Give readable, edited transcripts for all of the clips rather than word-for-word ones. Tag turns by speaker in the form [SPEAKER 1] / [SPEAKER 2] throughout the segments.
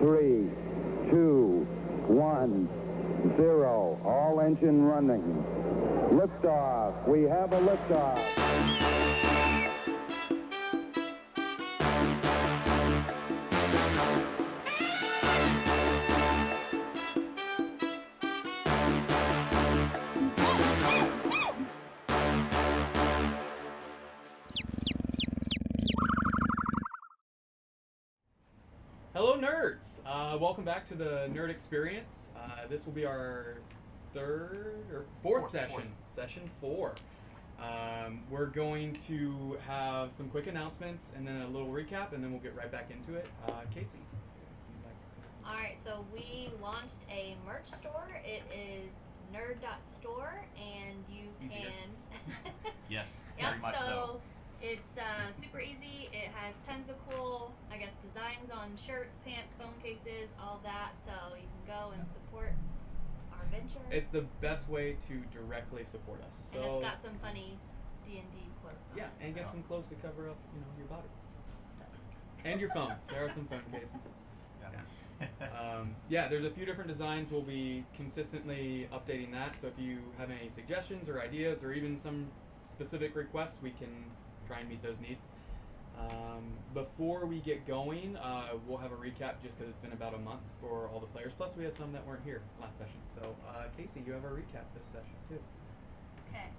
[SPEAKER 1] 3, 2, 1, 0. All engine running. Liftoff. We have a liftoff.
[SPEAKER 2] Hello, nerds! Welcome back to the Nerd Experience. This will be our fourth session. Session 4. We're going to have some quick announcements and then a little recap, and then we'll get right back into it. Casey.
[SPEAKER 3] Alright, so we launched a merch store. It is nyrd.store, and you
[SPEAKER 4] Easier.
[SPEAKER 3] can...
[SPEAKER 4] Yes,
[SPEAKER 3] Yep,
[SPEAKER 4] very much so.
[SPEAKER 3] It's super easy. It has tons of cool, designs on shirts, pants, phone cases, all that. So you can go and support our venture.
[SPEAKER 2] It's the best way to directly support us. So,
[SPEAKER 3] and it's got some funny D&D quotes on it.
[SPEAKER 2] And get some clothes to cover up, your body.
[SPEAKER 3] So.
[SPEAKER 2] And your phone. There are some phone cases. There's a few different designs. We'll be consistently updating that. So if you have any suggestions or ideas or even some specific requests, we can try and meet those needs. Before we get going, we'll have a recap just because it's been about a month for all the players. Plus, we had some that weren't here last session. So, Casey, you have a recap this session too.
[SPEAKER 3] Okay.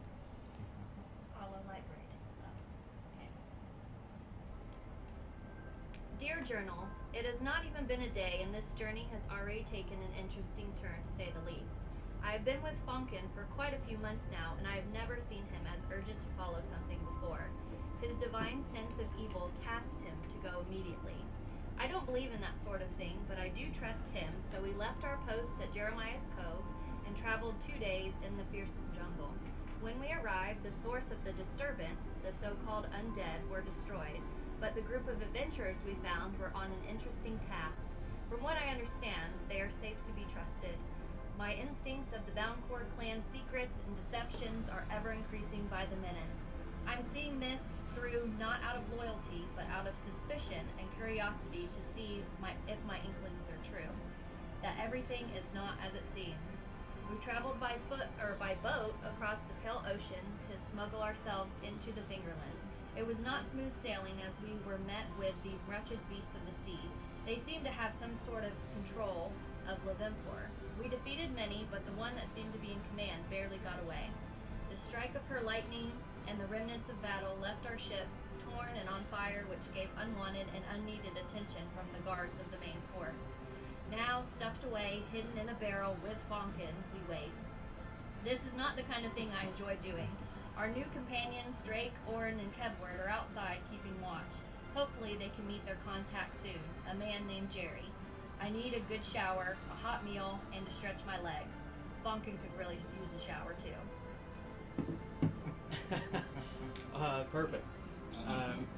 [SPEAKER 3] Hollow light braid. Okay. Dear Journal, it has not even been a day, and this journey has already taken an interesting turn, to say the least. I have been with Fonkin for quite a few months now, and I have never seen him as urgent to follow something before. His divine sense of evil tasked him to go immediately. I don't believe in that sort of thing, but I do trust him, so we left our post at Jeremiah's Cove and traveled 2 days in the fearsome jungle. When we arrived, the source of the disturbance, the so-called undead, were destroyed, but the group of adventurers we found were on an interesting task. From what I understand, they are safe to be trusted. My instincts of the Boundcore clan secrets and deceptions are ever increasing by the minute. I'm seeing this through not out of loyalty, but out of suspicion and curiosity to see if my inklings are true. That everything is not as it seems. We traveled by foot or by boat across the pale ocean to smuggle ourselves into the Fingerlands. It was not smooth sailing as we were met with these wretched beasts of the sea. They seemed to have some sort of control of Levempor. We defeated many, but the one that seemed to be in command barely got away. The strike of her lightning and the remnants of battle left our ship torn and on fire, which gave unwanted and unneeded attention from the guards of the main port. Now, stuffed away, hidden in a barrel with Fonkin, we wait. This is not the kind of thing I enjoy doing. Our new companions, Drake, Orin, and Kevward, are outside keeping watch. Hopefully they can meet their contact soon, a man named Jerry. I need a good shower, a hot meal, and to stretch my legs. Fonkin could really use a shower too.
[SPEAKER 2] Perfect.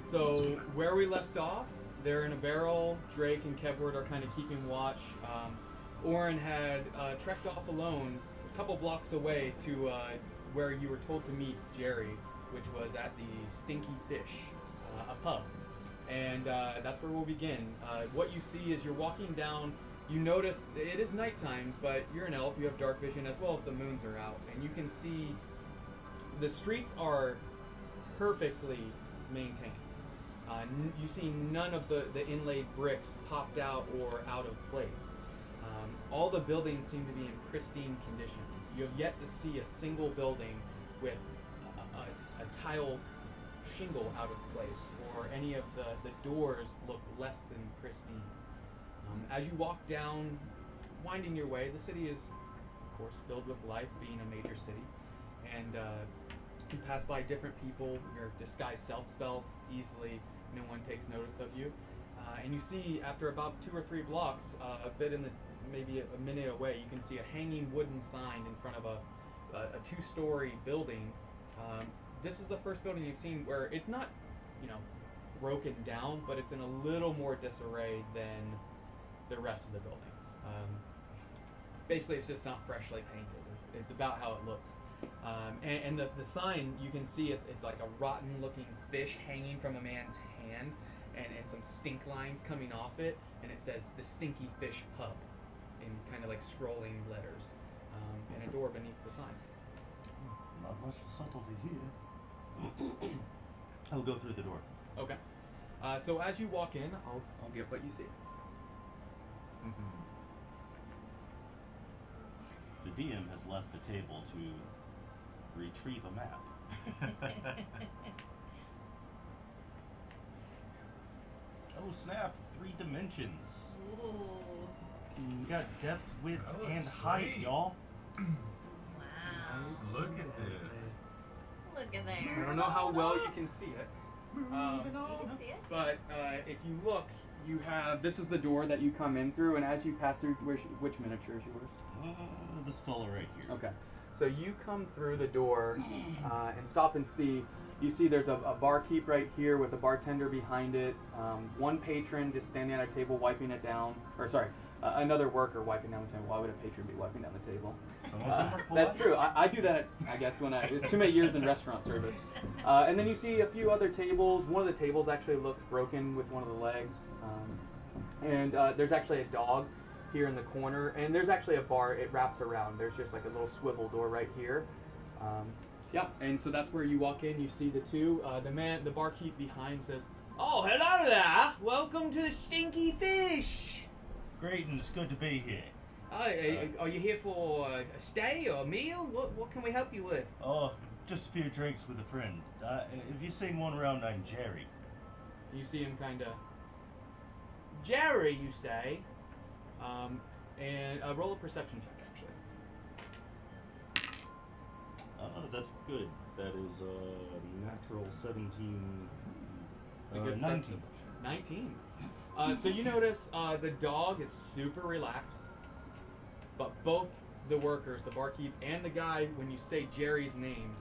[SPEAKER 2] So where we left off, they're in a barrel. Drake and Kevward are kind of keeping watch. Orin had trekked off alone a couple blocks away to where you were told to meet Jerry, which was at the Stinky Fish, a pub. And that's where we'll begin. What you see is you're walking down. You notice it is nighttime, but you're an elf. You have dark vision as well as the moons are out. And you can see the streets are perfectly maintained. You see none of the inlaid bricks popped out or out of place. All the buildings seem to be in pristine condition. You have yet to see a single building with a tile shingle out of place, or any of the doors look less than pristine. As you walk down, winding your way, the city is, of course, filled with life, being a major city. And you pass by different people. Your disguised self-spell easily, no one takes notice of you. And you see, after about 2 or 3 blocks, a bit in the maybe a minute away, you can see a hanging wooden sign in front of a 2-story building. This is the first building you've seen where it's not, broken down, but it's in a little more disarray than the rest of the buildings. Basically, it's just not freshly painted. It's about how it looks. And the sign, you can see it's like a rotten-looking fish hanging from a man's hand, and some stink lines coming off it, and it says the Stinky Fish Pub in kind of like scrolling letters, and a door beneath the sign.
[SPEAKER 4] Not much for subtlety here. I'll go through the door.
[SPEAKER 2] Okay. So as you walk in, I'll get what you see.
[SPEAKER 4] Mm-hmm. The DM has left the table to retrieve a map. Oh snap! 3 dimensions.
[SPEAKER 3] Ooh.
[SPEAKER 4] We got depth, width,
[SPEAKER 5] Oh,
[SPEAKER 4] and
[SPEAKER 5] that's
[SPEAKER 4] height,
[SPEAKER 5] great.
[SPEAKER 4] y'all.
[SPEAKER 3] Wow.
[SPEAKER 5] Look at this.
[SPEAKER 3] Look at
[SPEAKER 2] I
[SPEAKER 3] there.
[SPEAKER 2] don't know how well you can see it.
[SPEAKER 3] You can see it?
[SPEAKER 2] But if you look, you have, this is the door that you come in through, and as you pass through, which miniature is yours?
[SPEAKER 4] This fella right here.
[SPEAKER 2] Okay. So you come through the door and stop and see. You see there's a barkeep right here with a bartender behind it. One patron just standing at a table wiping it down. Or sorry, another worker wiping down the table. Why would a patron be wiping down the table?
[SPEAKER 4] Some of them are
[SPEAKER 2] That's
[SPEAKER 4] polite.
[SPEAKER 2] true. I do that, I guess, when it's too many years in restaurant service. And then you see a few other tables. One of the tables actually looks broken with one of the legs. And there's actually a dog here in the corner. And there's actually a bar. It wraps around. There's just like a little swivel door right here. Yeah, and so that's where you walk in. You see the two. The barkeep behind says, "Oh, hello there. Welcome to the Stinky Fish.
[SPEAKER 4] Great, and it's good to be here.
[SPEAKER 2] Are you here for a stay or a meal? What can we help you with?"
[SPEAKER 4] Oh, just a few drinks with a friend. Have you seen one around named Jerry?
[SPEAKER 2] You see him kind of. Jerry, you say? And roll a perception check, actually.
[SPEAKER 4] That's good. That is natural 17.
[SPEAKER 2] It's a good
[SPEAKER 4] 19.
[SPEAKER 2] 19. So you notice the dog is super relaxed, but both the workers, the barkeep and the guy, when you say Jerry's name,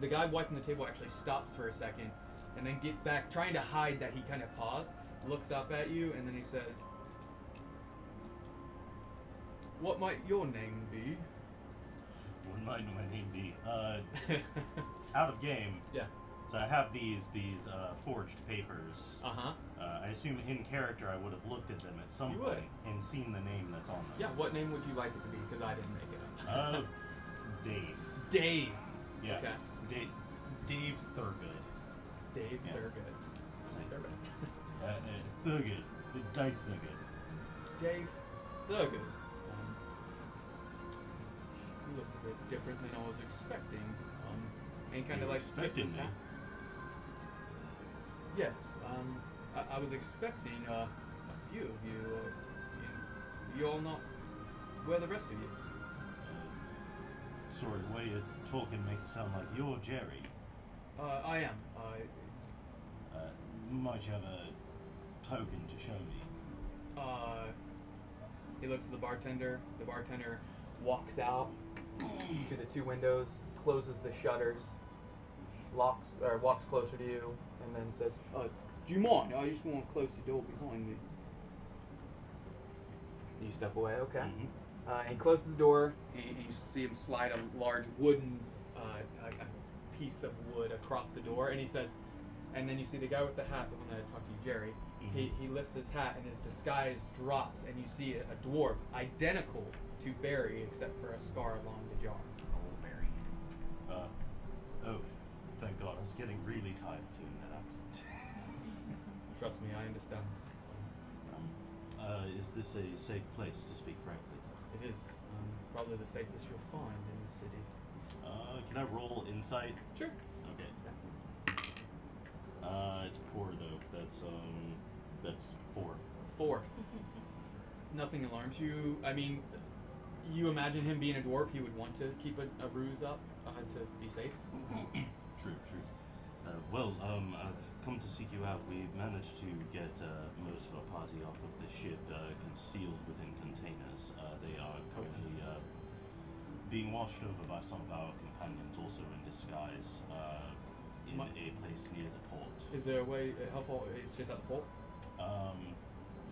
[SPEAKER 2] the guy wiping the table actually stops for a second and then gets back, trying to hide that he kind of paused, looks up at you, and then he says, "What might your name be?"
[SPEAKER 4] What might my name be? Out of game.
[SPEAKER 2] Yeah.
[SPEAKER 4] So I have these forged papers.
[SPEAKER 2] Uh-huh.
[SPEAKER 4] I assume in character I would have looked at them at some
[SPEAKER 2] You
[SPEAKER 4] point
[SPEAKER 2] would.
[SPEAKER 4] and seen the name that's on them.
[SPEAKER 2] Yeah, what name would you like it to be? Because I didn't make it up.
[SPEAKER 4] Dave.
[SPEAKER 2] Dave.
[SPEAKER 4] Yeah.
[SPEAKER 2] Okay.
[SPEAKER 4] Dave Thurgood.
[SPEAKER 2] Dave
[SPEAKER 4] Yeah.
[SPEAKER 2] Thurgood. Say Thurgood.
[SPEAKER 4] Thurgood. Dave Thurgood.
[SPEAKER 2] Dave Thurgood. You look a bit different than I was expecting. And kind
[SPEAKER 4] You
[SPEAKER 2] of
[SPEAKER 4] were
[SPEAKER 2] like tips
[SPEAKER 4] expecting
[SPEAKER 2] his
[SPEAKER 4] me?
[SPEAKER 2] hat. Yes. I was expecting a few of you. You all not. Where are the rest of you?
[SPEAKER 4] Sorry, the way you're talking makes it sound like you're Jerry.
[SPEAKER 2] I am.
[SPEAKER 4] Might you have a token to show me?
[SPEAKER 2] He looks at the bartender. The bartender walks out to the two windows, closes the shutters, walks closer to you, and then says, "Do you mind? I just want to close the door behind me." You step away. Okay.
[SPEAKER 4] Mhm.
[SPEAKER 2] And he closes the door, and you see him slide a large wooden a piece of wood across the door, and he says, and then you see the guy with the hat, the one that I talked to you, Jerry, he lifts his hat, and his disguise drops, and you see a dwarf identical to Barry, except for a scar along the jaw.
[SPEAKER 4] Oh, Barry. Oh, thank God. I was getting really tired of doing that accent.
[SPEAKER 2] Trust me, I understand.
[SPEAKER 4] Is this a safe place to speak frankly?
[SPEAKER 2] It is probably the safest you'll find in the city.
[SPEAKER 4] Can I roll insight?
[SPEAKER 2] Sure.
[SPEAKER 4] Okay. It's poor though. That's 4.
[SPEAKER 2] 4. Nothing alarms you. I mean, you imagine him being a dwarf, he would want to keep a ruse up to be safe.
[SPEAKER 4] True. Well, I've come to seek you out. We've managed to get most of our party off of the ship, concealed within containers. They are currently being watched over by some of our companions, also in disguise, in a place near the port.
[SPEAKER 2] Is there a way? How far? It's just at the port.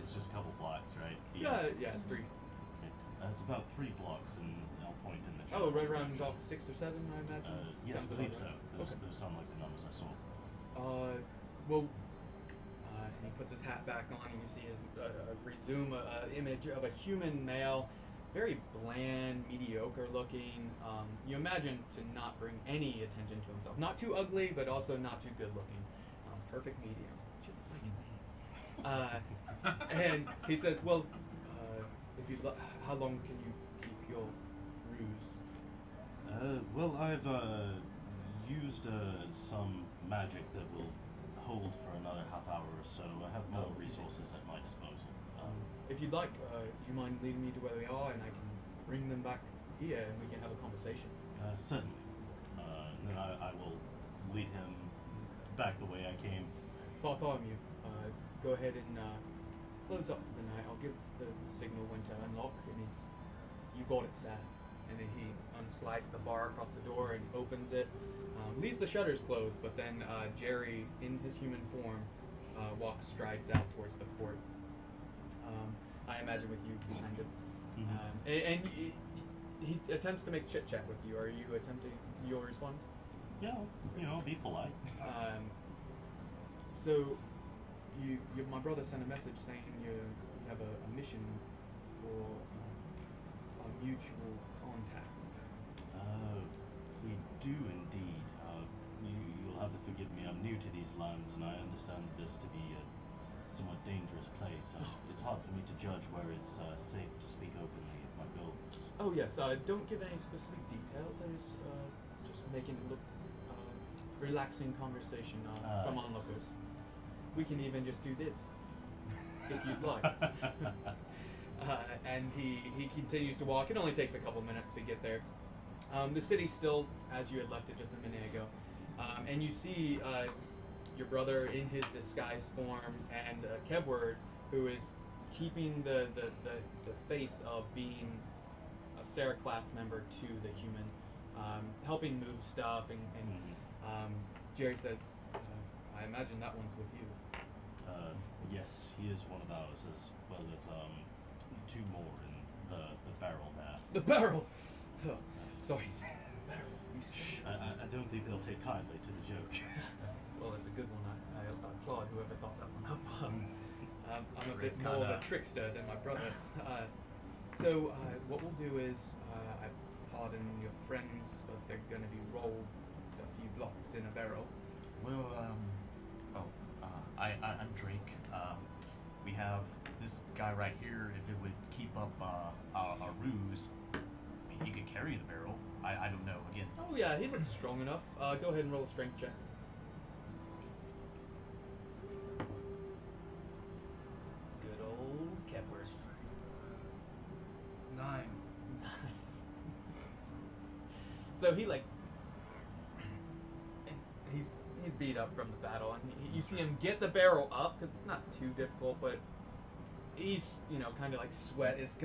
[SPEAKER 4] It's just a couple blocks, right?
[SPEAKER 2] Yeah, it's 3.
[SPEAKER 4] Okay. It's about 3 blocks, and I'll point in the
[SPEAKER 2] Oh,
[SPEAKER 4] general
[SPEAKER 2] right around
[SPEAKER 4] direction.
[SPEAKER 2] about 6 or 7, I imagine.
[SPEAKER 4] Yes, I
[SPEAKER 2] Sounds
[SPEAKER 4] believe
[SPEAKER 2] about
[SPEAKER 4] so.
[SPEAKER 2] right.
[SPEAKER 4] Those sound like the numbers I saw.
[SPEAKER 2] Well, And he puts his hat back on, and you see his resume image of a human male, very bland, mediocre looking. You imagine to not bring any attention to himself. Not too ugly, but also not too good looking. Perfect medium, just like me. And he says, "Well, if you how long can you keep your ruse?"
[SPEAKER 4] Well, I've used some magic that will hold for another half hour or so. I have more resources at my disposal.
[SPEAKER 2] If you'd like, do you mind leading me to where they are, and I can bring them back here, and we can have a conversation?
[SPEAKER 4] Certainly. And then I will lead him back the way I came.
[SPEAKER 2] Bartholomew, go ahead and close up for the night. I'll give the signal when to unlock, and you got it, sir. And then he unslides the bar across the door and opens it. Leaves the shutters closed, but then Jerry, in his human form, strides out towards the port. I imagine with you behind him. And he attempts to make chit chat with you. Are you attempting? You'll respond?
[SPEAKER 4] Yeah, be polite.
[SPEAKER 2] So, my brother sent a message saying you have a mission for a mutual contact.
[SPEAKER 4] We do indeed. You'll have to forgive me. I'm new to these lands, and I understand this to be a somewhat dangerous place. It's hard for me to judge where it's safe to speak openly of my goals.
[SPEAKER 2] Oh yes, don't give any specific details. I just making it look relaxing conversation from onlookers. We can even just do this, if you'd like. And he continues to walk. It only takes a couple minutes to get there. The city's still as you had left it just a minute ago. And you see your brother in his disguised form, and Kevward, who is keeping the face of being a Sarah class member to the human, helping move stuff, and Jerry says, I imagine that one's with you.
[SPEAKER 4] Yes, he is one of ours, as well as two more in the barrel there.
[SPEAKER 2] The barrel! Oh, sorry. Barrel. You said
[SPEAKER 4] I don't think they'll take kindly to the joke.
[SPEAKER 2] Well, it's a good one. I applaud whoever thought that one up. I'm a bit more of a trickster than my brother. So what we'll do is, I pardon your friends, but they're going to be rolled a few blocks in a barrel.
[SPEAKER 6] Well, I'm Drake. We have this guy right here. If it would keep up our ruse, I mean, he could carry the barrel. I don't know. Again.
[SPEAKER 2] Oh yeah, he looks strong enough. Go ahead and roll a strength check.
[SPEAKER 7] Good old Kepler's.
[SPEAKER 6] 9.
[SPEAKER 2] So he and he's beat up from the battle, and you see him get the barrel up because it's not too difficult, but he's kind of like sweat is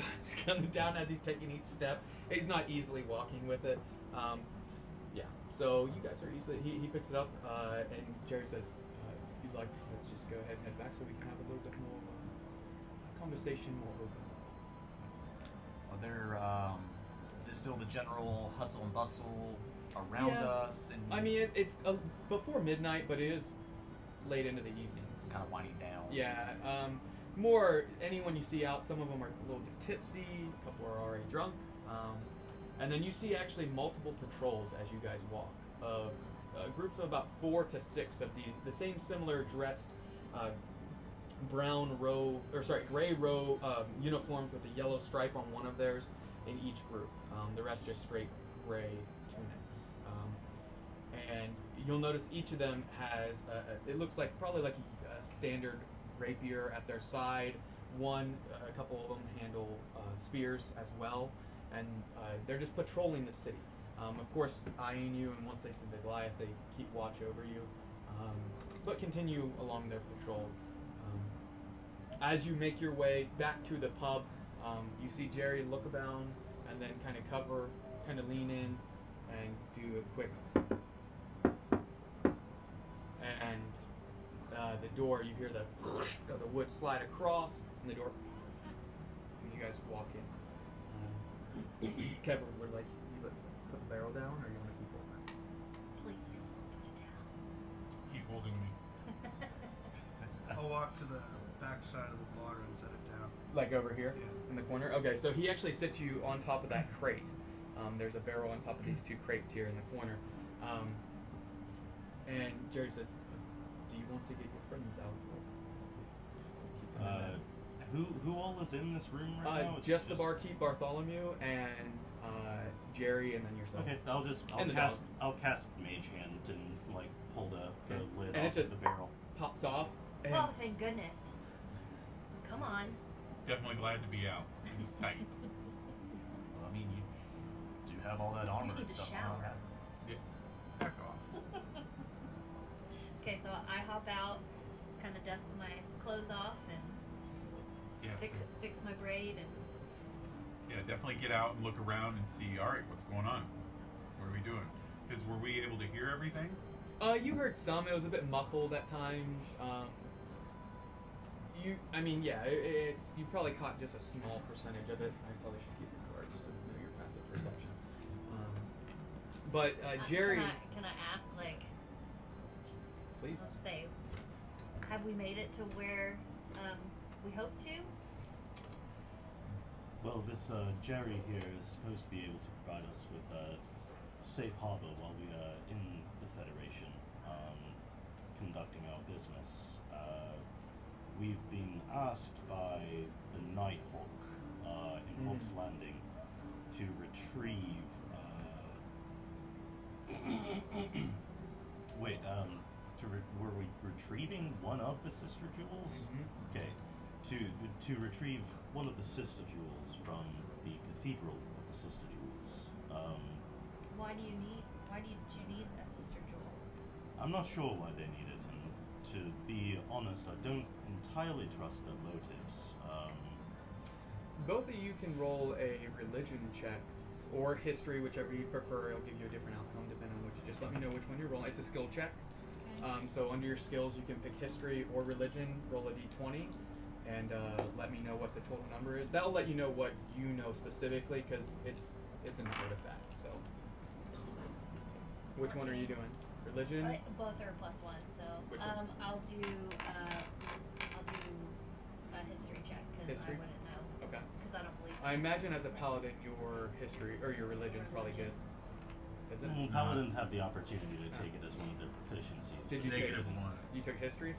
[SPEAKER 2] coming down as he's taking each step. He's not easily walking with it. Yeah. So you guys are easily. He picks it up, and Jerry says, "If you'd like, let's just go ahead and head back so we can have a little bit more conversation, more open."
[SPEAKER 6] Are there? Is it still the general hustle and bustle around us? And
[SPEAKER 2] I mean, it's before midnight, but it is late into the evening.
[SPEAKER 6] kind of winding down.
[SPEAKER 2] Yeah. More anyone you see out. Some of them are a little bit tipsy. A couple are already drunk. And then you see actually multiple patrols as you guys walk of groups of about 4 to 6 of these, the same similar dressed gray row uniforms with a yellow stripe on one of theirs in each group. The rest just straight gray tunics. And you'll notice each of them has, it looks like probably like a standard rapier at their side. A couple of them handle spears as well. And they're just patrolling the city. Of course, eyeing you, and once they see the Goliath, they keep watch over you, but continue along their patrol. As you make your way back to the pub, you see Jerry look around and then kind of lean in and do a quick, and the door, you hear the wood slide across, and the door, and you guys walk in. Kevin, would like you put the barrel down, or you want to keep holding?
[SPEAKER 3] Please, put it down.
[SPEAKER 5] Keep holding me.
[SPEAKER 8] I'll walk to the back side of the bar and set it down.
[SPEAKER 2] Like over here
[SPEAKER 8] Yeah.
[SPEAKER 2] in the corner? Okay, so he actually sits you on top of that crate. There's a barrel on top of these two crates here in the corner. And Jerry says, do you want to get your friends out? Keep them in there.
[SPEAKER 4] Who all is in this room right now? It's
[SPEAKER 2] Just the barkeep, Bartholomew, and Jerry, and then yourself.
[SPEAKER 4] Okay,
[SPEAKER 2] And the
[SPEAKER 4] I'll cast Mage Hand and like pull the lid
[SPEAKER 2] And it
[SPEAKER 4] off
[SPEAKER 2] just
[SPEAKER 4] of the barrel.
[SPEAKER 2] Pops off. And
[SPEAKER 3] Oh, thank goodness. Come on.
[SPEAKER 5] Definitely glad to be out. It was tight.
[SPEAKER 6] Well, I mean, you do have all that armor
[SPEAKER 3] need
[SPEAKER 6] and
[SPEAKER 3] to
[SPEAKER 6] stuff
[SPEAKER 3] shower.
[SPEAKER 6] on.
[SPEAKER 5] Yeah. Back off.
[SPEAKER 3] Okay, so I hop out, kind of dust my clothes off, and
[SPEAKER 5] Yes.
[SPEAKER 3] fix my braid, and
[SPEAKER 5] Yeah, definitely get out and look around and see, all right, what's going on? What are we doing? Because were we able to hear everything?
[SPEAKER 2] you heard some. It was a bit muffled at times. It's you probably caught just a small percentage of it. I probably should keep your cards to know your passive perception. But Jerry,
[SPEAKER 3] Can I ask, like,
[SPEAKER 2] please.
[SPEAKER 3] let's say, have we made it to where we hope to?
[SPEAKER 4] Well, this Jerry here is supposed to be able to provide us with safe harbor while we are in the Federation, conducting our business. We've been asked by the Nighthawk in Hawk's Landing to retrieve. Were we retrieving one of the sister jewels?
[SPEAKER 2] Mm-hmm.
[SPEAKER 4] Okay, to retrieve one of the sister jewels from the Cathedral of the Sister Jewels.
[SPEAKER 3] Why did you need a sister jewel?
[SPEAKER 4] I'm not sure why they need it, and to be honest, I don't entirely trust their motives.
[SPEAKER 2] Both of you can roll a religion check or history, whichever you prefer. It'll give you a different outcome depending on which. Just let me know which one you're rolling. It's a skill check.
[SPEAKER 3] Okay.
[SPEAKER 2] So under your skills, you can pick history or religion. Roll a d20, and let me know what the total number is. That'll let you know what you know specifically, because it's an artifact. So, which one are you doing? Religion.
[SPEAKER 3] Both are +1, so
[SPEAKER 2] Which one?
[SPEAKER 3] I'll do a history check because I
[SPEAKER 2] History?
[SPEAKER 3] wouldn't know
[SPEAKER 2] Okay.
[SPEAKER 3] because I don't believe.
[SPEAKER 2] I imagine as a paladin, your history or your religion's probably good. Is it?
[SPEAKER 4] Well, paladins have the opportunity to take it as one of their proficiencies.
[SPEAKER 2] Did you take
[SPEAKER 5] Negative 1.
[SPEAKER 2] You took history?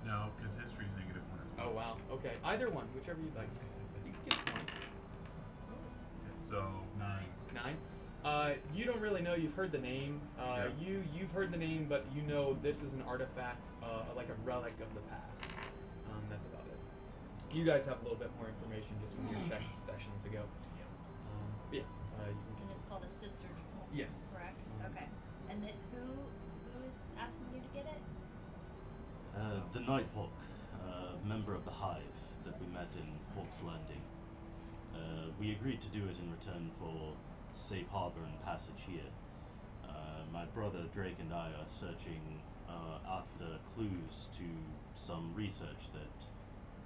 [SPEAKER 5] No, because history's negative 1 as well.
[SPEAKER 2] Oh wow. Okay. Either one, whichever you'd like. You can get one.
[SPEAKER 5] Okay, so 9.
[SPEAKER 2] 9. You don't really know. You've heard the name.
[SPEAKER 5] Yeah.
[SPEAKER 2] You've heard the name, but you know this is an artifact, like a relic of the past. That's about it. You guys have a little bit more information just from your checks sessions ago. But yeah. You
[SPEAKER 3] And
[SPEAKER 2] can
[SPEAKER 3] it's called a sister jewel.
[SPEAKER 2] Yes.
[SPEAKER 3] Correct.
[SPEAKER 2] Mhm.
[SPEAKER 3] Okay. And then who is asking you to get it?
[SPEAKER 4] The Nighthawk, member of the Hive that we met in Hawk's Landing. We agreed to do it in return for safe harbor and passage here. My brother Drake and I are searching after clues to some research that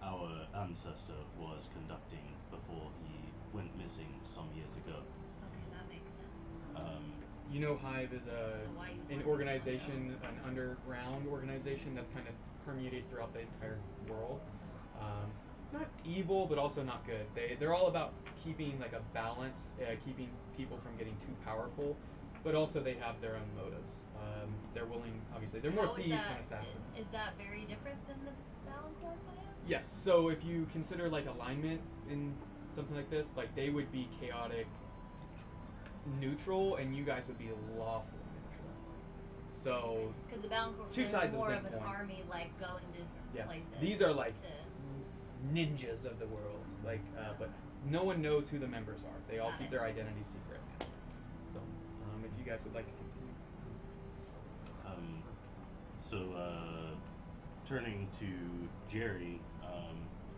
[SPEAKER 4] our ancestor was conducting before he went missing some years ago.
[SPEAKER 3] Okay, that makes sense.
[SPEAKER 2] You know, Hive is
[SPEAKER 3] Why you
[SPEAKER 2] an
[SPEAKER 3] want
[SPEAKER 2] organization, an underground organization that's kind of permeated throughout the entire world. Not evil, but also not good. They're all about keeping like a balance, keeping people from getting too powerful, but also they have their own motives. They're willing, obviously, they're more
[SPEAKER 3] How is
[SPEAKER 2] thieves
[SPEAKER 3] that-
[SPEAKER 2] than assassins.
[SPEAKER 3] Is that very different than the Valancourt plan?
[SPEAKER 2] Yes. So if you consider like alignment in something like this, like they would be chaotic neutral, and you guys would be lawful neutral. So
[SPEAKER 3] Because the Valancourt
[SPEAKER 2] Two
[SPEAKER 3] plan
[SPEAKER 2] sides
[SPEAKER 3] is
[SPEAKER 2] of the
[SPEAKER 3] more
[SPEAKER 2] same
[SPEAKER 3] of an
[SPEAKER 2] coin.
[SPEAKER 3] army, like going to
[SPEAKER 2] yeah,
[SPEAKER 3] places.
[SPEAKER 2] these are like
[SPEAKER 3] to,
[SPEAKER 2] ninjas of the world. Like, but no one knows who the members are. They all
[SPEAKER 3] Got
[SPEAKER 2] keep
[SPEAKER 3] it.
[SPEAKER 2] their identity secret. So, if you guys would like to continue.
[SPEAKER 4] Turning to Jerry,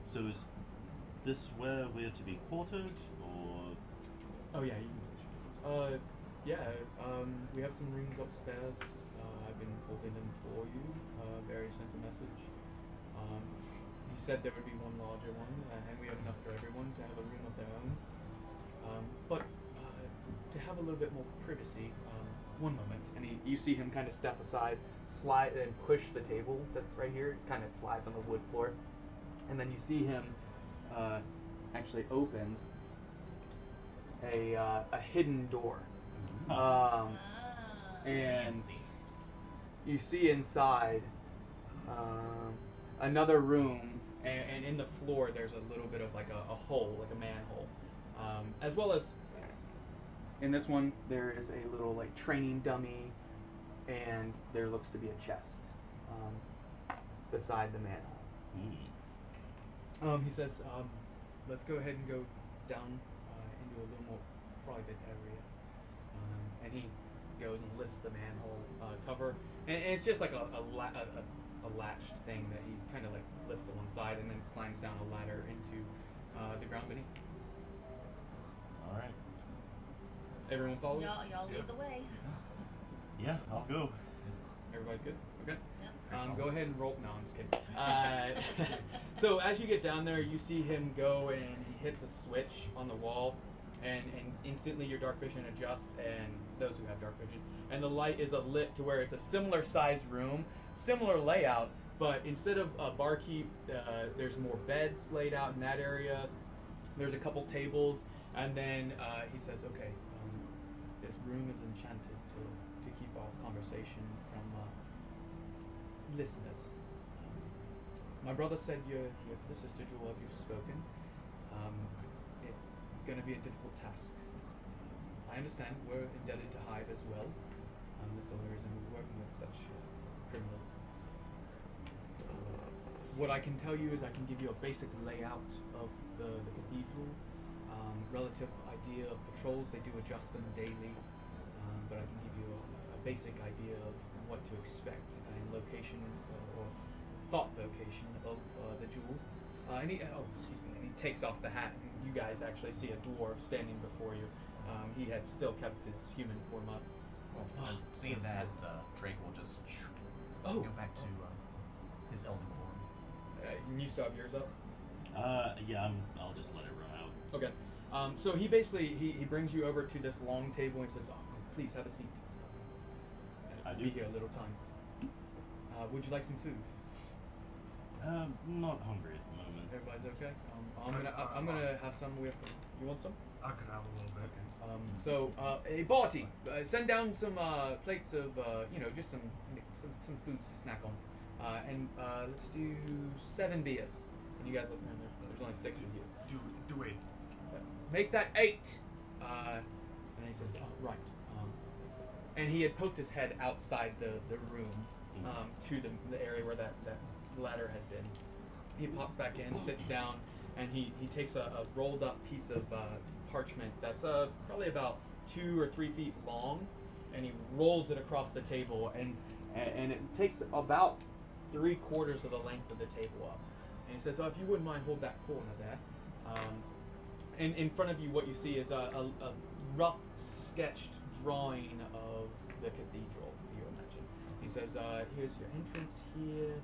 [SPEAKER 4] so is this where we're to be quartered, or?
[SPEAKER 2] Oh yeah, you can place your names. We have some rooms upstairs. I've been holding them for you. Barry sent a message. He said there would be one larger one, and we have enough for everyone to have a room of their own. But to have a little bit more privacy, one moment. And you see him kind of step aside, slide and push the table that's right here. It kind of slides on the wood floor. And then you see him actually open a hidden door. And
[SPEAKER 6] Fancy.
[SPEAKER 2] you see inside another room, and in the floor there's a little bit of like a hole, like a manhole. As well as in this one, there is a little like training dummy, and there looks to be a chest beside the manhole. He says, let's go ahead and go down into a little more private area. And he goes and lifts the manhole cover, and it's just like a latched thing that he kind of like lifts to one side and then climbs down a ladder into the ground beneath.
[SPEAKER 4] All right.
[SPEAKER 2] Everyone follows?
[SPEAKER 3] Y'all lead the way.
[SPEAKER 4] Yeah, I'll go.
[SPEAKER 2] Everybody's good? Okay.
[SPEAKER 3] Yep.
[SPEAKER 2] Go ahead and roll. No, I'm just kidding. So as you get down there, you see him go and he hits a switch on the wall, and instantly your dark vision adjusts, and those who have dark vision, and the light is lit to where it's a similar sized room, similar layout, but instead of a barkeep, there's more beds laid out in that area. There's a couple tables, and then he says, okay, this room is enchanted to keep our conversation from listeners. My brother said you're here for the Sister Jewel, as you've spoken. It's going to be a difficult task. I understand we're indebted to Hive as well. That's the only reason we're working with such criminals. What I can tell you is I can give you a basic layout of the cathedral, relative idea of patrols. They do adjust them daily, but I can give you a basic idea of what to expect and location or thought location of the jewel. And he takes off the hat. And you guys actually see a dwarf standing before you. He had still kept his human form up.
[SPEAKER 6] Seeing that, Drake will just go back to his elven form.
[SPEAKER 2] And you still have yours up?
[SPEAKER 4] Yeah, I'll just let it run out.
[SPEAKER 2] Okay. So he basically he brings you over to this long table and he says, please have a seat.
[SPEAKER 4] I do.
[SPEAKER 2] Be here a little time. Would you like some food?
[SPEAKER 4] Not hungry at the moment.
[SPEAKER 2] Everybody's okay? I'm gonna have some with. You want some?
[SPEAKER 8] I could have a little bit.
[SPEAKER 2] So, hey, Barty, send down some plates of, just some foods to snack on. And let's do 7 beers. And you guys look around there. There's only 6 of you.
[SPEAKER 8] Do 8.
[SPEAKER 2] Make that 8! And he says, right. And he had poked his head outside the room to the area where that ladder had been. He pops back in, sits down, and he takes a rolled up piece of parchment that's probably about 2 or 3 feet long, and he rolls it across the table, and it takes about 3/4 of the length of the table up. And he says, if you wouldn't mind, hold that corner there. And in front of you, what you see is a rough sketched drawing of the cathedral, you imagine. He says, here's your entrance here,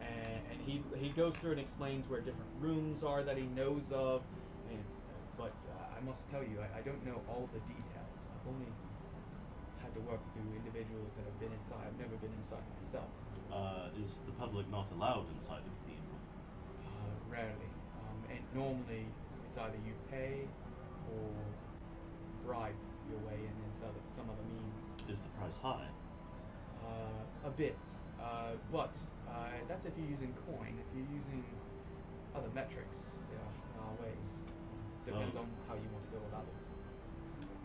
[SPEAKER 2] and he goes through and explains where different rooms are that he knows of, but I must tell you, I don't know all the details. I've only had to work through individuals that have been inside. I've never been inside myself.
[SPEAKER 4] Is the public not allowed inside the cathedral?
[SPEAKER 2] Rarely. And normally, it's either you pay or bribe your way in some other means.
[SPEAKER 4] Is the price high?
[SPEAKER 2] A bit. But that's if you're using coin. If you're using other metrics, there are ways. Depends on how you want to go about it.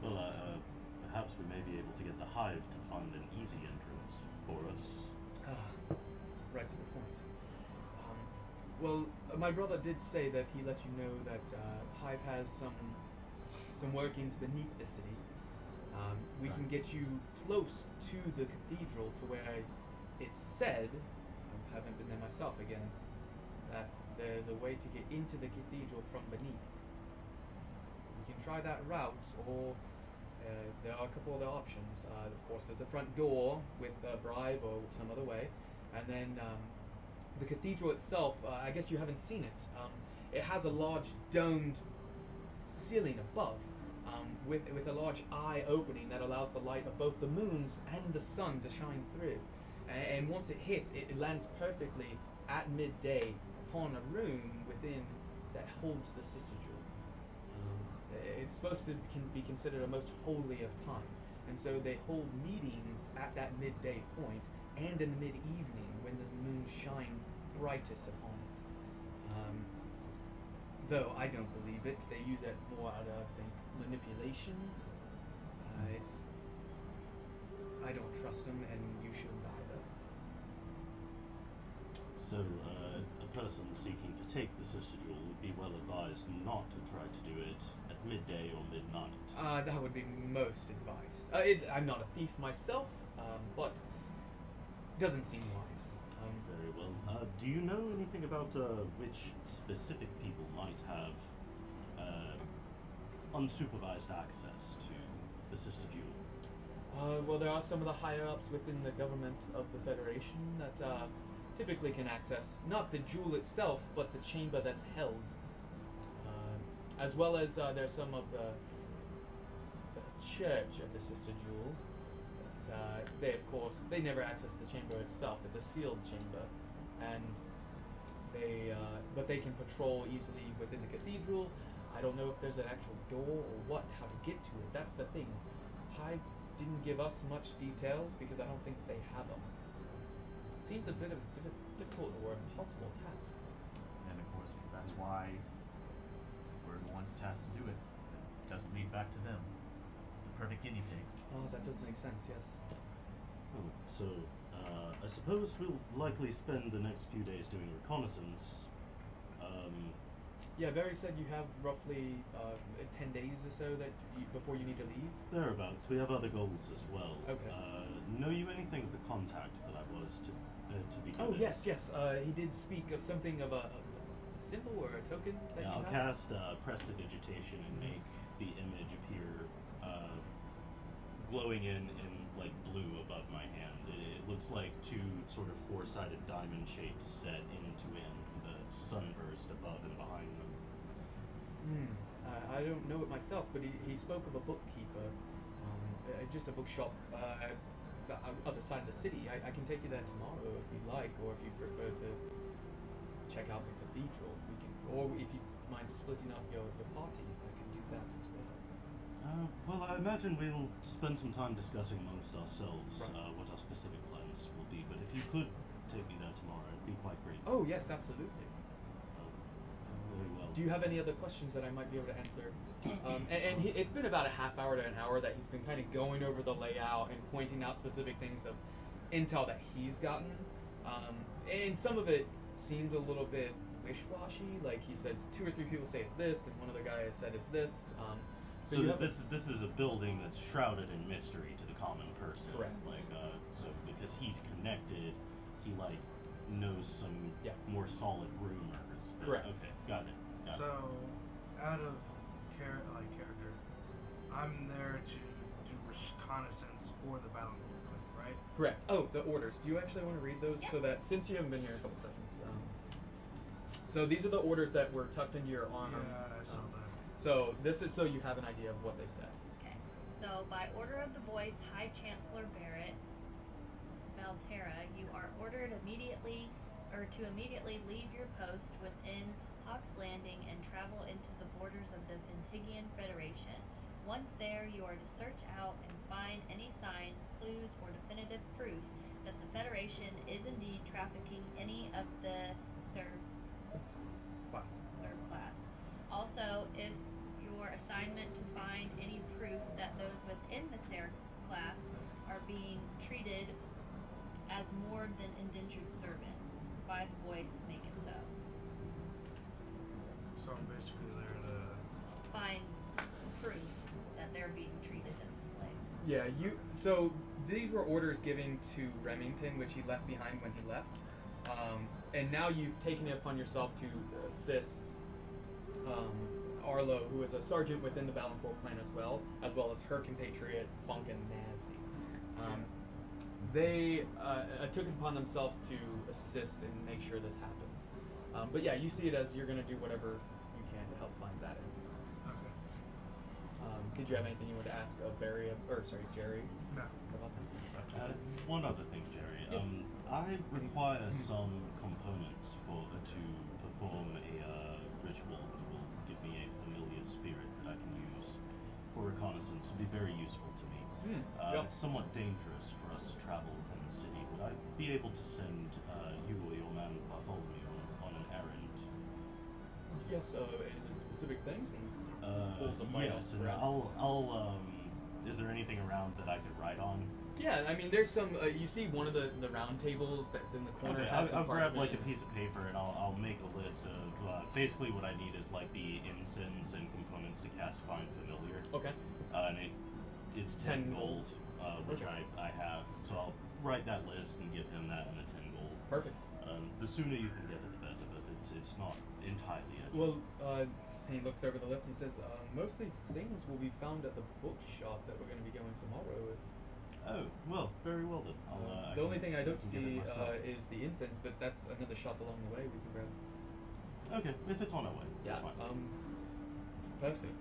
[SPEAKER 4] Well, perhaps we may be able to get the Hive to fund an easy entrance for us.
[SPEAKER 2] Right to the point. Well, my brother did say that he let you know that Hive has some workings beneath the city. We can get you close to the cathedral to where it's said, I haven't been there myself again, that there's a way to get into the cathedral from beneath. We can try that route, or there are a couple other options. Of course, there's a front door with a bribe or some other way, and then the cathedral itself, I guess you haven't seen it. It has a large domed ceiling above, with a large eye opening that allows the light of both the moons and the sun to shine through. And once it hits, it lands perfectly at midday upon a room within that holds the sister jewel. It's supposed to be considered a most holy of time, and so they hold meetings at that midday point and in the mid-evening when the moon shine brightest upon it. Though I don't believe it, they use it more out of, I think, manipulation. I don't trust them, and you shouldn't either.
[SPEAKER 4] So, a person seeking to take the sister jewel would be well advised not to try to do it at midday or midnight.
[SPEAKER 2] That would be most advised. I'm not a thief myself, but doesn't seem wise.
[SPEAKER 4] Very well. Do you know anything about which specific people might have unsupervised access to the sister jewel?
[SPEAKER 2] Well, there are some of the higher ups within the government of the Federation that typically can access not the jewel itself, but the chamber that's held. As well as there's some of the church of the sister jewel. They, of course, they never access the chamber itself. It's a sealed chamber, and but they can patrol easily within the cathedral. I don't know if there's an actual door or how to get to it. That's the thing. Hive didn't give us much details because I don't think they have them. It seems a bit of a difficult or impossible task.
[SPEAKER 6] And of course, that's why we're the ones tasked to do it. It doesn't lead back to them. The perfect guinea pigs.
[SPEAKER 2] Oh, that does make sense, yes.
[SPEAKER 4] Oh, so, I suppose we'll likely spend the next few days doing reconnaissance.
[SPEAKER 2] Yeah, Barry said you have roughly 10 days or so before you need to leave.
[SPEAKER 4] Thereabouts. We have other goals as well.
[SPEAKER 2] Okay.
[SPEAKER 4] Know you anything of the contact that I was to be given?
[SPEAKER 2] Oh, yes. He did speak of something of a symbol or a token that
[SPEAKER 4] Yeah,
[SPEAKER 2] you
[SPEAKER 4] I'll
[SPEAKER 2] have?
[SPEAKER 4] cast prestidigitation and make the image appear glowing in like blue above my hand. It looks like two sort of four-sided diamond shapes set end to end, with a sunburst above and behind them.
[SPEAKER 2] I don't know it myself, but he spoke of a bookkeeper, just a bookshop at the other side of the city. I can take you there tomorrow if you'd like, or if you prefer to check out the cathedral. Or if you mind splitting up your party, I can do that as well.
[SPEAKER 4] Well, I imagine we'll spend some time discussing amongst ourselves
[SPEAKER 2] Right.
[SPEAKER 4] what our specific plans will be, but if you could take me there tomorrow, it'd be quite great.
[SPEAKER 2] Oh, yes, absolutely.
[SPEAKER 4] Very well.
[SPEAKER 2] Do you have any other questions that I might be able to answer? It's been about a half hour to an hour that he's been kind of going over the layout and pointing out specific things of intel that he's gotten. And some of it seemed a little bit wish-washy. Like he says 2 or 3 people say it's this, and one other guy has said it's this.
[SPEAKER 4] So
[SPEAKER 2] you have
[SPEAKER 4] this is a building that's shrouded in mystery to the common person.
[SPEAKER 2] Correct.
[SPEAKER 4] Like, so because he's connected, he like knows some
[SPEAKER 2] Yeah.
[SPEAKER 4] more solid rumors.
[SPEAKER 2] Correct.
[SPEAKER 4] Okay, got it.
[SPEAKER 8] So, out of character, I'm there to do reconnaissance for the battlefield, right?
[SPEAKER 2] Correct. Oh, the orders. Do you actually want to read those
[SPEAKER 3] Yeah.
[SPEAKER 2] so that since you haven't been here a couple seconds? So these are the orders that were tucked into your armor.
[SPEAKER 8] Yeah, I saw that.
[SPEAKER 2] So this is so you have an idea of what they said.
[SPEAKER 3] Okay. So, by order of the voice, High Chancellor Barrett Valterra, you are ordered to immediately leave your post within Hawk's Landing and travel into the borders of the Ventigian Federation. Once there, you are to search out and find any signs, clues, or definitive proof that the Federation is indeed trafficking any of the Serb class. Also, if your assignment to find any proof that those within the Serb class are being treated as more than indentured servants, by the voice, make it so.
[SPEAKER 8] So I'm basically there to.
[SPEAKER 3] Find proof that they're being treated as slaves.
[SPEAKER 2] Yeah, so these were orders given to Remington, which he left behind when he left. And now you've taken it upon yourself to assist Arlo, who is a sergeant within the Valancourt clan as well as her compatriot Funkin Nasty. They took it upon themselves to assist and make sure this happens. But yeah, you see it as you're going to do whatever you can to help find that out.
[SPEAKER 8] Okay.
[SPEAKER 2] Could did you have anything you wanted to ask of Barry, or sorry, Jerry,
[SPEAKER 8] No.
[SPEAKER 2] about that?
[SPEAKER 4] One other thing, Jerry.
[SPEAKER 2] Yes.
[SPEAKER 4] I require some components to perform a ritual which will give me a familiar spirit that I can use for reconnaissance. It'll be very useful to me. It's somewhat dangerous for us to travel within the city. Would I be able to send you or your man Bartholomew on an errand?
[SPEAKER 2] Yes. Is it specific things? And pulls a bite
[SPEAKER 4] Yes,
[SPEAKER 2] off
[SPEAKER 4] and
[SPEAKER 2] bread.
[SPEAKER 4] I'll. Is there anything around that I could write on?
[SPEAKER 2] Yeah, I mean, there's some. You see one of the round tables that's in the corner.
[SPEAKER 4] Okay,
[SPEAKER 2] has some
[SPEAKER 4] I'll grab
[SPEAKER 2] parchment.
[SPEAKER 4] like a piece of paper and I'll make a list of basically what I need is like the incense and components to cast Find Familiar.
[SPEAKER 2] Okay.
[SPEAKER 4] And it's 10
[SPEAKER 2] 10
[SPEAKER 4] gold, which
[SPEAKER 2] Okay.
[SPEAKER 4] I have. So I'll write that list and give him that and the 10 gold.
[SPEAKER 2] Perfect.
[SPEAKER 4] The sooner you can get it, the better. But it's not entirely urgent.
[SPEAKER 2] Well, and he looks over the list and says, most of these things will be found at the bookshop that we're going to be going tomorrow.
[SPEAKER 4] Oh, well, very well then.
[SPEAKER 2] The only thing I don't
[SPEAKER 4] can get it
[SPEAKER 2] see
[SPEAKER 4] myself.
[SPEAKER 2] is the incense, but that's another shop along the way we can grab.
[SPEAKER 4] Okay, if it's on our way,
[SPEAKER 2] Yeah.
[SPEAKER 4] that's fine.
[SPEAKER 2] Perfect.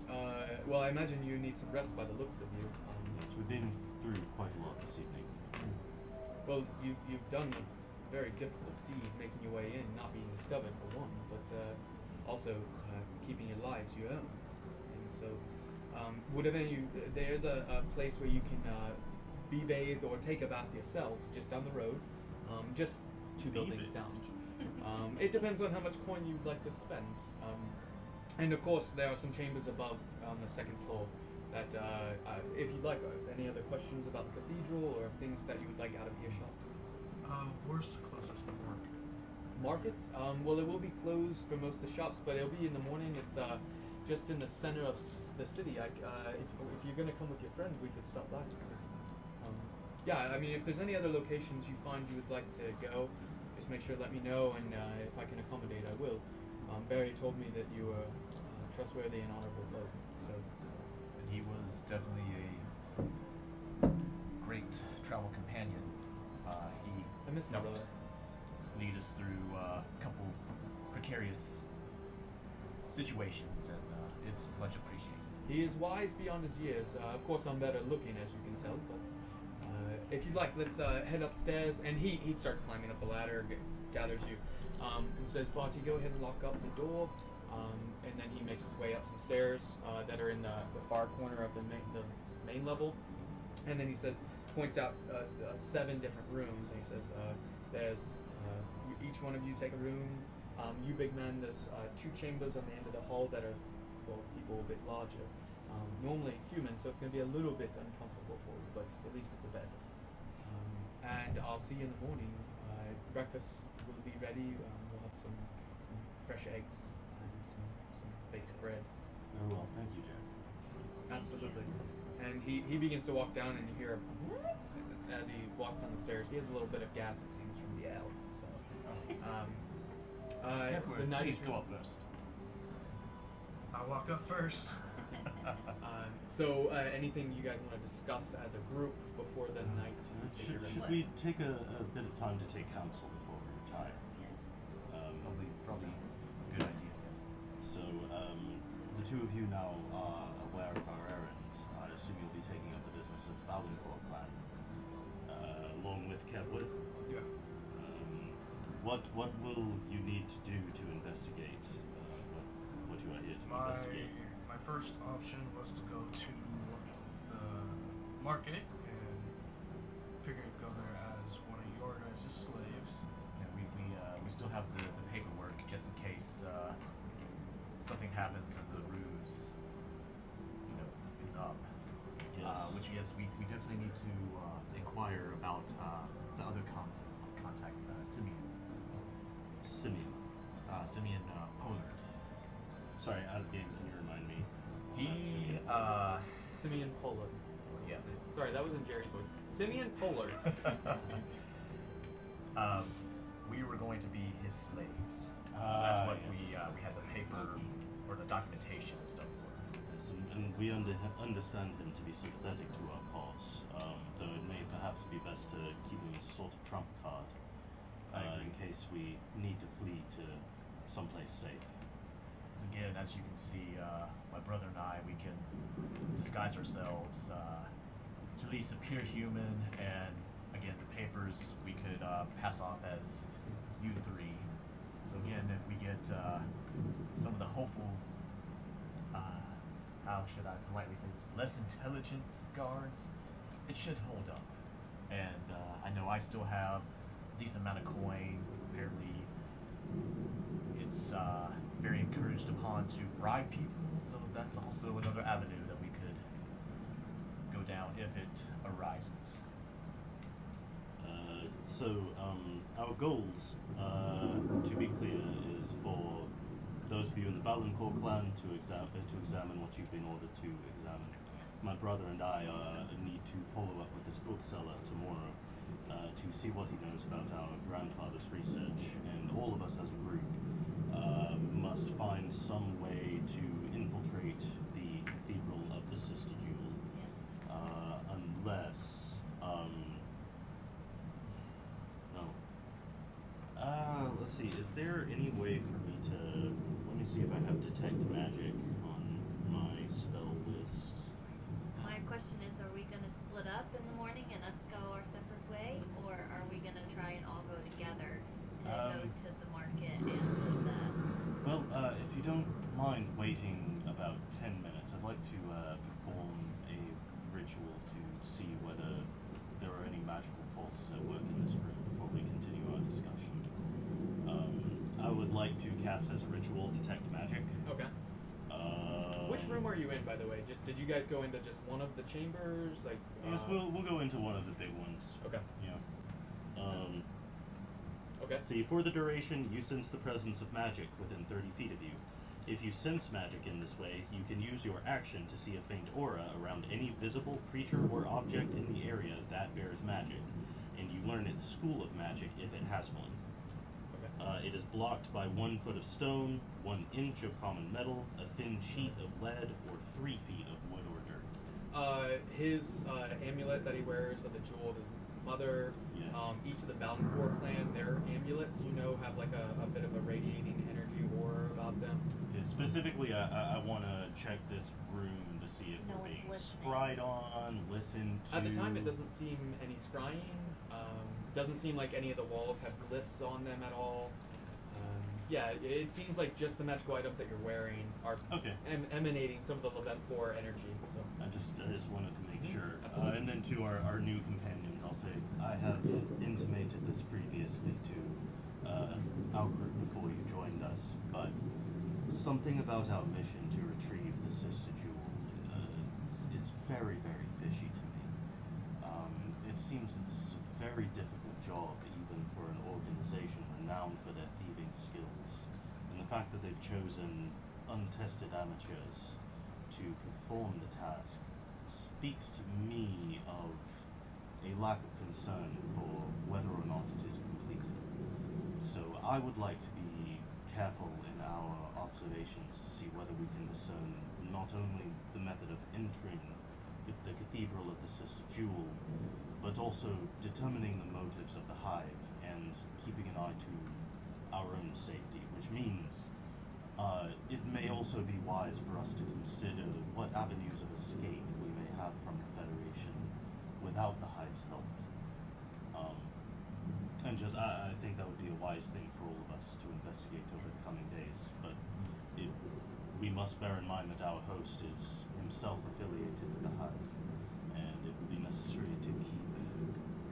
[SPEAKER 2] Well, I imagine you need some rest by the looks of you.
[SPEAKER 4] Yes, we've been through quite a lot this evening.
[SPEAKER 2] Well, you've done a very difficult deed, making your way in, not being discovered for one, but also keeping your lives your own. And so, there's a place where you can be bathed or take a bath yourselves, just down the road, just two buildings down. It depends on how much coin you'd like to spend. And of course, there are some chambers above on the second floor that, if you'd like, any other questions about the cathedral or things that you would like out of earshot?
[SPEAKER 8] Where's the closest market?
[SPEAKER 2] Market? Well, it will be closed for most of the shops, but it'll be in the morning. It's just in the center of the city. If you're going to come with your friend, we could stop by. Yeah, I mean, if there's any other locations you find you would like to go, just make sure to let me know, and if I can accommodate, I will. Barry told me that you were trustworthy and honorable folk, so.
[SPEAKER 6] And he was definitely a great travel companion.
[SPEAKER 2] I miss my brother.
[SPEAKER 6] Lead us through a couple precarious situations, and it's much appreciated.
[SPEAKER 2] He is wise beyond his years. Of course, I'm better looking, as you can tell, but if you'd like, let's head upstairs. And he starts climbing up the ladder, gathers you, and says, Barty, go ahead and lock up the door. And then he makes his way up some stairs that are in the far corner of the main level. And then he says, points out 7 different rooms, and he says, there's each one of you take a room. You big man, there's 2 chambers on the end of the hall that are for people a bit larger. Normally human, so it's going to be a little bit uncomfortable for you, but at least it's a bed. And I'll see you in the morning. Breakfast will be ready. We'll have some fresh eggs and some baked bread.
[SPEAKER 4] Very well, thank you, Jack.
[SPEAKER 2] Absolutely. And he begins to walk down, and you hear as he walks down the stairs. He has a little bit of gas, it seems, from the ale. So, the night
[SPEAKER 6] Please go up first.
[SPEAKER 8] I'll walk up first.
[SPEAKER 2] So, anything you guys want to discuss as a group before the night?
[SPEAKER 4] Should we take a bit of time to take counsel before we retire?
[SPEAKER 6] Probably a good idea, yes.
[SPEAKER 4] So, the two of you now are aware of our errand. I assume you'll be taking up the business of the Valencourt clan, along with Kevwood.
[SPEAKER 8] Yeah.
[SPEAKER 4] What will you need to do to investigate what you are here to investigate?
[SPEAKER 8] My first option was to go to the market and figure to go there as one of your guys' slaves.
[SPEAKER 6] Yeah, we still have the paperwork just in case something happens and the ruse, is up.
[SPEAKER 4] Yes.
[SPEAKER 6] Which yes, we definitely need to inquire about the other contact, Simeon. Simeon Pollard.
[SPEAKER 4] Sorry, out of game. Can you remind me?
[SPEAKER 2] Simeon Pollard.
[SPEAKER 6] Yeah.
[SPEAKER 2] Sorry, that was in Jerry's voice. Simeon Pollard.
[SPEAKER 6] We were going to be his slaves. So that's what
[SPEAKER 4] yes.
[SPEAKER 6] we had the paper or the documentation and stuff for.
[SPEAKER 4] Yes, and we understand him to be sympathetic to our cause, though it may perhaps be best to keep him as a sort of trump card in case we need to flee to someplace safe.
[SPEAKER 6] Again, as you can see, my brother and I, we can disguise ourselves to at least appear human, and again, the papers we could pass off as you three. So again, if we get some of the hopeful, how should I politely say this, less intelligent guards, it should hold up. And I know I still have a decent amount of coin. Apparently, it's very encouraged upon to bribe people, so that's also another avenue that we could go down if it arises.
[SPEAKER 4] Our goals, to be clear, is for those of you in the Valancourt clan to examine what you've been ordered to examine.
[SPEAKER 3] Yes.
[SPEAKER 4] My brother and I need to follow up with this bookseller tomorrow to see what he knows about our grandfather's research, and all of us as a group must find some way to infiltrate the Cathedral of the Sister Jewel,
[SPEAKER 3] Yes.
[SPEAKER 4] unless, no. Let's see, is there any way for me to, let me see if I have detect magic on my spell list.
[SPEAKER 3] My question is, are we going to split up in the morning and us go our separate way, or are we going to try and all go together to go to the market and to the...
[SPEAKER 4] Well, if you don't mind waiting about 10 minutes, I'd like to perform a ritual to see whether there are any magical forces at work in this room before we continue our discussion. I would like to cast as a ritual detect magic.
[SPEAKER 2] Okay. Which room are you in, by the way? Just did you guys go into just one of the chambers? Like
[SPEAKER 4] Yes, we'll go into one of the big ones.
[SPEAKER 2] Okay.
[SPEAKER 4] Yeah.
[SPEAKER 2] Okay.
[SPEAKER 4] See, for the duration, you sense the presence of magic within 30 feet of you. If you sense magic in this way, you can use your action to see a faint aura around any visible creature or object in the area that bears magic, and you learn its school of magic if it has one.
[SPEAKER 2] Okay.
[SPEAKER 4] It is blocked by 1 foot of stone, 1 inch of common metal, a thin sheet of lead, or 3 feet of wood or dirt.
[SPEAKER 2] His amulet that he wears of the jewel of his mother,
[SPEAKER 4] Yeah.
[SPEAKER 2] each of the Valancourt clan, their amulets, have like a bit of a radiating energy aura about them.
[SPEAKER 4] Okay, specifically, I want to check this room to see if
[SPEAKER 3] No
[SPEAKER 4] we're
[SPEAKER 3] one's
[SPEAKER 4] being
[SPEAKER 3] listening.
[SPEAKER 4] scried on, listened to.
[SPEAKER 2] At the time, it doesn't seem any scrying. Doesn't seem like any of the walls have glyphs on them at all. Yeah, it seems like just the magical items that you're wearing are
[SPEAKER 4] Okay.
[SPEAKER 2] emanating some of the Leventhor energy. So.
[SPEAKER 4] I just wanted to make sure.
[SPEAKER 2] Absolutely.
[SPEAKER 4] And then to our new companions, I'll say I have intimated this previously to our group before you joined us, but something about our mission to retrieve the Sister Jewel is very, very fishy to me. It seems that this is a very difficult job, even for an organization renowned for their thieving skills. And the fact that they've chosen untested amateurs to perform the task speaks to me of a lack of concern for whether or not it is completed. So I would like to be careful in our observations to see whether we can discern not only the method of entering the Cathedral of the Sister Jewel, but also determining the motives of the hive and keeping an eye to our own safety, which means it may also be wise for us to consider what avenues of escape we may have from the Federation without the hive's help. And just, I think that would be a wise thing for all of us to investigate over the coming days, but we must bear in mind that our host is himself affiliated with the hive, and it would be necessary to keep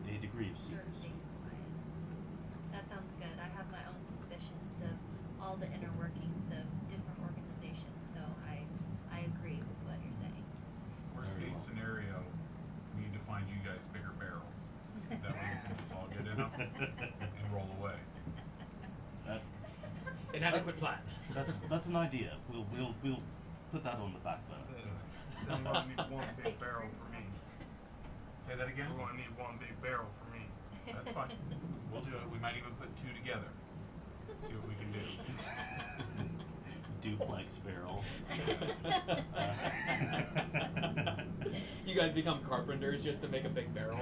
[SPEAKER 4] a degree of
[SPEAKER 3] certain
[SPEAKER 4] secrecy.
[SPEAKER 3] things quiet. That sounds good. I have my own suspicions of all the inner workings of different organizations, so I agree with what you're saying.
[SPEAKER 5] Worst
[SPEAKER 4] Very
[SPEAKER 5] case
[SPEAKER 4] well.
[SPEAKER 5] scenario, we need to find you guys bigger barrels. That way we can just all get in them and roll away.
[SPEAKER 4] That,
[SPEAKER 2] Inadequate plan.
[SPEAKER 4] that's an idea. We'll put that on the back burner.
[SPEAKER 8] Then we're gonna need 1 big barrel for me.
[SPEAKER 5] Say that again?
[SPEAKER 8] We're gonna need 1 big barrel for me.
[SPEAKER 5] That's fine. We'll do it. We might even put 2 together. See what we can do.
[SPEAKER 4] Duplex barrel.
[SPEAKER 2] You guys become carpenters just to make a big barrel.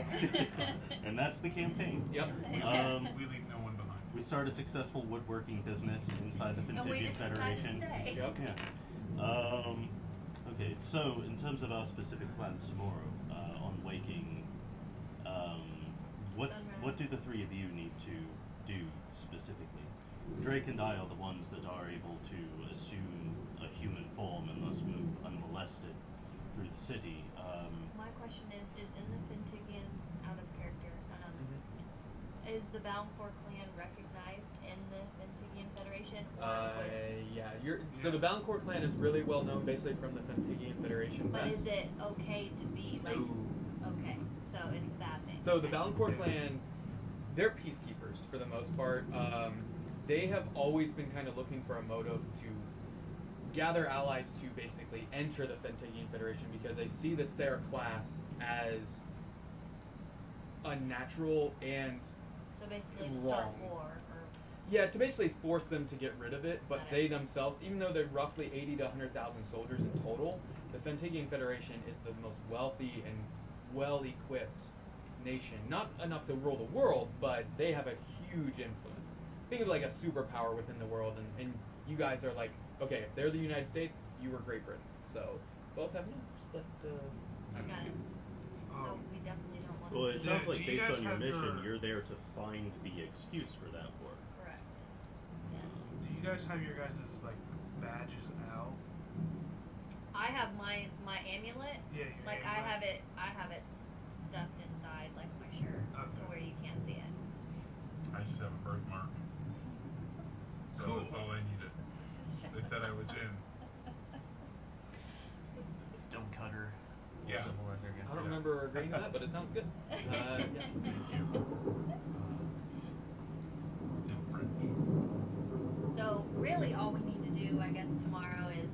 [SPEAKER 4] And that's the campaign.
[SPEAKER 2] Yep.
[SPEAKER 5] We leave no one behind.
[SPEAKER 4] We start a successful woodworking business inside the
[SPEAKER 3] And we
[SPEAKER 4] Fintigian
[SPEAKER 3] just decide to
[SPEAKER 4] Federation.
[SPEAKER 3] stay.
[SPEAKER 2] Yep.
[SPEAKER 4] Yeah. Okay, Right. So, in terms of our specific plans tomorrow, on waking, what do the three of you need to do specifically? Drake and I are the ones that are able to assume a human form and thus move unmolested through the city.
[SPEAKER 3] My question is in the Fintigian, out of character, is the Balmfor clan recognized in the Fintigian Federation?
[SPEAKER 2] So the Balmfor clan is really well known, basically from the Fintigian Federation.
[SPEAKER 3] But
[SPEAKER 2] West.
[SPEAKER 3] is it okay to be like?
[SPEAKER 2] No.
[SPEAKER 3] Okay, so it's a bad thing.
[SPEAKER 2] So the
[SPEAKER 3] Okay.
[SPEAKER 2] Balmfor clan, they're peacekeepers for the most part. They have always been kind of looking for a motive to gather allies to basically enter the Fintigian Federation because they see the Sarah class as unnatural and
[SPEAKER 3] So basically, to start
[SPEAKER 2] wrong.
[SPEAKER 3] war, or
[SPEAKER 2] yeah, to basically force them to get rid of it, but
[SPEAKER 3] Got it.
[SPEAKER 2] they themselves, even though they're roughly 80 to 100,000 soldiers in total, the Fintigian Federation is the most wealthy and well-equipped nation. Not enough to rule the world, but they have a huge influence. Think of like a superpower within the world, and you guys are like, okay, if they're the United States, you were Great Britain. So both have names, but
[SPEAKER 3] got it. So we definitely don't want
[SPEAKER 4] Well,
[SPEAKER 3] to.
[SPEAKER 4] it sounds like
[SPEAKER 8] do you
[SPEAKER 4] based
[SPEAKER 8] guys
[SPEAKER 4] on your
[SPEAKER 8] have
[SPEAKER 4] mission,
[SPEAKER 8] your-
[SPEAKER 4] you're there to find the excuse for that war.
[SPEAKER 3] Correct. Yes.
[SPEAKER 8] Do you guys have your guys' like badges out?
[SPEAKER 3] I have my amulet.
[SPEAKER 8] Yeah, your
[SPEAKER 3] Like
[SPEAKER 8] amulet.
[SPEAKER 3] I have it stuffed inside like my shirt to
[SPEAKER 8] Okay.
[SPEAKER 3] where you can't see it.
[SPEAKER 5] I just have a birthmark. So
[SPEAKER 8] Cool.
[SPEAKER 5] that's all I needed. They said I was in.
[SPEAKER 6] Stone cutter.
[SPEAKER 5] Yeah.
[SPEAKER 6] Symbol right there again.
[SPEAKER 2] I don't remember agreeing to that, but it sounds good. Yeah.
[SPEAKER 5] It's in French.
[SPEAKER 3] So really, all we need to do, I guess, tomorrow is,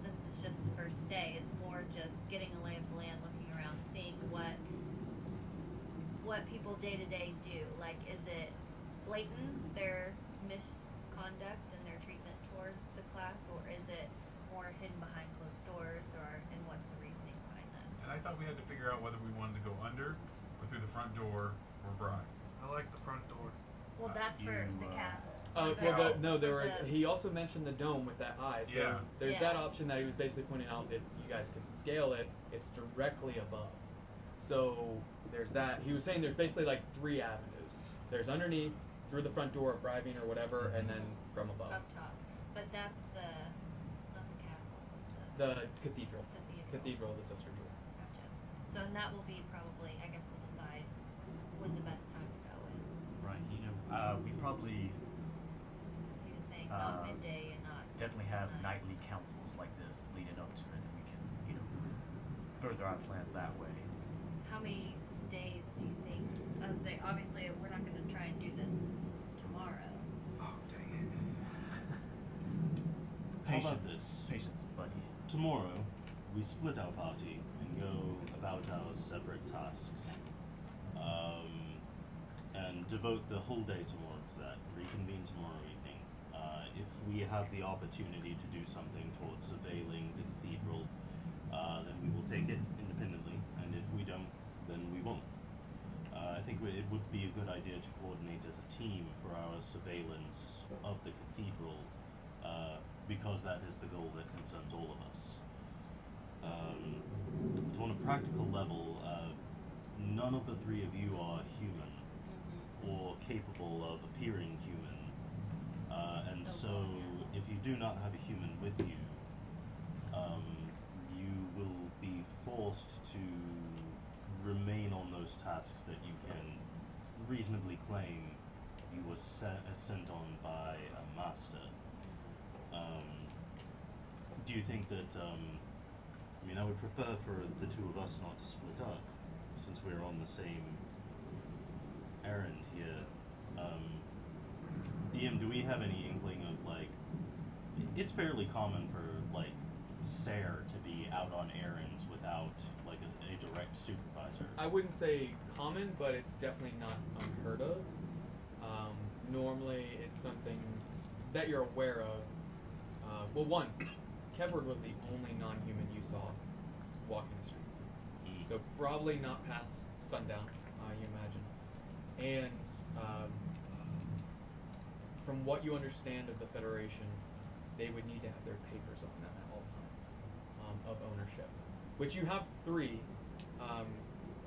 [SPEAKER 3] since it's just the first day, it's more just getting a lay of the land, looking around, seeing what people day to day do. Like, is it blatant their misconduct and their treatment towards the class, or is it more hidden behind closed doors, and what's the reasoning behind that?
[SPEAKER 5] And I thought we had to figure out whether we wanted to go under or through the front door or bride.
[SPEAKER 8] I like the front door.
[SPEAKER 3] Well, that's for
[SPEAKER 6] You,
[SPEAKER 3] the castle.
[SPEAKER 2] There was.
[SPEAKER 3] The-
[SPEAKER 2] He also mentioned the dome with that eye. So
[SPEAKER 5] Yeah.
[SPEAKER 2] there's
[SPEAKER 3] Yeah.
[SPEAKER 2] that option that he was basically pointing out that you guys could scale it. It's directly above. So there's that. He was saying there's basically like three avenues. There's underneath, through the front door, bribing or whatever, and then from above.
[SPEAKER 3] Up top. But that's not the castle, but
[SPEAKER 2] The cathedral.
[SPEAKER 3] Cathedral.
[SPEAKER 2] Cathedral of the Sister Jewel.
[SPEAKER 3] Gotcha. So, and that will be probably, I guess we'll decide when the best time to go is.
[SPEAKER 6] Right. We probably
[SPEAKER 3] Because he was saying not midday and not.
[SPEAKER 6] definitely have
[SPEAKER 3] night.
[SPEAKER 6] nightly councils like this leading up to it, and we can, further our plans that way.
[SPEAKER 3] How many days do you think? I would say, obviously, we're not going to try and do this tomorrow.
[SPEAKER 8] Oh dang it.
[SPEAKER 4] How about
[SPEAKER 6] Patience, patience, buddy.
[SPEAKER 4] Tomorrow, we split our party and go about our separate tasks. And devote the whole day tomorrow to that. Reconvene tomorrow evening. If we have the opportunity to do something towards surveilling the cathedral, then we will take it independently, and if we don't, then we won't. I think it would be a good idea to coordinate as a team for our surveillance of the cathedral, because that is the goal that concerns all of us. So on a practical level, none of the three of you are human or capable of appearing human, and so if you do not have a human with you, you will be forced to remain on those tasks that you can reasonably claim you were sent on by a master. Do you think that, I would prefer for the two of us not to split up, since we're on the same errand here. DM, do we have any inkling of, like, it's fairly common for, like, Sarah to be out on errands without, like, a direct supervisor.
[SPEAKER 2] I wouldn't say common, but it's definitely not unheard of. Normally, it's something that you're aware of. Well, one, Kevward was the only non-human you saw walking the streets. So probably not past sundown, you imagine. And from what you understand of the Federation, they would need to have their papers on them at all times of ownership. which you have 3.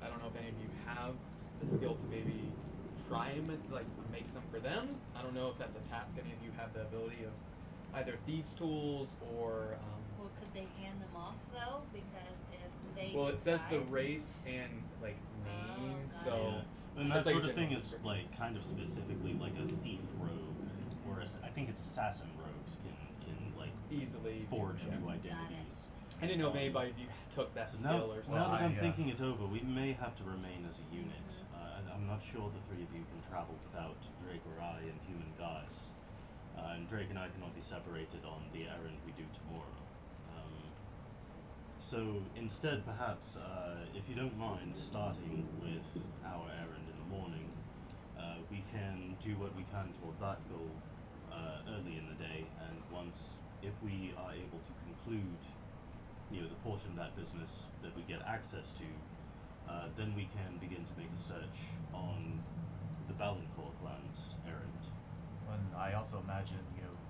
[SPEAKER 2] I don't know if any of you have the skill to maybe try and like make some for them. I don't know if that's a task any of you have the ability of either thieves' tools or.
[SPEAKER 3] Well, could they hand them off though? Because if they.
[SPEAKER 2] Well, it says the
[SPEAKER 3] disguise-
[SPEAKER 2] race and like name,
[SPEAKER 3] got
[SPEAKER 2] so.
[SPEAKER 3] it.
[SPEAKER 4] Yeah. And that
[SPEAKER 2] That's like
[SPEAKER 4] sort
[SPEAKER 2] a
[SPEAKER 4] of thing
[SPEAKER 2] general
[SPEAKER 4] is
[SPEAKER 2] description.
[SPEAKER 4] like kind of specifically like a thief rogue, or I think it's assassin rogues can like
[SPEAKER 2] Easily
[SPEAKER 4] forge
[SPEAKER 2] yeah.
[SPEAKER 4] new
[SPEAKER 3] Got it.
[SPEAKER 4] identities.
[SPEAKER 2] I didn't know if anybody of you took that
[SPEAKER 4] So
[SPEAKER 2] skill or something.
[SPEAKER 4] now that I'm
[SPEAKER 6] I,
[SPEAKER 4] thinking it over, we may have to remain as a unit. I'm not sure the 3 of you can travel without Drake or I and human guys. And Drake and I cannot be separated on the errand we do tomorrow. So instead, perhaps, if you don't mind starting with our errand in the morning, we can do what we can toward that goal early in the day, and if we are able to conclude, the portion of that business that we get access to, then we can begin to make a search on the Valancourt lands errand.
[SPEAKER 6] And I also imagine,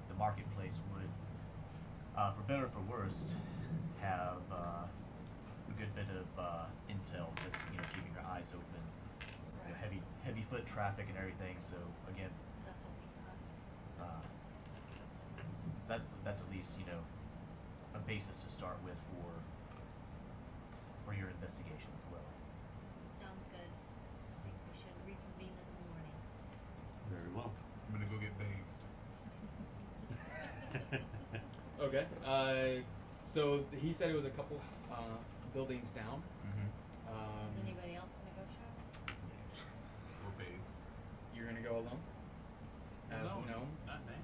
[SPEAKER 6] the marketplace would, for better or for worse, have a good bit of intel, just keeping your eyes open.
[SPEAKER 3] Right.
[SPEAKER 6] Heavy foot traffic and everything. So again,
[SPEAKER 3] That's what we thought.
[SPEAKER 6] that's at least a basis to start with for your investigation as well.
[SPEAKER 3] Sounds good. I think we should reconvene in the morning.
[SPEAKER 4] Very well.
[SPEAKER 5] I'm gonna go get bathed.
[SPEAKER 2] Okay. So he said it was a couple buildings down.
[SPEAKER 3] Is anybody else gonna go shower?
[SPEAKER 5] Or bathe.
[SPEAKER 2] You're gonna go alone as a gnome.
[SPEAKER 5] Not now.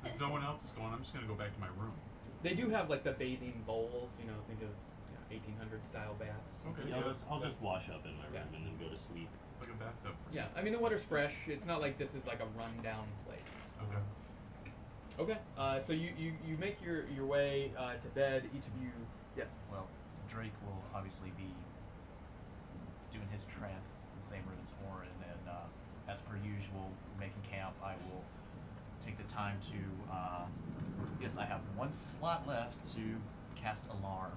[SPEAKER 5] Since no one else is going, I'm just gonna go back to my room.
[SPEAKER 2] They do have like the bathing bowls. Think of 1800 style baths.
[SPEAKER 5] Okay.
[SPEAKER 4] Yeah,
[SPEAKER 5] so
[SPEAKER 4] I'll just wash up in my room
[SPEAKER 2] Yeah.
[SPEAKER 4] and then go to sleep.
[SPEAKER 5] It's like a bathtub.
[SPEAKER 2] Yeah, I mean the water's fresh. It's not like this is like a rundown place.
[SPEAKER 5] Okay.
[SPEAKER 2] Okay. So you make your way to bed. Each of you. Yes.
[SPEAKER 6] Well, Drake will obviously be doing his trance in the same room as Orin, and as per usual, making camp. I will take the time to. Yes, I have 1 slot left to cast alarm.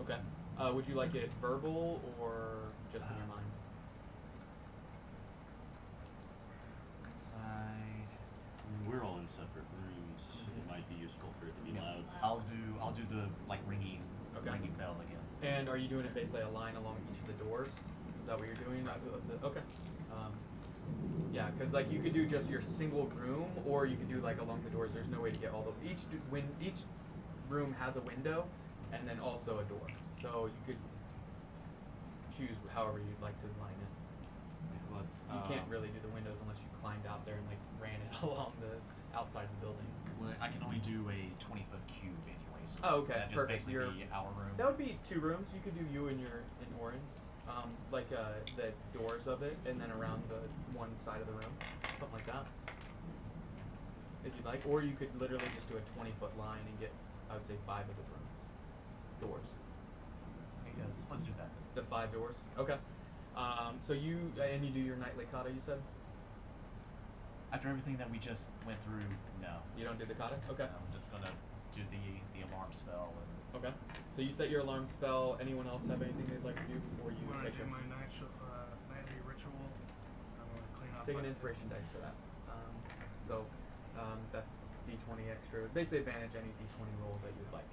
[SPEAKER 2] Okay. Would you like it verbal or just in your mind?
[SPEAKER 6] Inside.
[SPEAKER 4] We're all in separate rooms. It might be useful for it to be loud.
[SPEAKER 6] I'll do the ringing bell again.
[SPEAKER 2] And are you doing it basically a line along each of the doors? Is that what you're doing? Okay. Yeah, because like you could do just your single room, or you could do like along the doors. There's no way to get all the each room has a window, and then also a door. So you could choose however you'd like to line it. You can't really do the windows unless you climbed out there and like ran it along the outside of the building.
[SPEAKER 6] Well, I can only do a 20-foot cube anyway. So
[SPEAKER 2] Oh, okay,
[SPEAKER 6] that'd just
[SPEAKER 2] perfect.
[SPEAKER 6] basically be our room.
[SPEAKER 2] That would be 2 rooms. You could do you and Orin's, like the doors of it, and then around the one side of the room, something like that. If you'd like, or you could literally just do a 20-foot line and get, I would say, 5 of the rooms, doors.
[SPEAKER 6] Okay, yes, let's do that.
[SPEAKER 2] The 5 doors. Okay. So you do your nightly kata. You said
[SPEAKER 6] After everything that we just went through, no.
[SPEAKER 2] you don't do the kata. Okay.
[SPEAKER 6] I'm just gonna do the alarm spell and.
[SPEAKER 2] Okay. So you set your alarm spell. Anyone else have anything they'd like to do before you
[SPEAKER 8] I'm gonna
[SPEAKER 2] take
[SPEAKER 8] do
[SPEAKER 2] your-
[SPEAKER 8] my nightly ritual. I'm gonna clean up.
[SPEAKER 2] Take an
[SPEAKER 8] my
[SPEAKER 2] inspiration
[SPEAKER 8] face.
[SPEAKER 2] dice for that. That's D20 extra. Basically advantage any D20 roll that you'd like.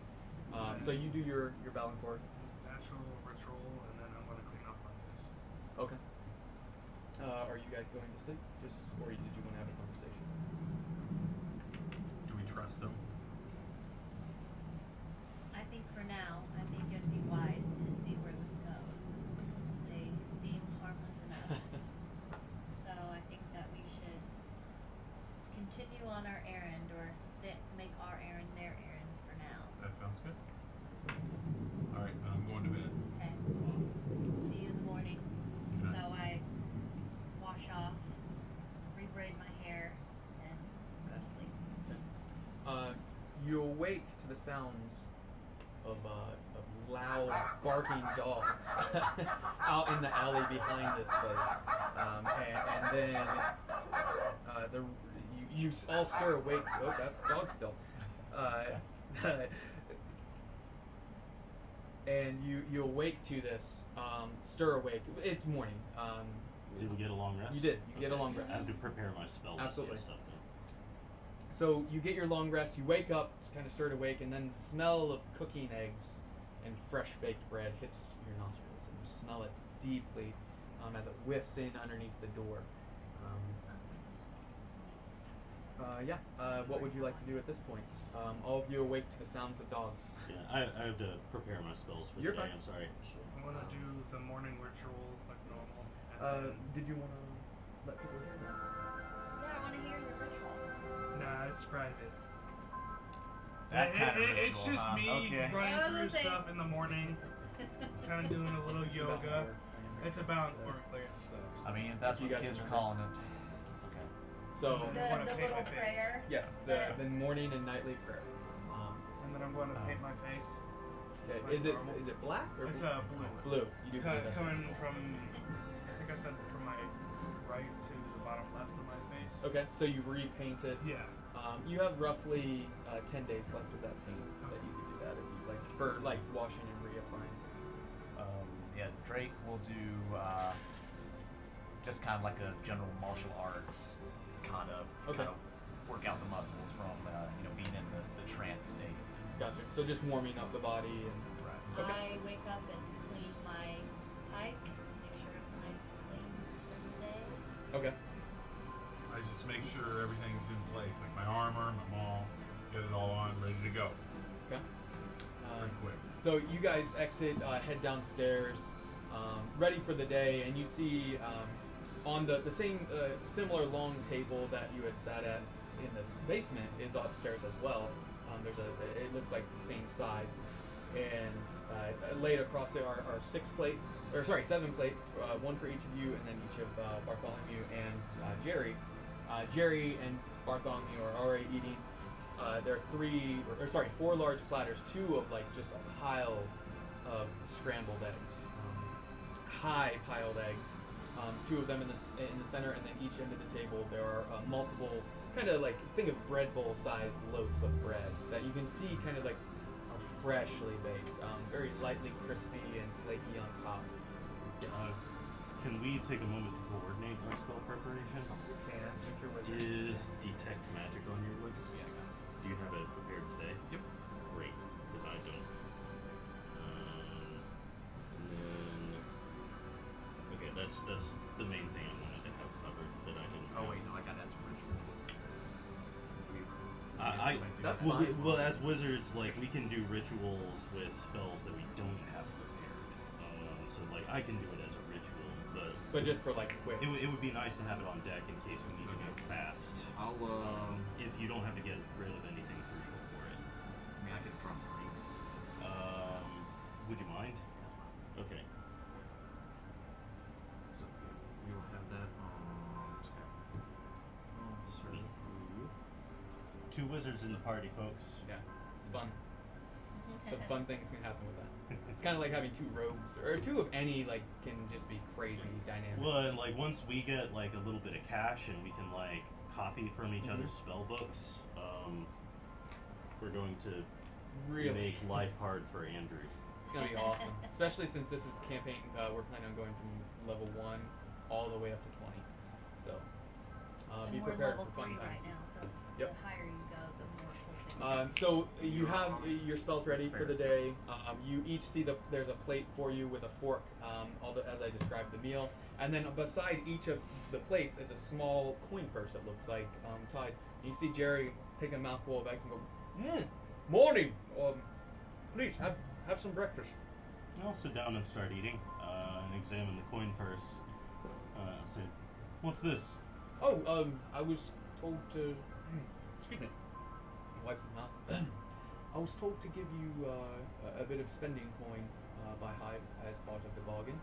[SPEAKER 2] So you do your Valancourt.
[SPEAKER 8] Natural ritual, and then I'm gonna clean up my face.
[SPEAKER 2] Okay. Are you guys going to sleep? Or did you want to have a conversation?
[SPEAKER 5] Do we trust them?
[SPEAKER 3] I think for now, I think it'd be wise to see where this goes. They seem harmless enough. So I think that we should continue on our errand, or make our errand their errand for now.
[SPEAKER 5] That sounds good. All right, then I'm going to bed.
[SPEAKER 3] Okay. See you in the morning.
[SPEAKER 5] Good
[SPEAKER 3] So
[SPEAKER 5] night.
[SPEAKER 3] I wash off, rebraid my hair, and go to sleep.
[SPEAKER 2] You awake to the sounds of loud barking dogs out in the alley behind this place, and then you all stir awake. Oh, that's dog still. and you awake to this, stir awake. It's morning.
[SPEAKER 4] Did we get a long rest?
[SPEAKER 2] You did. You get a long rest.
[SPEAKER 4] I have to prepare my spell list
[SPEAKER 2] Absolutely.
[SPEAKER 4] and stuff then.
[SPEAKER 2] So you get your long rest. You wake up, kind of stirred awake, and then the smell of cooking eggs and fresh baked bread hits your nostrils, and you smell it deeply as it whiffs in underneath the door. What would you like to do at this point? All of you awake to the sounds of dogs.
[SPEAKER 4] Yeah, I have to prepare my spells for
[SPEAKER 2] You're
[SPEAKER 4] the day.
[SPEAKER 2] fine.
[SPEAKER 4] I'm sorry.
[SPEAKER 8] I'm gonna do the morning ritual like normal. And
[SPEAKER 2] Did you want to let people hear that?
[SPEAKER 3] Yeah, I want to hear your ritual.
[SPEAKER 8] nah, it's private.
[SPEAKER 6] That kind of ritual,
[SPEAKER 8] It's just
[SPEAKER 6] huh?
[SPEAKER 8] me
[SPEAKER 6] Okay.
[SPEAKER 8] running
[SPEAKER 3] Yeah,
[SPEAKER 8] through
[SPEAKER 3] let's say-
[SPEAKER 8] stuff in the morning, kind of doing a little
[SPEAKER 2] It's about
[SPEAKER 8] yoga.
[SPEAKER 2] more-
[SPEAKER 8] It's about workplace stuff.
[SPEAKER 6] I mean, if that's
[SPEAKER 2] You
[SPEAKER 6] what
[SPEAKER 2] guys
[SPEAKER 6] kids are
[SPEAKER 2] remember?
[SPEAKER 6] calling it, it's okay.
[SPEAKER 2] So
[SPEAKER 8] I wanna
[SPEAKER 3] The
[SPEAKER 8] paint
[SPEAKER 3] little
[SPEAKER 8] my face.
[SPEAKER 3] prayer.
[SPEAKER 2] yes, the morning and nightly prayer.
[SPEAKER 8] And then I'm going to paint my face.
[SPEAKER 2] Okay,
[SPEAKER 8] Like
[SPEAKER 2] is it
[SPEAKER 8] normal.
[SPEAKER 2] black or
[SPEAKER 8] It's blue.
[SPEAKER 2] blue? You do blue. that's
[SPEAKER 8] Coming
[SPEAKER 2] right.
[SPEAKER 8] from, I think I said from my right to the bottom left of my face.
[SPEAKER 2] Okay, so you repaint it.
[SPEAKER 8] Yeah.
[SPEAKER 2] You have roughly 10 days left of that paint that you could do that if you like for like washing and reapplying.
[SPEAKER 6] Yeah, Drake will do just kind of like a general martial arts kind of work out the muscles from being in the trance state.
[SPEAKER 2] Gotcha. So just warming up the body and
[SPEAKER 6] Right.
[SPEAKER 2] Okay.
[SPEAKER 3] I wake up and clean my pike, make sure it's nice and clean for the day.
[SPEAKER 2] okay.
[SPEAKER 5] I just make sure everything's in place, like my armor, my maul, get it all on, ready to go.
[SPEAKER 2] Okay.
[SPEAKER 5] Pretty quick.
[SPEAKER 2] So you guys exit, head downstairs, ready for the day, and you see on the same similar long table that you had sat at in the basement is upstairs as well. It looks like the same size, and laid across there are 7 plates, one for each of you, and then each of Bartholomew and Jerry. Jerry and Bartholomew are already eating. There are 4 large platters, 2 of like just a pile of scrambled eggs, high piled eggs. 2 of them in the center, and then each end of the table there are multiple kind of like think of bread bowl sized loaves of bread that you can see kind of like are freshly baked, very lightly crispy and flaky on top. Yes.
[SPEAKER 4] Can we take a moment to coordinate our spell preparation?
[SPEAKER 2] Okay, since you're wizard.
[SPEAKER 4] Is detect magic on your list?
[SPEAKER 6] Yeah, I got it.
[SPEAKER 4] Do you have it prepared today?
[SPEAKER 6] Yep.
[SPEAKER 4] Great, because I don't. And then, okay, that's the main thing I wanted to have covered that I can.
[SPEAKER 6] Oh wait, no, I got that as a ritual.
[SPEAKER 2] That's
[SPEAKER 4] well,
[SPEAKER 2] fine.
[SPEAKER 4] well, as wizards, like we can do rituals with spells that we don't have prepared. So like I can do it as a ritual,
[SPEAKER 2] But just for like quick.
[SPEAKER 4] it would be nice to have it on deck in case we need to go fast.
[SPEAKER 6] I'll
[SPEAKER 4] If you don't have to get rid of anything crucial for it.
[SPEAKER 6] I mean, I could drum breaks.
[SPEAKER 4] Would you mind?
[SPEAKER 6] That's fine.
[SPEAKER 4] Okay.
[SPEAKER 6] So we will have that on
[SPEAKER 4] Sweet. 2 wizards in the party, folks.
[SPEAKER 2] Yeah, it's fun. Some fun things can happen with that. It's kind of like having 2 rogues, or 2 of any like can just be crazy dynamic.
[SPEAKER 4] Well, and like once we get like a little bit of cash and we can like copy from each other's spell books, we're going to
[SPEAKER 2] Really,
[SPEAKER 4] make life hard for Andrew.
[SPEAKER 2] it's gonna be awesome. Especially since this is a campaign, we're planning on going from level 1 all the way up to 20. So
[SPEAKER 3] And
[SPEAKER 2] be
[SPEAKER 3] we're
[SPEAKER 2] prepared
[SPEAKER 3] level
[SPEAKER 2] for fun
[SPEAKER 3] 3
[SPEAKER 2] times.
[SPEAKER 3] right now, so
[SPEAKER 2] Yep.
[SPEAKER 3] the higher you go, the more cool things.
[SPEAKER 2] So you have your spells ready for the day. You each see there's a plate for you with a fork, as I described the meal, and then beside each of the plates is a small coin purse. It looks like tied. You see Jerry take a mouthful of eggs and go, morning. Please have some breakfast.
[SPEAKER 4] I'll sit down and start eating and examine the coin purse. Say, what's this?
[SPEAKER 2] Oh, I was told to. Excuse me. He wipes his mouth. I was told to give you a bit of spending coin by Hive as part of the bargain.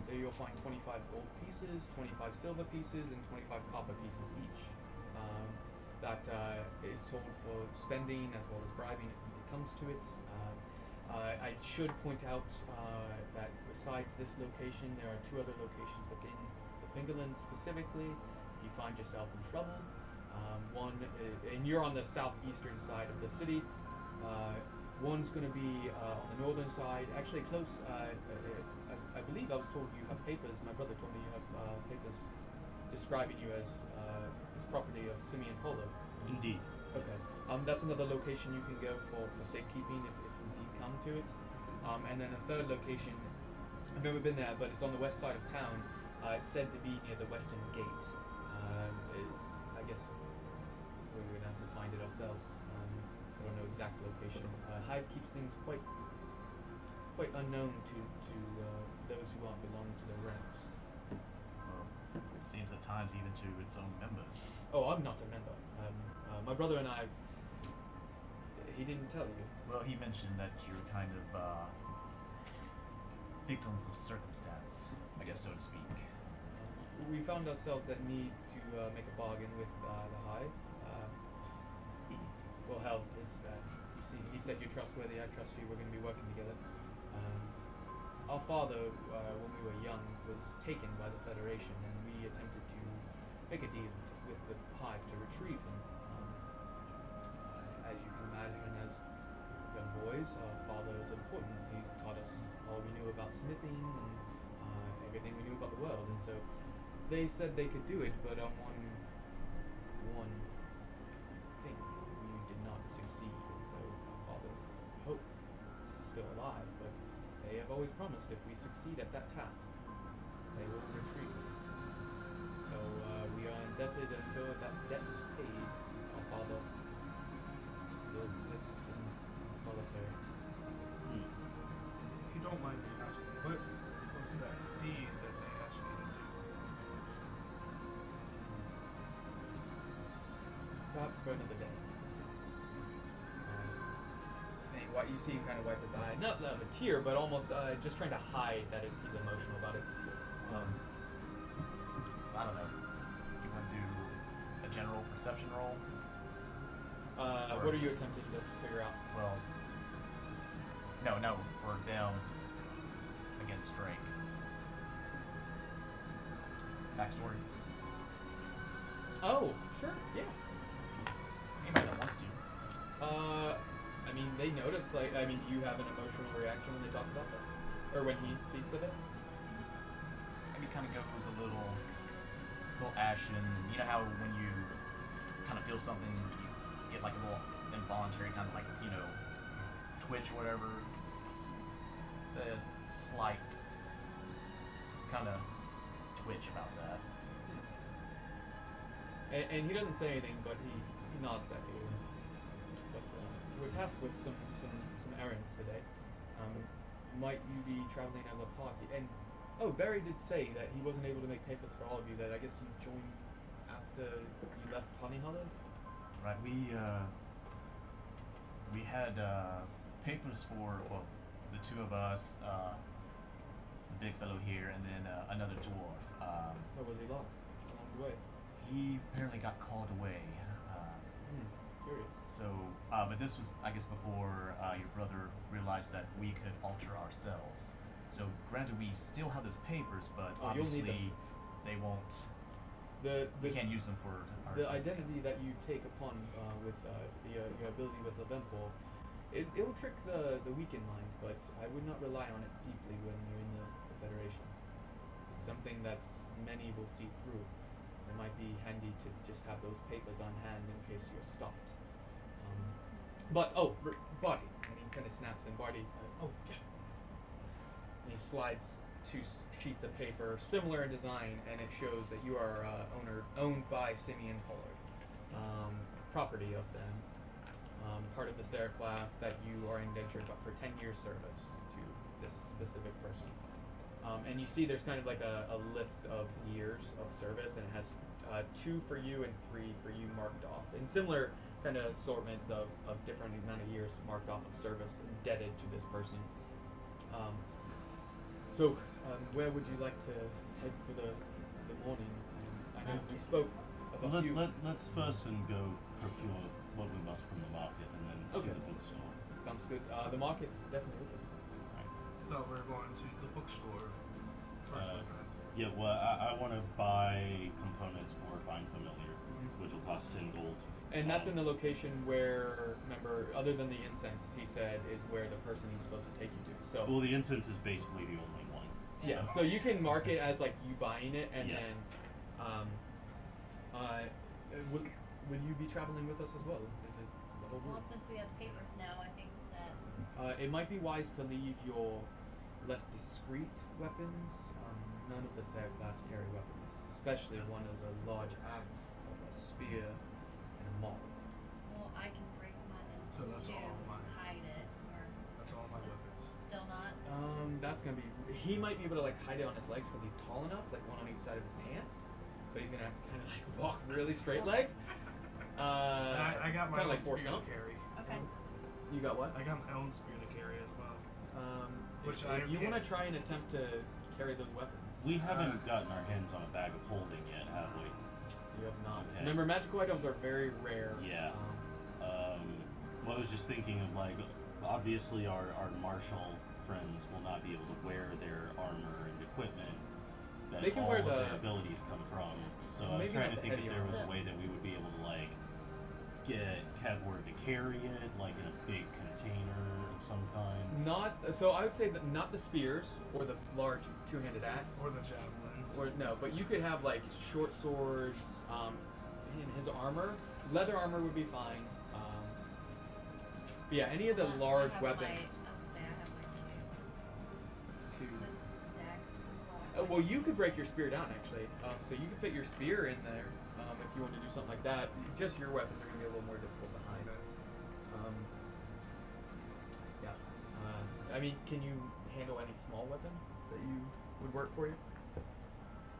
[SPEAKER 2] There you'll find 25 gold pieces, 25 silver pieces, and 25 copper pieces each. That is sold for spending as well as bribing if it comes to it. I should point out that besides this location, there are 2 other locations within the Fingerlands specifically. If you find yourself in trouble, one, and you're on the southeastern side of the city. One's going to be on the northern side, actually close. I believe I was told you have papers. My brother told me you have papers describing you as property of Simeon Polo.
[SPEAKER 4] Indeed.
[SPEAKER 2] Okay.
[SPEAKER 4] Yes.
[SPEAKER 2] That's another location you can go for safekeeping if indeed come to it. And then a third location, I've never been there, but it's on the west side of town. It's said to be near the Western Gate. I guess we're going to have to find it ourselves. I don't know exact location. Hive keeps things quite unknown to those who aren't belonging to their ranks.
[SPEAKER 6] Well, it seems at times even to its own members.
[SPEAKER 2] Oh, I'm not a member. My brother and I. He didn't tell you.
[SPEAKER 6] Well, he mentioned that you're kind of victims of circumstance, I guess, so to speak.
[SPEAKER 2] We found ourselves at need to make a bargain with the Hive. Well, hell, it's you see, he said you're trustworthy. I trust you. We're going to be working together. Our father, when we were young, was taken by the Federation, and we attempted to make a deal with the Hive to retrieve him. As you can imagine, as young boys, our father is important. He taught us all we knew about smithing and everything we knew about the world, and so they said they could do it, but on one thing, we did not succeed, and so our father hoped he's still alive, but they have always promised if we succeed at that task, they will retrieve him. So we are indebted until that debt is paid. Our father still exists in solitary.
[SPEAKER 8] If you don't mind me asking, what was that deed that they asked me to do?
[SPEAKER 2] Perhaps for another day. You see him kind of wipe his eye, not a tear, but almost just trying to hide that he's emotional about it.
[SPEAKER 6] I don't know. You want to do a general perception roll?
[SPEAKER 2] What are you attempting to figure out?
[SPEAKER 6] Well, no, for them against Drake. Backstory?
[SPEAKER 2] Oh, sure, yeah.
[SPEAKER 6] Anybody that wants to.
[SPEAKER 2] I mean, they notice, do you have an emotional reaction when they talk about that? Or when he speaks of it?
[SPEAKER 6] Maybe kind of goes a little ashen. You know how when you kind of feel something, you get like a little involuntary kind of like, twitch or whatever. It's a slight kind of twitch about that.
[SPEAKER 2] And he doesn't say anything, but he nods at you. But we're tasked with some errands today. Might you be traveling as a party? And Barry did say that he wasn't able to make papers for all of you. That I guess you joined after you left Honey Hollow.
[SPEAKER 6] Right. We had papers for the two of us, the big fellow here, and then another dwarf.
[SPEAKER 2] Or was he lost along the way?
[SPEAKER 6] He apparently got called away.
[SPEAKER 2] Curious.
[SPEAKER 6] So, but this was, I guess, before your brother realized that we could alter ourselves. So, granted, we still have those papers, but
[SPEAKER 2] you'll need
[SPEAKER 6] obviously they won't. We can't use them for our
[SPEAKER 2] the identity that you take upon with your ability with Levempo. It'll trick the weak in mind, but I would not rely on it deeply when you're in the Federation. It's something that many will see through. It might be handy to just have those papers on hand in case you're stopped. Barty, and he kind of snaps, and Barty, yeah. And he slides two sheets of paper, similar in design, and it shows that you are owned by Simeon Pollard, property of them, part of the Sarah class that you are indentured, but for 10 years service to this specific person. And you see there's kind of like a list of years of service, and it has 2 for you and 3 for you marked off, in similar kind of assortments of different amount of years marked off of service indebted to this person. Where would you like to head for the morning? I know we spoke of a few.
[SPEAKER 4] Let's first go procure what we must from the market, and then to the bookstore.
[SPEAKER 2] Sounds good. The market's definitely open.
[SPEAKER 8] Thought we were going to the bookstore first.
[SPEAKER 4] Yeah, well, I want to buy components for Fine Familiar, which will cost 10 gold.
[SPEAKER 2] And that's in the location where, remember, other than the incense, he said, is where the person he's supposed to take you to. So
[SPEAKER 4] Well, the incense is basically the only one.
[SPEAKER 2] yeah, so you can mark it as like you buying it, and
[SPEAKER 4] Yeah.
[SPEAKER 2] then, will you be traveling with us as well? Is it the whole
[SPEAKER 3] Well,
[SPEAKER 2] group?
[SPEAKER 3] since we have papers now, I think that
[SPEAKER 2] It might be wise to leave your less discreet weapons. None of the Sarah class carry weapons, especially one as a large axe, a spear, and a maul.
[SPEAKER 3] well, I can break mine
[SPEAKER 8] So
[SPEAKER 3] into
[SPEAKER 8] that's
[SPEAKER 3] two,
[SPEAKER 8] all mine.
[SPEAKER 3] hide it, or
[SPEAKER 8] That's all my weapons.
[SPEAKER 3] still not.
[SPEAKER 2] That's gonna be. He might be able to like hide it on his legs because he's tall enough, like one on each side of his pants. But he's gonna have to kind of like walk really straight leg.
[SPEAKER 8] I got my
[SPEAKER 2] kinda
[SPEAKER 8] own
[SPEAKER 2] like Forrest
[SPEAKER 8] spear to
[SPEAKER 2] Gump.
[SPEAKER 8] carry.
[SPEAKER 3] Okay.
[SPEAKER 2] You got what?
[SPEAKER 8] I got my own spear to carry as well. Which
[SPEAKER 2] if
[SPEAKER 8] I
[SPEAKER 2] you want to
[SPEAKER 8] can't-
[SPEAKER 2] try and attempt to carry those weapons,
[SPEAKER 4] We haven't gotten our hands on a bag of holding yet, have we?
[SPEAKER 2] you have not.
[SPEAKER 4] Okay.
[SPEAKER 2] Remember, magical items are very rare.
[SPEAKER 4] Yeah. Well, I was just thinking of like, obviously our martial friends will not be able to wear their armor and equipment that
[SPEAKER 2] They can
[SPEAKER 4] all
[SPEAKER 2] wear
[SPEAKER 4] of
[SPEAKER 2] the-
[SPEAKER 4] their abilities come from. So I was
[SPEAKER 2] Maybe
[SPEAKER 4] trying
[SPEAKER 2] not
[SPEAKER 4] to
[SPEAKER 2] the
[SPEAKER 4] think if there was
[SPEAKER 3] heaviest.
[SPEAKER 4] a way that we would be able to like get Kevward to carry it, like in a big container of some kind.
[SPEAKER 2] Not so. I would say that not the spears or the large two-handed axe.
[SPEAKER 8] Or the javelins.
[SPEAKER 2] Or no, but you could have like short swords. In his armor, leather armor would be fine. But yeah, any of the
[SPEAKER 3] I
[SPEAKER 2] large
[SPEAKER 3] have
[SPEAKER 2] weapons.
[SPEAKER 3] My, I'll say I have my two.
[SPEAKER 2] To,
[SPEAKER 3] The daggers as well.
[SPEAKER 2] well, you could break your spear down actually. So you could fit your spear in there if you want to do something like that. Just your weapons are gonna be a little more difficult to hide. Yeah. I mean, can you handle any small weapon that you would work for you?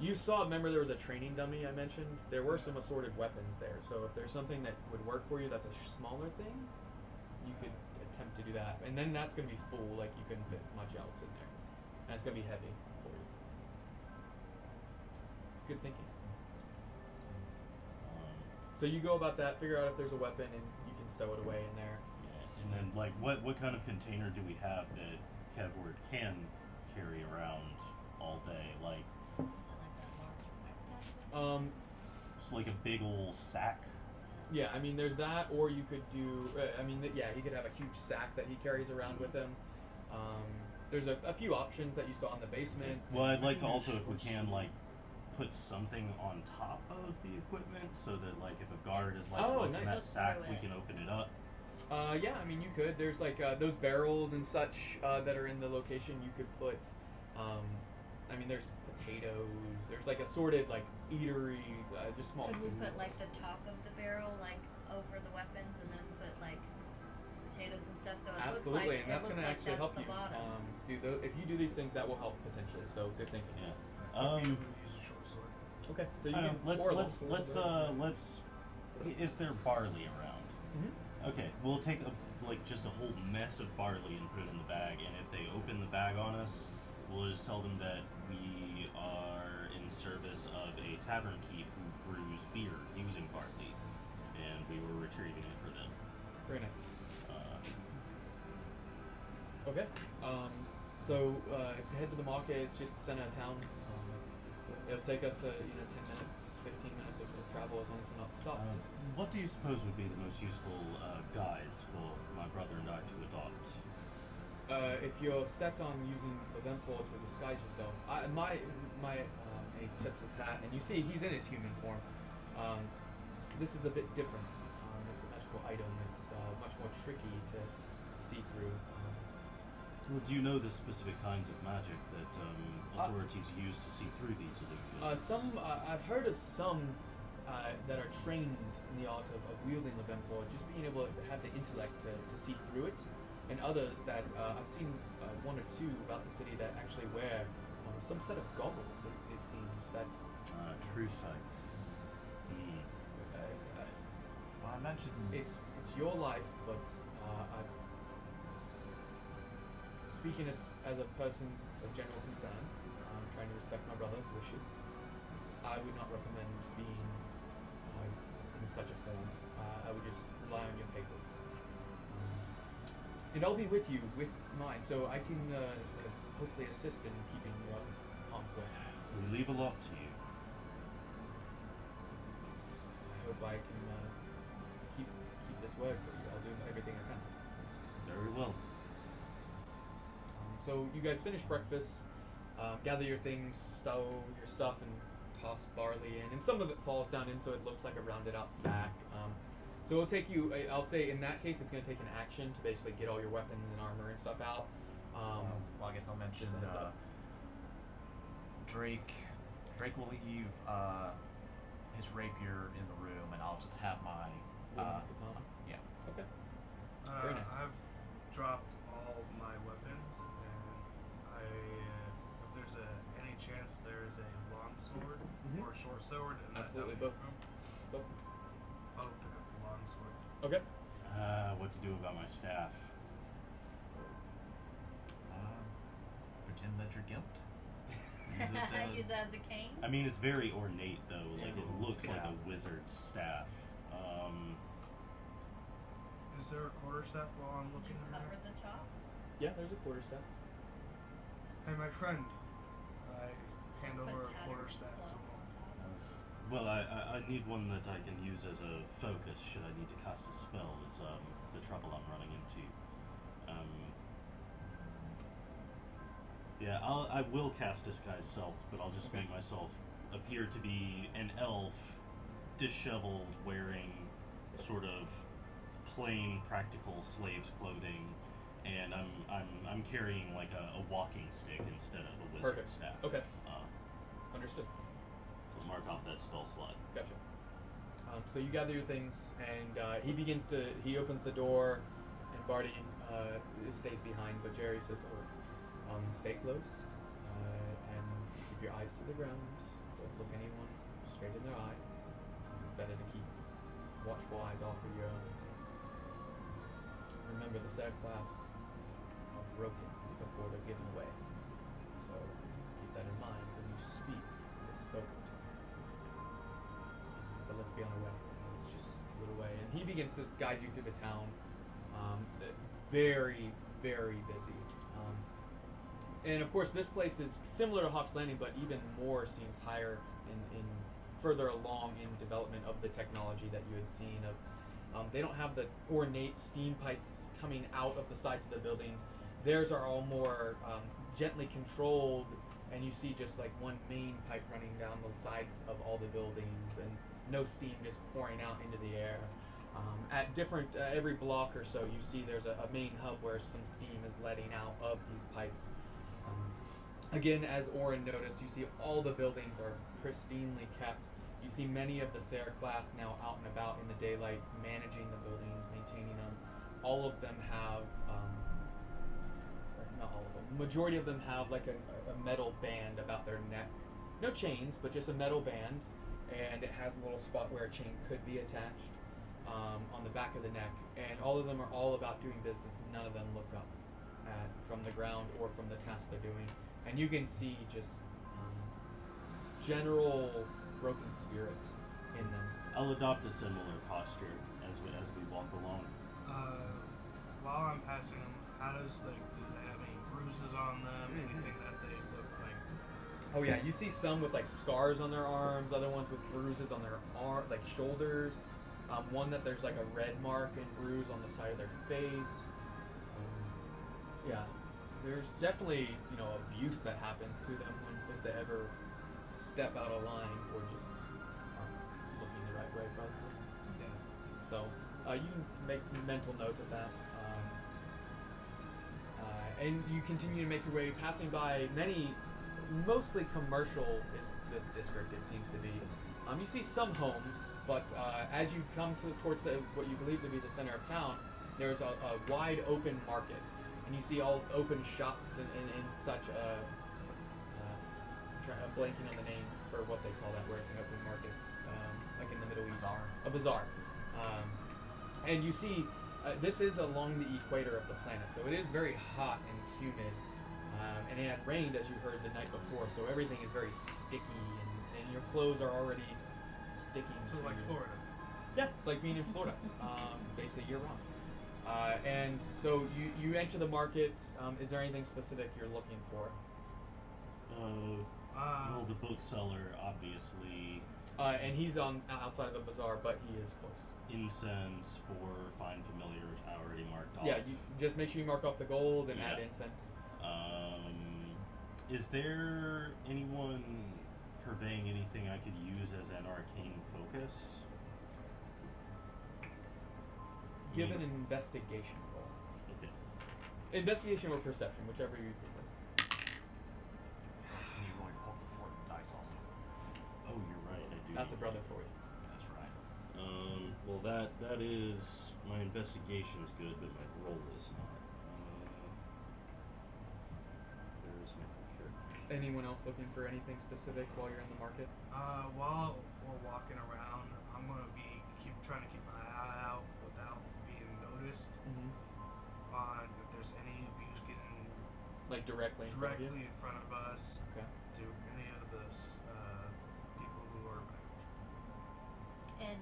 [SPEAKER 2] You saw, remember there was a training dummy I mentioned? There were some assorted weapons there, so if there's something that would work for you that's a smaller thing, you could attempt to do that. And then that's going to be full, like you couldn't fit much else in there. And it's going to be heavy for you. Good thinking. So you go about that, figure out if there's a weapon, and you can stow it away in there.
[SPEAKER 4] Yeah. And then like, what kind of container do we have that Kevward can carry around all day? Like,
[SPEAKER 3] Is it like that large backpack?
[SPEAKER 4] just like a big old sack.
[SPEAKER 2] Yeah, I mean, there's that, or you could do. Yeah, he could have a huge sack that he carries around with him. There's a few options that you saw in the basement.
[SPEAKER 4] Well, I'd like to also, if we can, like, put something on top of the equipment so that, like, if a guard is like,
[SPEAKER 2] Oh,
[SPEAKER 4] what's in
[SPEAKER 2] nice.
[SPEAKER 4] that sack,
[SPEAKER 3] Throw
[SPEAKER 4] we
[SPEAKER 3] it.
[SPEAKER 4] can open it up.
[SPEAKER 2] Yeah, I mean, you could. There's like those barrels and such that are in the location. You could put. I mean, there's potatoes. There's like assorted like eatery, just small
[SPEAKER 3] Could we
[SPEAKER 2] food.
[SPEAKER 3] put like the top of the barrel like over the weapons and then put like potatoes and stuff so it
[SPEAKER 2] Absolutely,
[SPEAKER 3] looks like
[SPEAKER 2] and that's
[SPEAKER 3] it
[SPEAKER 2] going
[SPEAKER 3] looks
[SPEAKER 2] to actually
[SPEAKER 3] like
[SPEAKER 2] help
[SPEAKER 3] that's
[SPEAKER 2] you.
[SPEAKER 3] the bottom.
[SPEAKER 2] If you do these things, that will help potentially. So good thinking.
[SPEAKER 4] Yeah.
[SPEAKER 8] You use a short sword.
[SPEAKER 2] Okay, so you
[SPEAKER 4] I
[SPEAKER 2] can
[SPEAKER 4] don't know,
[SPEAKER 2] pour a
[SPEAKER 4] let's
[SPEAKER 2] little bit.
[SPEAKER 4] is there barley around?
[SPEAKER 2] Mhm.
[SPEAKER 4] Okay, we'll take just a whole mess of barley and put it in the bag, and if they open the bag on us, we'll just tell them that we are in service of a tavern keep who brews beer using barley, and we were retrieving it for them.
[SPEAKER 2] Very nice.
[SPEAKER 4] Uh,
[SPEAKER 2] Okay. So to head to the market, it's just the center of town. It'll take us 10 minutes, 15 minutes of travel as long as we're not stopped.
[SPEAKER 4] what do you suppose would be the most useful guise for my brother and I to adopt?
[SPEAKER 2] If you're set on using Levempo to disguise yourself, he tips his hat, and you see he's in his human form. This is a bit different. It's a magical item. It's much more tricky to see through.
[SPEAKER 4] Well, do you know the specific kinds of magic that authorities use to see through these illusions?
[SPEAKER 2] I've heard of some that are trained in the art of wielding Levempo, just being able to have the intellect to see through it, and others that I've seen one or two about the city that actually wear some set of goggles. It seems that.
[SPEAKER 4] True sight.
[SPEAKER 6] Well, I mentioned
[SPEAKER 2] It's your life, but speaking as a person of general concern, trying to respect my brother's wishes, I would not recommend being in such a form. I would just rely on your papers. And I'll be with you with mine, so I can hopefully assist in keeping you out of harm's way.
[SPEAKER 4] We leave a lot to you.
[SPEAKER 2] I hope I can this way for you. I'll do everything I can.
[SPEAKER 4] Very well.
[SPEAKER 2] So you guys finish breakfast, gather your things, stow your stuff, and toss barley in. And some of it falls down in, so it looks like a rounded out sack. So it'll take you, I'll say in that case, it's going to take an action to basically get all your weapons and armor and stuff out.
[SPEAKER 6] Well, I guess I'll mention
[SPEAKER 2] just a heads up.
[SPEAKER 6] Drake will leave his rapier in the room, and I'll just have my
[SPEAKER 2] Katana?
[SPEAKER 6] yeah.
[SPEAKER 2] Okay. Very nice.
[SPEAKER 8] I've dropped all my weapons, and if there's any chance there's a long sword
[SPEAKER 2] Mhm.
[SPEAKER 8] or a short sword, and
[SPEAKER 2] Absolutely,
[SPEAKER 8] that
[SPEAKER 2] both.
[SPEAKER 8] room,
[SPEAKER 2] Both.
[SPEAKER 8] I'll pick up the long sword.
[SPEAKER 2] Okay.
[SPEAKER 4] What to do about my staff?
[SPEAKER 6] Pretend that you're gimped.
[SPEAKER 4] Use it,
[SPEAKER 3] Use it as a cane.
[SPEAKER 4] I mean, it's very ornate though. Like it looks like
[SPEAKER 6] Yeah.
[SPEAKER 4] a wizard's staff.
[SPEAKER 8] Is there a quarterstaff while I'm
[SPEAKER 3] Did
[SPEAKER 8] looking
[SPEAKER 3] you
[SPEAKER 8] in
[SPEAKER 3] cover
[SPEAKER 8] there?
[SPEAKER 3] the top?
[SPEAKER 2] Yeah, there's a quarterstaff.
[SPEAKER 8] Hey, my friend. I hand
[SPEAKER 3] Put
[SPEAKER 8] over a
[SPEAKER 3] tattered
[SPEAKER 8] quarterstaff to
[SPEAKER 3] cloth
[SPEAKER 8] him.
[SPEAKER 3] on top.
[SPEAKER 4] Well, I need one that I can use as a focus should I need to cast a spell. Is the trouble I'm running into. Yeah, I will cast Disguise Self, but I'll just
[SPEAKER 2] Okay.
[SPEAKER 4] make myself appear to be an elf, disheveled, wearing sort of plain, practical slave's clothing, and I'm carrying like a walking stick instead of a wizard
[SPEAKER 2] Perfect.
[SPEAKER 4] staff.
[SPEAKER 2] Okay.
[SPEAKER 4] Uh,
[SPEAKER 2] Understood.
[SPEAKER 4] so mark off that spell slot.
[SPEAKER 2] Gotcha. So you gather your things, and he opens the door, and Barty stays behind, but Jerry says, stay close, and keep your eyes to the ground. Don't look anyone straight in their eye. It's better to keep watchful eyes off of your own. Remember, the Sag class are broken before they're given away. So keep that in mind when you speak if spoken to. But let's be on our way. It's just a little way. And he begins to guide you through the town. Very, very busy. And of course, this place is similar to Hawk's Landing, but even more seems higher in further along in development of the technology that you had seen. They don't have the ornate steam pipes coming out of the sides of the buildings. Theirs are all more gently controlled, and you see just like one main pipe running down the sides of all the buildings, and no steam just pouring out into the air. At different every block or so, you see there's a main hub where some steam is letting out of these pipes. Again, as Orin noticed, you see all the buildings are pristinely kept. You see many of the Sarah class now out and about in the daylight, managing the buildings, maintaining them. All of them have, or not all of them, majority of them have like a metal band about their neck. No chains, but just a metal band, and it has a little spot where a chain could be attached on the back of the neck. And all of them are all about doing business. None of them look up from the ground or from the task they're doing. And you can see just general broken spirit in them.
[SPEAKER 4] I'll adopt a similar posture as we walk along.
[SPEAKER 8] While I'm passing them, how does do they have any bruises on them? Anything that they look like?
[SPEAKER 2] Oh yeah, you see some with like scars on their arms, other ones with bruises on their shoulders. One that there's like a red mark and bruise on the side of their face. Yeah, there's definitely abuse that happens to them if they ever step out of line or just aren't looking the right way, probably.
[SPEAKER 8] Yeah.
[SPEAKER 2] So you can make mental note of that. And you continue to make your way, passing by many, mostly commercial this district, it seems to be. You see some homes, but as you come towards what you believe to be the center of town, there's a wide open market. And you see all open shops and such. I'm blanking on the name for what they call that, where it's an open market, like in the Middle East.
[SPEAKER 6] Bazaar.
[SPEAKER 2] A bazaar. And you see, this is along the equator of the planet, so it is very hot and humid. And it had rained, as you heard, the night before, so everything is very sticky, and your clothes are already sticking
[SPEAKER 8] So
[SPEAKER 2] to
[SPEAKER 8] like
[SPEAKER 2] you.
[SPEAKER 8] Florida.
[SPEAKER 2] Yeah, it's like being in Florida, basically year-round. And so you enter the market. Is there anything specific you're looking for?
[SPEAKER 4] Well, the bookseller, obviously.
[SPEAKER 2] And he's outside of the bazaar, but he is close.
[SPEAKER 4] incense for Find Familiar, which I already marked off.
[SPEAKER 2] Yeah, you just make sure you mark off the gold and add
[SPEAKER 4] Yeah.
[SPEAKER 2] incense.
[SPEAKER 4] Is there anyone purveying anything I could use as an arcane focus?
[SPEAKER 2] Give an investigation roll.
[SPEAKER 4] Okay.
[SPEAKER 2] Investigation or perception, whichever you prefer.
[SPEAKER 6] And you're going to hold the 4 dice also.
[SPEAKER 4] Oh, you're right. I do.
[SPEAKER 2] That's a
[SPEAKER 4] need
[SPEAKER 2] brother
[SPEAKER 4] that.
[SPEAKER 2] for you.
[SPEAKER 6] That's right.
[SPEAKER 4] Well, that is my investigation is good, but my roll is not. There's my character.
[SPEAKER 2] Anyone else looking for anything specific while you're in the market?
[SPEAKER 8] While we're walking around, I'm gonna keep trying to keep my eye out without being noticed
[SPEAKER 2] Mm-hmm.
[SPEAKER 8] on if there's any abuse getting
[SPEAKER 2] Like directly in front of you?
[SPEAKER 8] directly in front of us
[SPEAKER 2] Okay.
[SPEAKER 8] to any of the people who are.
[SPEAKER 3] And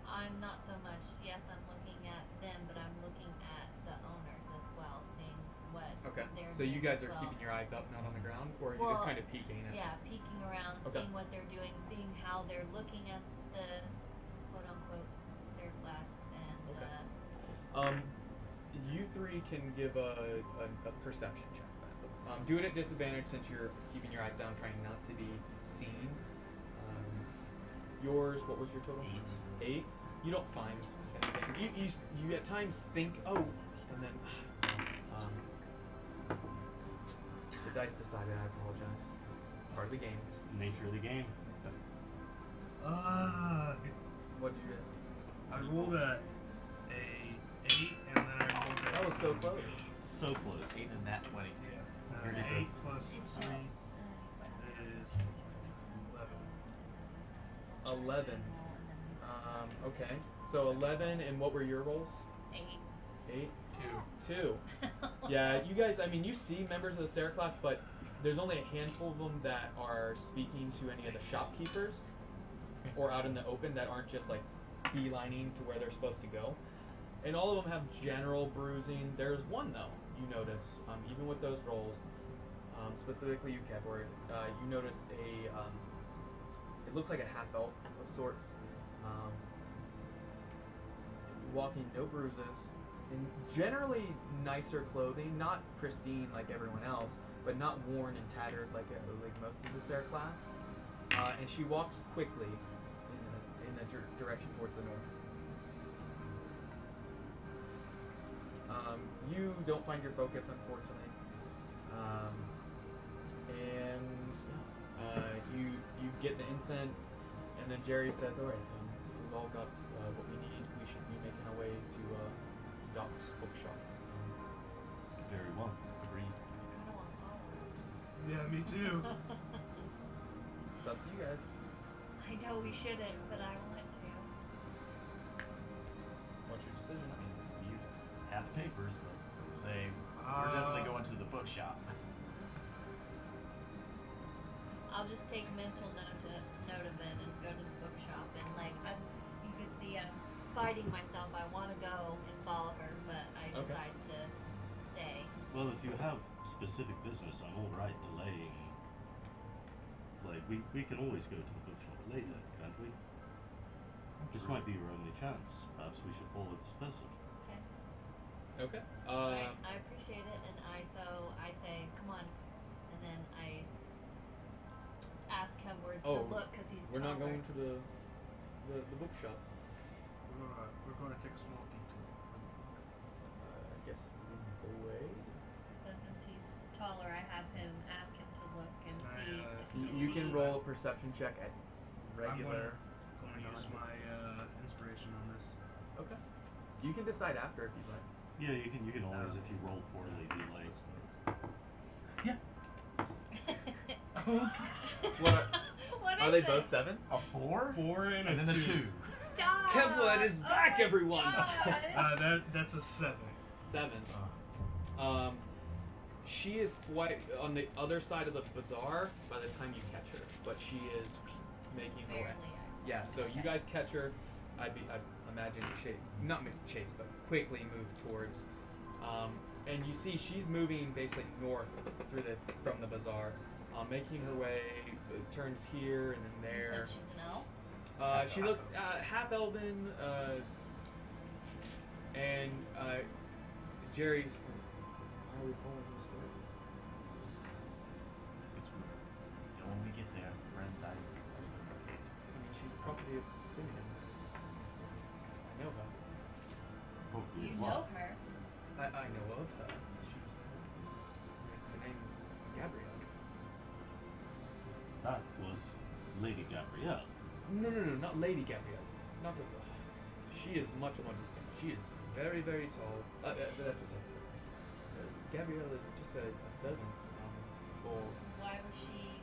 [SPEAKER 3] I'm not so much, yes, I'm looking at them, but I'm looking at the owners as well, seeing what
[SPEAKER 2] Okay.
[SPEAKER 3] they're
[SPEAKER 2] So
[SPEAKER 3] doing
[SPEAKER 2] you guys
[SPEAKER 3] as
[SPEAKER 2] are
[SPEAKER 3] well.
[SPEAKER 2] keeping your eyes up, not on the ground, or are you just
[SPEAKER 3] Well,
[SPEAKER 2] kind of peeking at?
[SPEAKER 3] Yeah, peeking around,
[SPEAKER 2] Okay.
[SPEAKER 3] seeing what they're doing, seeing how they're looking at the quote unquote Class and
[SPEAKER 2] Okay. You three can give a perception check then. Do it at disadvantage since you're keeping your eyes down, trying not to be seen. Yours, what was your total?
[SPEAKER 6] 8.
[SPEAKER 2] 8. You don't find anything. You at times think, oh, and then the dice decided. I apologize. It's part of the game.
[SPEAKER 4] It's the nature of the game.
[SPEAKER 2] What'd you get?
[SPEAKER 8] I rolled a 8, and then I rolled a.
[SPEAKER 2] That was so close.
[SPEAKER 4] So close.
[SPEAKER 6] 8 and that 20.
[SPEAKER 8] Yeah.
[SPEAKER 4] Here it is.
[SPEAKER 8] 8 plus 3 is 11.
[SPEAKER 2] 11. Okay. So 11, and what were your rolls?
[SPEAKER 3] 8.
[SPEAKER 2] 8?
[SPEAKER 8] 2.
[SPEAKER 2] 2. Yeah, you guys, I mean, you see members of the Sarah class, but there's only a handful of them that are speaking to any of the shopkeepers or out in the open that aren't just like beelining to where they're supposed to go. And all of them have general bruising. There's one though, you notice, even with those rolls, specifically you, Kevward, you notice it looks like a half elf of sorts. Walking, no bruises, in generally nicer clothing, not pristine like everyone else, but not worn and tattered like most of the Sarah class. And she walks quickly in the direction towards the north. You don't find your focus, unfortunately, and you get the incense, and then Jerry says, "All right, if we've all got what we need, we should be making our way to Doc's bookshop."
[SPEAKER 4] Very well. Agreed.
[SPEAKER 3] I don't want to follow.
[SPEAKER 8] Yeah, me too.
[SPEAKER 2] It's up to you guys.
[SPEAKER 3] I know we shouldn't, but I want to.
[SPEAKER 2] What's your decision?
[SPEAKER 6] I mean, you have the papers, but say we're definitely going to the bookshop.
[SPEAKER 3] I'll just take mental note of it and go to the bookshop, and like you can see I'm fighting myself. I want to go and follow her, but I
[SPEAKER 2] Okay.
[SPEAKER 3] decide to stay.
[SPEAKER 4] Well, if you have specific business, I'm all right delaying. Like, we can always go to the bookshop later, can't we? This might be your only chance. Perhaps we should follow this person.
[SPEAKER 3] Okay.
[SPEAKER 2] Okay.
[SPEAKER 3] I appreciate it, and I say, come on, and then I ask Kevward to look because he's
[SPEAKER 2] we're not
[SPEAKER 3] taller.
[SPEAKER 2] going to the bookshop.
[SPEAKER 8] We're going to take a small detour.
[SPEAKER 2] I guess lead the way.
[SPEAKER 3] So since he's taller, I have him ask him to look and see if he
[SPEAKER 2] You can
[SPEAKER 3] see-
[SPEAKER 2] roll a perception check at regular.
[SPEAKER 8] I'm going to use my inspiration on this.
[SPEAKER 2] Okay. You can decide after if you'd like.
[SPEAKER 4] Yeah, you can always, if you roll poorly, be like,
[SPEAKER 2] What
[SPEAKER 3] What
[SPEAKER 2] are
[SPEAKER 3] is
[SPEAKER 2] they
[SPEAKER 3] it?
[SPEAKER 2] both 7?
[SPEAKER 6] A 4?
[SPEAKER 5] 4 and
[SPEAKER 6] And
[SPEAKER 5] a
[SPEAKER 6] then
[SPEAKER 5] 2.
[SPEAKER 6] a 2.
[SPEAKER 3] Stop!
[SPEAKER 2] Kevwood is back,
[SPEAKER 3] my
[SPEAKER 2] everyone!
[SPEAKER 3] God.
[SPEAKER 8] That's a 7.
[SPEAKER 2] 7. She is quite on the other side of the bazaar by the time you catch her, but she is making her way.
[SPEAKER 3] Barely, I
[SPEAKER 2] Yeah, so you guys catch her. I imagine not chase, but quickly move towards. And you see she's moving basically north from the bazaar, making her way. Turns here and then
[SPEAKER 3] You
[SPEAKER 2] there.
[SPEAKER 3] said she's an elf?
[SPEAKER 2] She looks half elven, and Jerry's. Are we following the story?
[SPEAKER 6] Guess we know when we get there, friend.
[SPEAKER 2] I mean, she's property of Simeon. I know her.
[SPEAKER 4] Oh,
[SPEAKER 3] You
[SPEAKER 4] what?
[SPEAKER 3] know her.
[SPEAKER 2] I know of her. She's. Her name's Gabrielle.
[SPEAKER 4] That was Lady Gabrielle.
[SPEAKER 2] No, not Lady Gabrielle. Not the. She is much more distinct. She is very, very tall. That's beside her. Gabrielle is just a servant for.
[SPEAKER 3] Why was she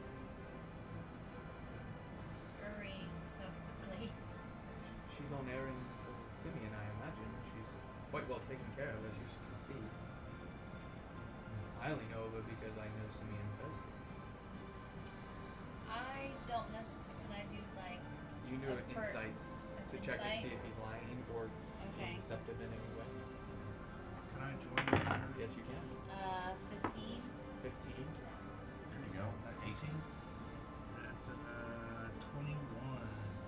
[SPEAKER 3] scurrying so quickly?
[SPEAKER 2] She's on errand for Simeon, I imagine. She's quite well taken care of, as you can see. I only know of her because I know Simeon personally.
[SPEAKER 3] I don't necessarily. Can I do like?
[SPEAKER 2] You knew an
[SPEAKER 3] per-
[SPEAKER 2] insight to check and see if he's lying or being
[SPEAKER 3] Okay.
[SPEAKER 2] deceptive in any way.
[SPEAKER 8] Can I join you?
[SPEAKER 2] Yes, you can.
[SPEAKER 3] 15.
[SPEAKER 2] 15.
[SPEAKER 6] There you go. 18.
[SPEAKER 8] That's 21.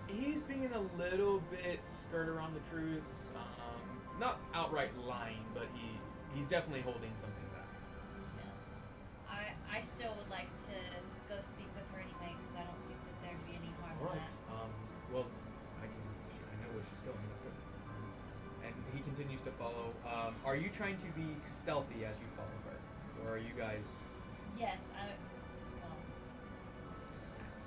[SPEAKER 2] He's being a little bit skirt around the truth. Not outright lying, but he's definitely holding something back.
[SPEAKER 3] Yeah. I still would like to go speak with her anyway because I don't think that there'd be any harm
[SPEAKER 2] All
[SPEAKER 3] in
[SPEAKER 2] right.
[SPEAKER 3] that.
[SPEAKER 2] Well, I know where she's going. That's good. And he continues to follow. Are you trying to be stealthy as you follow her, or are you guys?
[SPEAKER 3] Yes, well,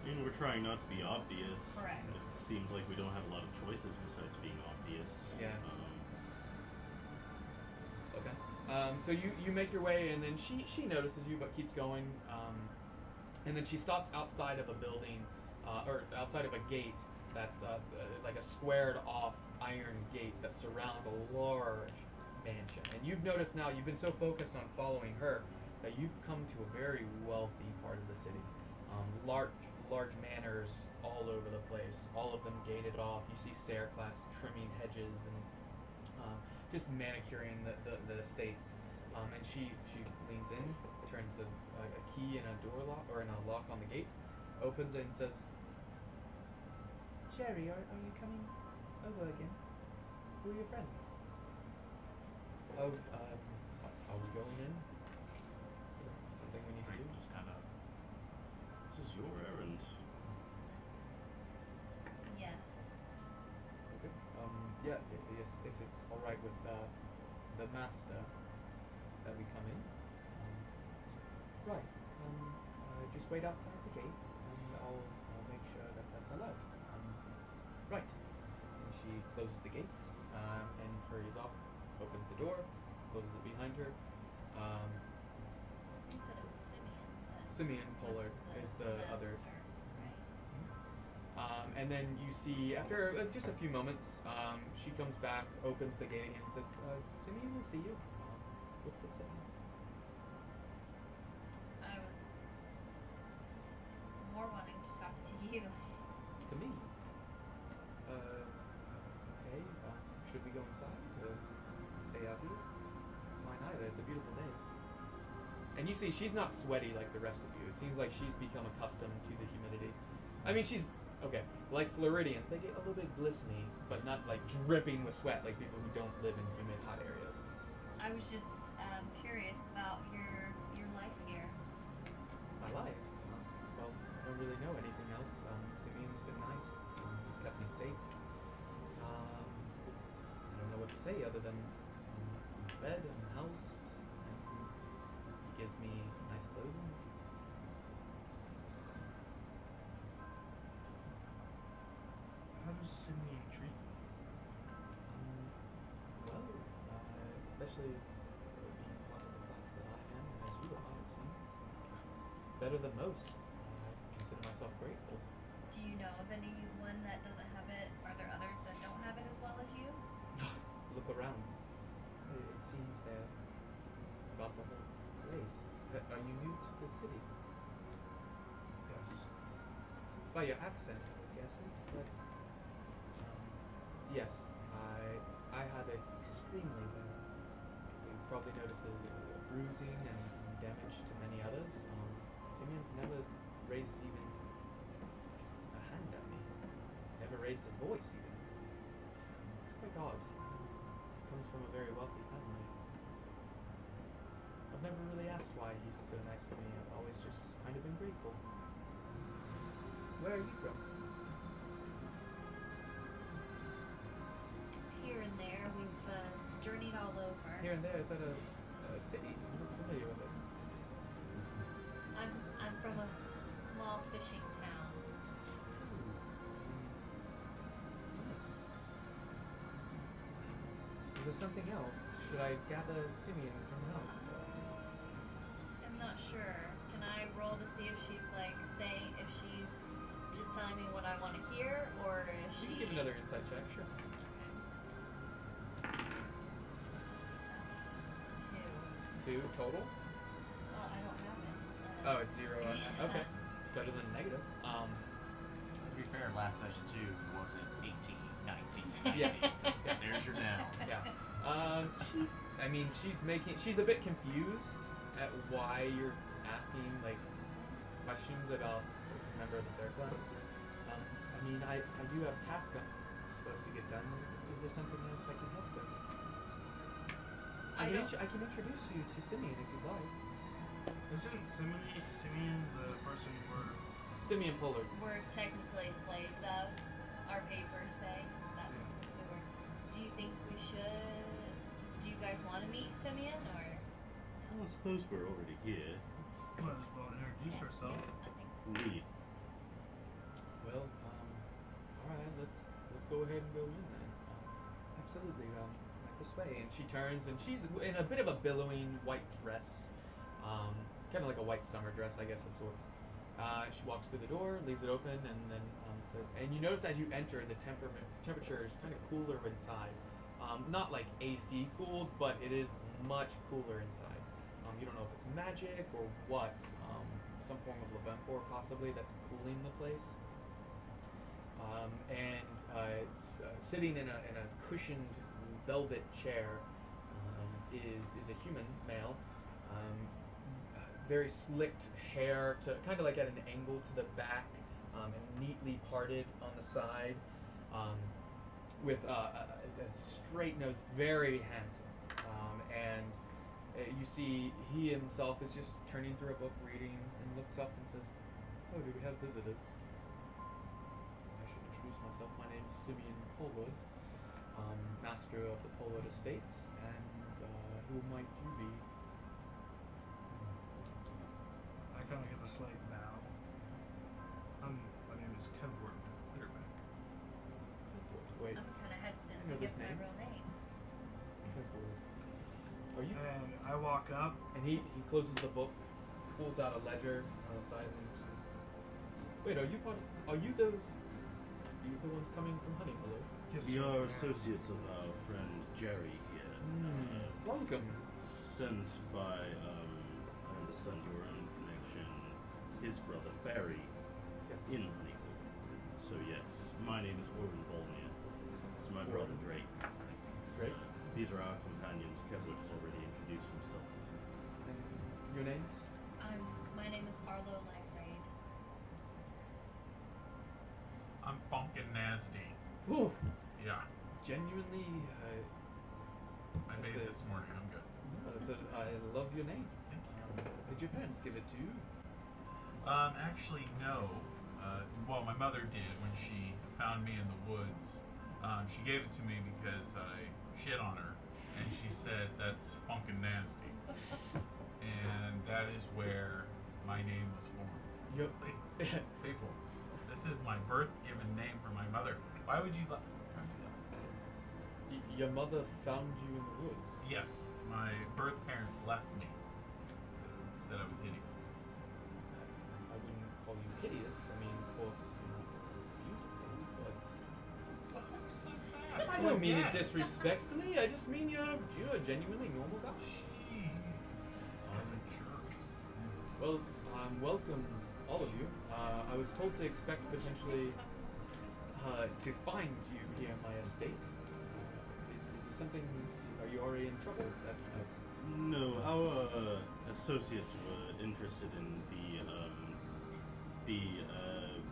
[SPEAKER 4] I mean, we're trying not to be obvious.
[SPEAKER 3] Correct.
[SPEAKER 4] It seems like we don't have a lot of choices besides being obvious.
[SPEAKER 2] Yeah. Okay. So you make your way, and then she notices you, but keeps going. And then she stops outside of a building, or outside of a gate that's like a squared off iron gate that surrounds a large mansion. And you've noticed now, you've been so focused on following her that you've come to a very wealthy part of the city. Large manors all over the place, all of them gated off. You see Sarah-class trimming hedges and just manicuring the estates. And she leans in, turns a key in a door lock or in a lock on the gate, opens it and says, "Jerry, are you coming over again? Who are your friends?" "Oh, are we going in? Something we need to do?"
[SPEAKER 6] Just kind of.
[SPEAKER 4] This is your errand.
[SPEAKER 3] yes.
[SPEAKER 2] Okay. Yeah. Yes. If it's all right with the master, that we come in. Right. Just wait outside the gate, and I'll make sure that that's allowed. Right. And she closes the gates and hurries off. Opens the door, closes it behind her.
[SPEAKER 3] You said it was Simeon. But
[SPEAKER 2] Simeon Pollard is the other.
[SPEAKER 3] master, Right.
[SPEAKER 2] And then you see, after just a few moments, she comes back, opens the gate again, and says, "Simeon will see you." What's it say?
[SPEAKER 3] I was more wanting to talk to you.
[SPEAKER 2] To me. Okay. Should we go inside or stay out here? Fine either. It's a beautiful day. And you see, she's not sweaty like the rest of you. It seems like she's become accustomed to the humidity. I mean, she's okay. Like Floridians, they get a little bit glistening, but not like dripping with sweat like people who don't live in humid, hot areas.
[SPEAKER 3] I was just curious about your life here.
[SPEAKER 2] My life? Well, I don't really know anything else. Simeon's been nice. He's kept me safe. I don't know what to say other than I'm fed and housed. And he gives me nice clothing.
[SPEAKER 8] How does Simeon treat you?
[SPEAKER 2] Well, especially for being part of the class that I am, and as you are, it seems. Better than most. I consider myself grateful.
[SPEAKER 3] Do you know of anyone that doesn't have it? Are there others that don't have it as well as you?
[SPEAKER 2] Look around. It seems they're about the whole place. Are you new to the city?
[SPEAKER 8] Yes.
[SPEAKER 2] By your accent, I'm guessing. But yes, I have it extremely bad. You've probably noticed a bruising and damage to many others. Simeon's never raised even a hand at me. Never raised his voice even. It's quite odd. Comes from a very wealthy family. I've never really asked why he's so nice to me. I've always just kind of been grateful. Where are you from?
[SPEAKER 3] Here and there, we've journeyed all over.
[SPEAKER 2] Here and there, is that a city? I'm not familiar with it.
[SPEAKER 3] I'm from a small fishing town.
[SPEAKER 2] Nice. Is there something else? Should I gather Simeon from the house?
[SPEAKER 3] I'm not sure. Can I roll to see if she's like saying if she's just telling me what I want to hear, or if
[SPEAKER 2] You
[SPEAKER 3] she?
[SPEAKER 2] can give another insight check, sure.
[SPEAKER 3] Two.
[SPEAKER 2] 2 total?
[SPEAKER 3] Well, I don't have it.
[SPEAKER 2] Oh, it's 0 on that. Okay. Better than negative.
[SPEAKER 6] To be fair, last session too was it 18, 19, 19.
[SPEAKER 2] Yeah.
[SPEAKER 6] So there's your now.
[SPEAKER 2] Yeah. She's a bit confused at why you're asking, like, questions about a member of the Sarah class. I do have tasks I'm supposed to get done. Is there something else I can help with? I can introduce you to Simeon if you'd like.
[SPEAKER 8] Isn't Simeon the person we're...
[SPEAKER 2] Simeon Pollard.
[SPEAKER 3] We're technically slaves of. Our papers say that's who we're. Do you think we should? Do you guys want to meet Simeon, or?
[SPEAKER 4] Well, I suppose we're already here.
[SPEAKER 8] Might as well introduce herself.
[SPEAKER 3] I think.
[SPEAKER 4] Indeed.
[SPEAKER 2] Well, alright, let's go ahead and go in then. Absolutely, right this way. And she turns, and she's in a bit of a billowing white dress, kind of like a white summer dress, I guess, of sorts. She walks through the door, leaves it open, and then and you notice as you enter, the temperature is kind of cooler inside. Not like AC cooled, but it is much cooler inside. You don't know if it's magic or what. Some form of Levempor possibly that's cooling the place. Sitting in a cushioned velvet chair is a human male. Very slicked hair, to kind of like at an angle to the back, and neatly parted on the side, with a straight nose, very handsome. And you see he himself is just turning through a book, reading, and looks up and says, "Oh, do we have visitors?" I should introduce myself. My name is Simeon Pollard, master of the Pollard Estates, and who might you be?
[SPEAKER 8] I kind of get a slight bow. My name is Kevward Bitterback.
[SPEAKER 2] Wait,
[SPEAKER 3] I'm kind of hesitant
[SPEAKER 2] I know
[SPEAKER 3] to give
[SPEAKER 2] this
[SPEAKER 3] my
[SPEAKER 2] name.
[SPEAKER 3] real name.
[SPEAKER 2] Are you?
[SPEAKER 8] And I walk up.
[SPEAKER 2] And he closes the book, pulls out a ledger on the side, and says, "Wait, are you the ones coming from Honeyhollow?"
[SPEAKER 8] Yes,
[SPEAKER 4] We
[SPEAKER 8] sir,
[SPEAKER 4] are
[SPEAKER 8] yeah.
[SPEAKER 4] associates of our friend Jerry here.
[SPEAKER 2] Welcome.
[SPEAKER 4] Sent by, I understand your own connection, his brother Barry,
[SPEAKER 2] Yes.
[SPEAKER 4] in Honeyhollow. So yes, my name is Orin Volnir. This is my brother Drake.
[SPEAKER 2] Drake.
[SPEAKER 4] These are our companions. Kevlar has already introduced himself.
[SPEAKER 2] And your names?
[SPEAKER 3] My name is Arlo Lyraid.
[SPEAKER 5] I'm Funkin' Nasty.
[SPEAKER 2] Ooh,
[SPEAKER 5] Yeah,
[SPEAKER 2] genuinely.
[SPEAKER 5] I made it this morning. I'm good.
[SPEAKER 2] I love your name.
[SPEAKER 5] Thank you.
[SPEAKER 2] Did your parents give it to you?
[SPEAKER 5] Actually, no. Well, my mother did when she found me in the woods. She gave it to me because I shit on her, and she said that's funkin' nasty. And that is where my name was formed.
[SPEAKER 2] Yep.
[SPEAKER 5] People, this is my birth-given name for my mother. Why would you?
[SPEAKER 2] Your mother found you in the woods.
[SPEAKER 5] Yes, my birth parents left me. Said I was hideous.
[SPEAKER 2] I wouldn't call you hideous. I mean, of course, you're beautiful, but
[SPEAKER 5] Who says that?
[SPEAKER 2] I don't mean it disrespectfully. I just mean you're a genuinely normal guy.
[SPEAKER 5] Jeez, sounds like a jerk.
[SPEAKER 2] Well, welcome, all of you. I was told to expect potentially to find you here in my estate. Is this something? Are you already in trouble? That's
[SPEAKER 4] No, our associates were interested in the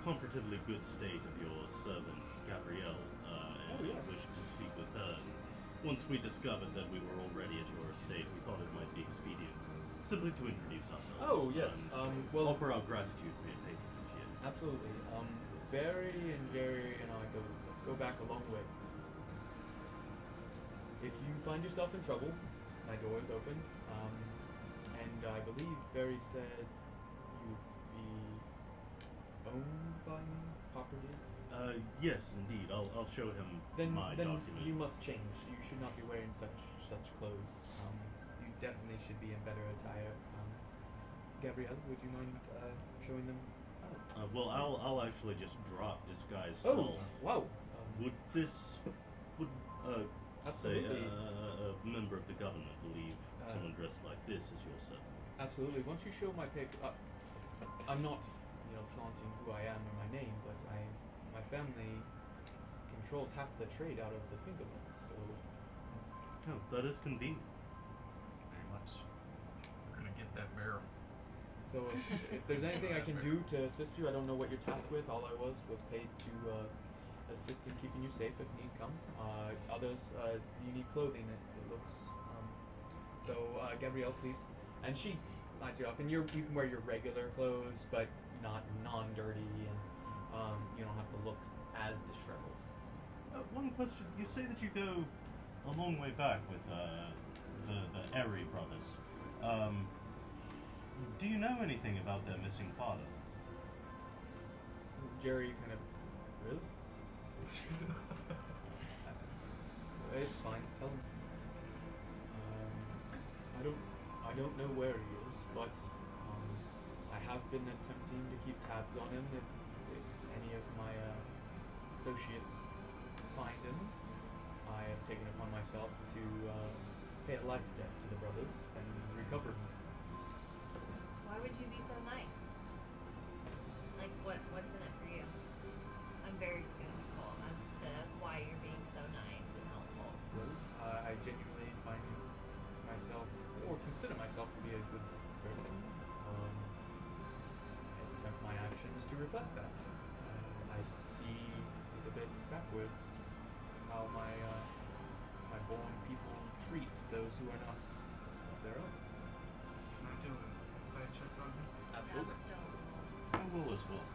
[SPEAKER 4] comparatively good state of your servant Gabrielle, and
[SPEAKER 2] Oh, yes.
[SPEAKER 4] we wished to speak with her. Once we discovered that we were already at your estate, we thought it might be expedient simply to introduce ourselves.
[SPEAKER 2] Oh, yes.
[SPEAKER 4] And
[SPEAKER 2] Well,
[SPEAKER 4] offer our gratitude for your patronage here.
[SPEAKER 2] absolutely. Barry and Jerry and I go back a long way. If you find yourself in trouble, my door is open. And I believe Barry said you'd be owned by me, property.
[SPEAKER 4] Yes, indeed. I'll show him
[SPEAKER 2] Then
[SPEAKER 4] my document.
[SPEAKER 2] you must change. You should not be wearing such clothes. You definitely should be in better attire. Gabrielle, would you mind showing them?
[SPEAKER 4] Well, I'll actually just drop disguise
[SPEAKER 2] Oh,
[SPEAKER 4] self.
[SPEAKER 2] wow.
[SPEAKER 4] Would say
[SPEAKER 2] Absolutely.
[SPEAKER 4] a member of the government believe someone dressed like this is yourself?
[SPEAKER 2] Absolutely. Once you show my paper, I'm not, flaunting who I am or my name, but my family controls half the trade out of the Fingerlands, so
[SPEAKER 4] Oh, that is convenient.
[SPEAKER 5] Very much. We're gonna get that barrel.
[SPEAKER 2] if there's anything I can do to assist you, I don't know what you're tasked with. All I was paid to assist in keeping you safe if need come. Others, you need clothing. It looks. Gabrielle, please. And she lights you off, and you can wear your regular clothes, but not non-dirty, and you don't have to look as disheveled.
[SPEAKER 4] One question: you say that you go a long way back with the Awry brothers. Do you know anything about their missing father?
[SPEAKER 2] Jerry kind of, really? It's fine. Tell him. I don't know where he is, but I have been attempting to keep tabs on him. If any of my associates find him, I have taken upon myself to pay a life debt to the brothers and recover him.
[SPEAKER 3] Why would you be so nice? Like, what's in it for you? I'm very skeptical as to why you're being so nice and helpful.
[SPEAKER 2] Really? I genuinely find myself, or consider myself to be a good person. I attempt my actions to reflect that. I see it a bit backwards how my born people treat those who are not of their own.
[SPEAKER 8] Can I do an insight check on him?
[SPEAKER 2] Absolutely.
[SPEAKER 3] Stone.
[SPEAKER 4] I will as well.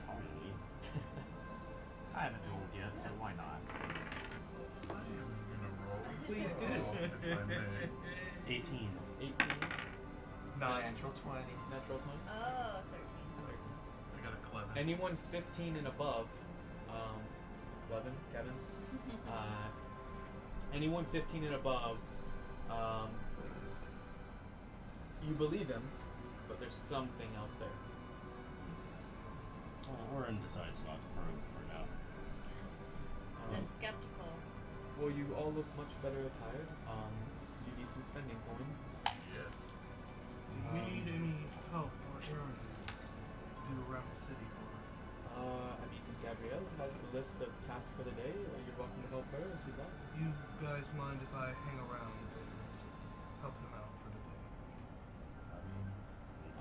[SPEAKER 4] Finally.
[SPEAKER 6] I haven't rolled yet, so why not?
[SPEAKER 5] I am gonna roll.
[SPEAKER 2] Please do.
[SPEAKER 5] If I may.
[SPEAKER 4] 18.
[SPEAKER 2] 18.
[SPEAKER 6] Natural 20.
[SPEAKER 2] Natural 20.
[SPEAKER 3] Oh, 13.
[SPEAKER 5] I got a clever.
[SPEAKER 2] Anyone 15 and above, 11, Kevin? Anyone 15 and above, you believe him, but there's something else there.
[SPEAKER 4] Oren decides not to probe for now.
[SPEAKER 3] I'm skeptical.
[SPEAKER 2] Well, you all look much better attired. You need some spending coin.
[SPEAKER 5] Yes.
[SPEAKER 8] Do we need any help or errands to do around the city?
[SPEAKER 2] Gabrielle has the list of tasks for the day. You're welcome to help her if you'd like.
[SPEAKER 8] You guys mind if I hang around and help him out for the day?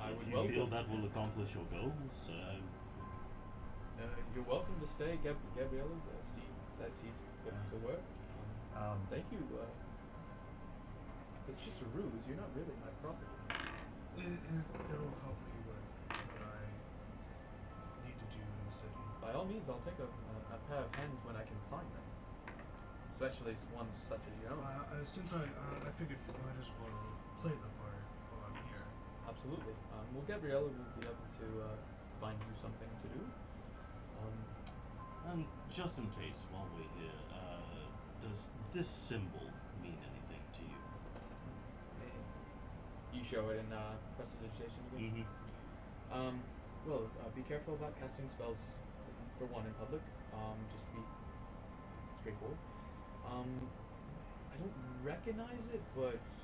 [SPEAKER 2] I
[SPEAKER 4] If
[SPEAKER 2] would
[SPEAKER 4] you
[SPEAKER 2] welcome
[SPEAKER 4] feel
[SPEAKER 2] to.
[SPEAKER 4] that will accomplish your goals,
[SPEAKER 2] You're welcome to stay, Gabrielle. See that he's put to work. Thank you. It's just a ruse. You're not really my property.
[SPEAKER 8] It'll help me with what I need to do in the city.
[SPEAKER 2] By all means, I'll take a pair of hands when I can find them. Especially ones such as your own.
[SPEAKER 8] Since I figured I might as well play the part while I'm here.
[SPEAKER 2] Absolutely. Well, Gabriella will be able to find you something to do.
[SPEAKER 4] and just in case, while we're here, does this symbol mean anything to you?
[SPEAKER 2] You show it in prestidigitation again? Well, be careful about casting spells, for one, in public. Just to be straightforward. I don't recognize it, but it's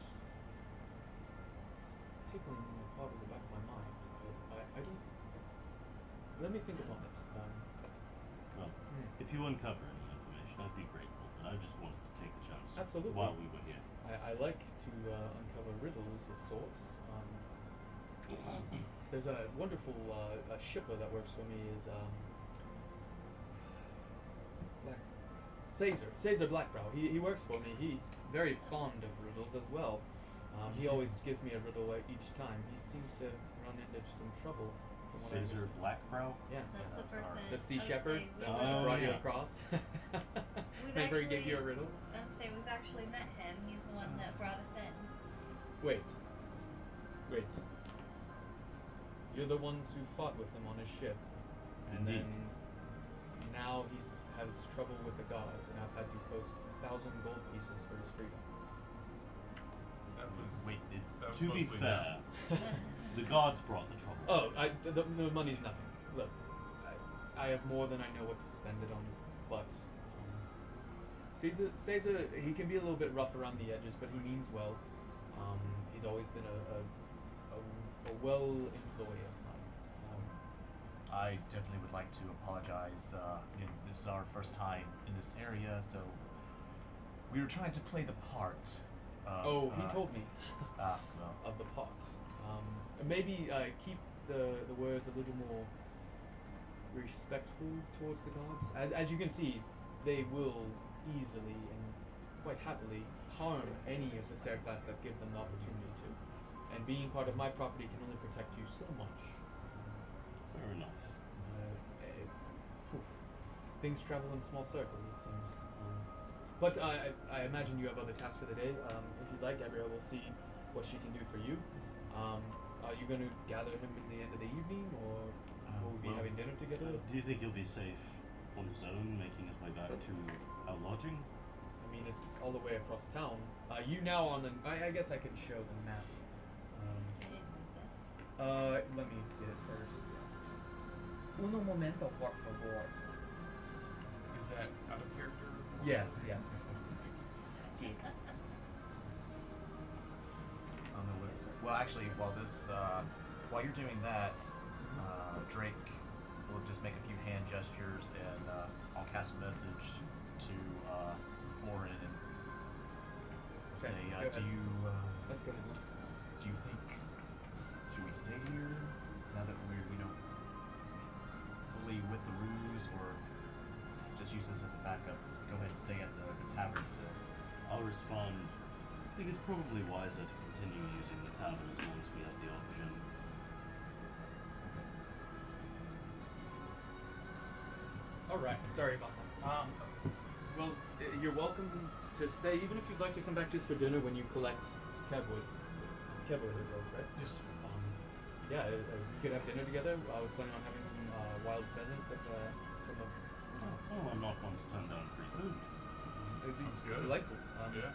[SPEAKER 2] tickling the part of the back of my mind. I don't. Let me think upon it.
[SPEAKER 4] Well, if you uncover any information, I'd be grateful. But I just wanted to take the chance
[SPEAKER 2] Absolutely.
[SPEAKER 4] while we were here.
[SPEAKER 2] I like to uncover riddles of sorts. There's a wonderful shipper that works for me. Is Caesar Blackbrow. He works for me. He's very fond of riddles as well. He always gives me a riddle each time. He seems to run into some trouble. from what I
[SPEAKER 4] Caesar
[SPEAKER 2] understand.
[SPEAKER 4] Blackbrow?
[SPEAKER 2] Yeah.
[SPEAKER 3] That's the
[SPEAKER 4] sorry.
[SPEAKER 3] person.
[SPEAKER 2] The sea
[SPEAKER 3] I would
[SPEAKER 2] shepherd
[SPEAKER 3] say
[SPEAKER 2] that
[SPEAKER 3] we-
[SPEAKER 2] brought you
[SPEAKER 4] yeah.
[SPEAKER 2] across.
[SPEAKER 3] We've
[SPEAKER 2] Remember he gave you a
[SPEAKER 3] actually-
[SPEAKER 2] riddle?
[SPEAKER 3] I was say we've actually met him. He's the one that brought us in.
[SPEAKER 2] Wait. You're the ones who fought with him on his ship. And
[SPEAKER 4] Indeed.
[SPEAKER 2] then now he's has trouble with the gods, and I've had to post 1,000 gold pieces for his freedom.
[SPEAKER 5] That was.
[SPEAKER 4] Wait,
[SPEAKER 5] that was
[SPEAKER 4] to be
[SPEAKER 5] mostly
[SPEAKER 4] fair, the gods brought the trouble.
[SPEAKER 2] Oh, the money's nothing. Look, I have more than I know what to spend it on, but Caesar, he can be a little bit rough around the edges, but he means well. He's always been a well employee of mine.
[SPEAKER 6] I definitely would like to apologize. This is our first time in this area, so we were trying to play the part.
[SPEAKER 2] He told me
[SPEAKER 6] Well,
[SPEAKER 2] of the pot. Maybe keep the words a little more respectful towards the gods. As you can see, they will easily and quite happily harm any of the Serclass that give them the opportunity to. And being part of my property can only protect you so much.
[SPEAKER 4] Fair enough.
[SPEAKER 2] Things travel in small circles, it seems. But I imagine you have other tasks for the day. If you'd like, Gabrielle will see what she can do for you. Are you going to gather him in the end of the evening, or will we be
[SPEAKER 4] well,
[SPEAKER 2] having dinner together?
[SPEAKER 4] Do you think he'll be safe on his own, making his way back to our lodging?
[SPEAKER 2] I mean, it's all the way across town. You now on the... I guess I can show the map.
[SPEAKER 3] I didn't read this.
[SPEAKER 2] Let me get it first. Uno momento, por favor.
[SPEAKER 5] Is that out of character?
[SPEAKER 2] Yes.
[SPEAKER 3] Jeez.
[SPEAKER 6] I don't know what it's. Well, actually, while you're doing that, Drake will just make a few hand gestures, and I'll cast a message to Orin and say,
[SPEAKER 2] Okay, go
[SPEAKER 6] do
[SPEAKER 2] ahead.
[SPEAKER 6] you
[SPEAKER 2] Let's go ahead.
[SPEAKER 6] do you think should we stay here now that we don't fully with the ruse, or just use this as a backup? Go ahead and stay at the tavern still.
[SPEAKER 4] I'll respond. I think it's probably wiser to continue using the tavern as long as we have the option.
[SPEAKER 2] Alright, sorry about that. Well, you're welcome to stay, even if you'd like to come back just for dinner when you collect Kevwood. Kevwood it was, right?
[SPEAKER 5] Yes.
[SPEAKER 2] Yeah, we could have dinner together. I was planning on having some wild pheasant, but some of...
[SPEAKER 4] Oh, I'm not one to turn down free food.
[SPEAKER 2] It'd be
[SPEAKER 5] Sounds good.
[SPEAKER 2] delightful.
[SPEAKER 5] Yeah.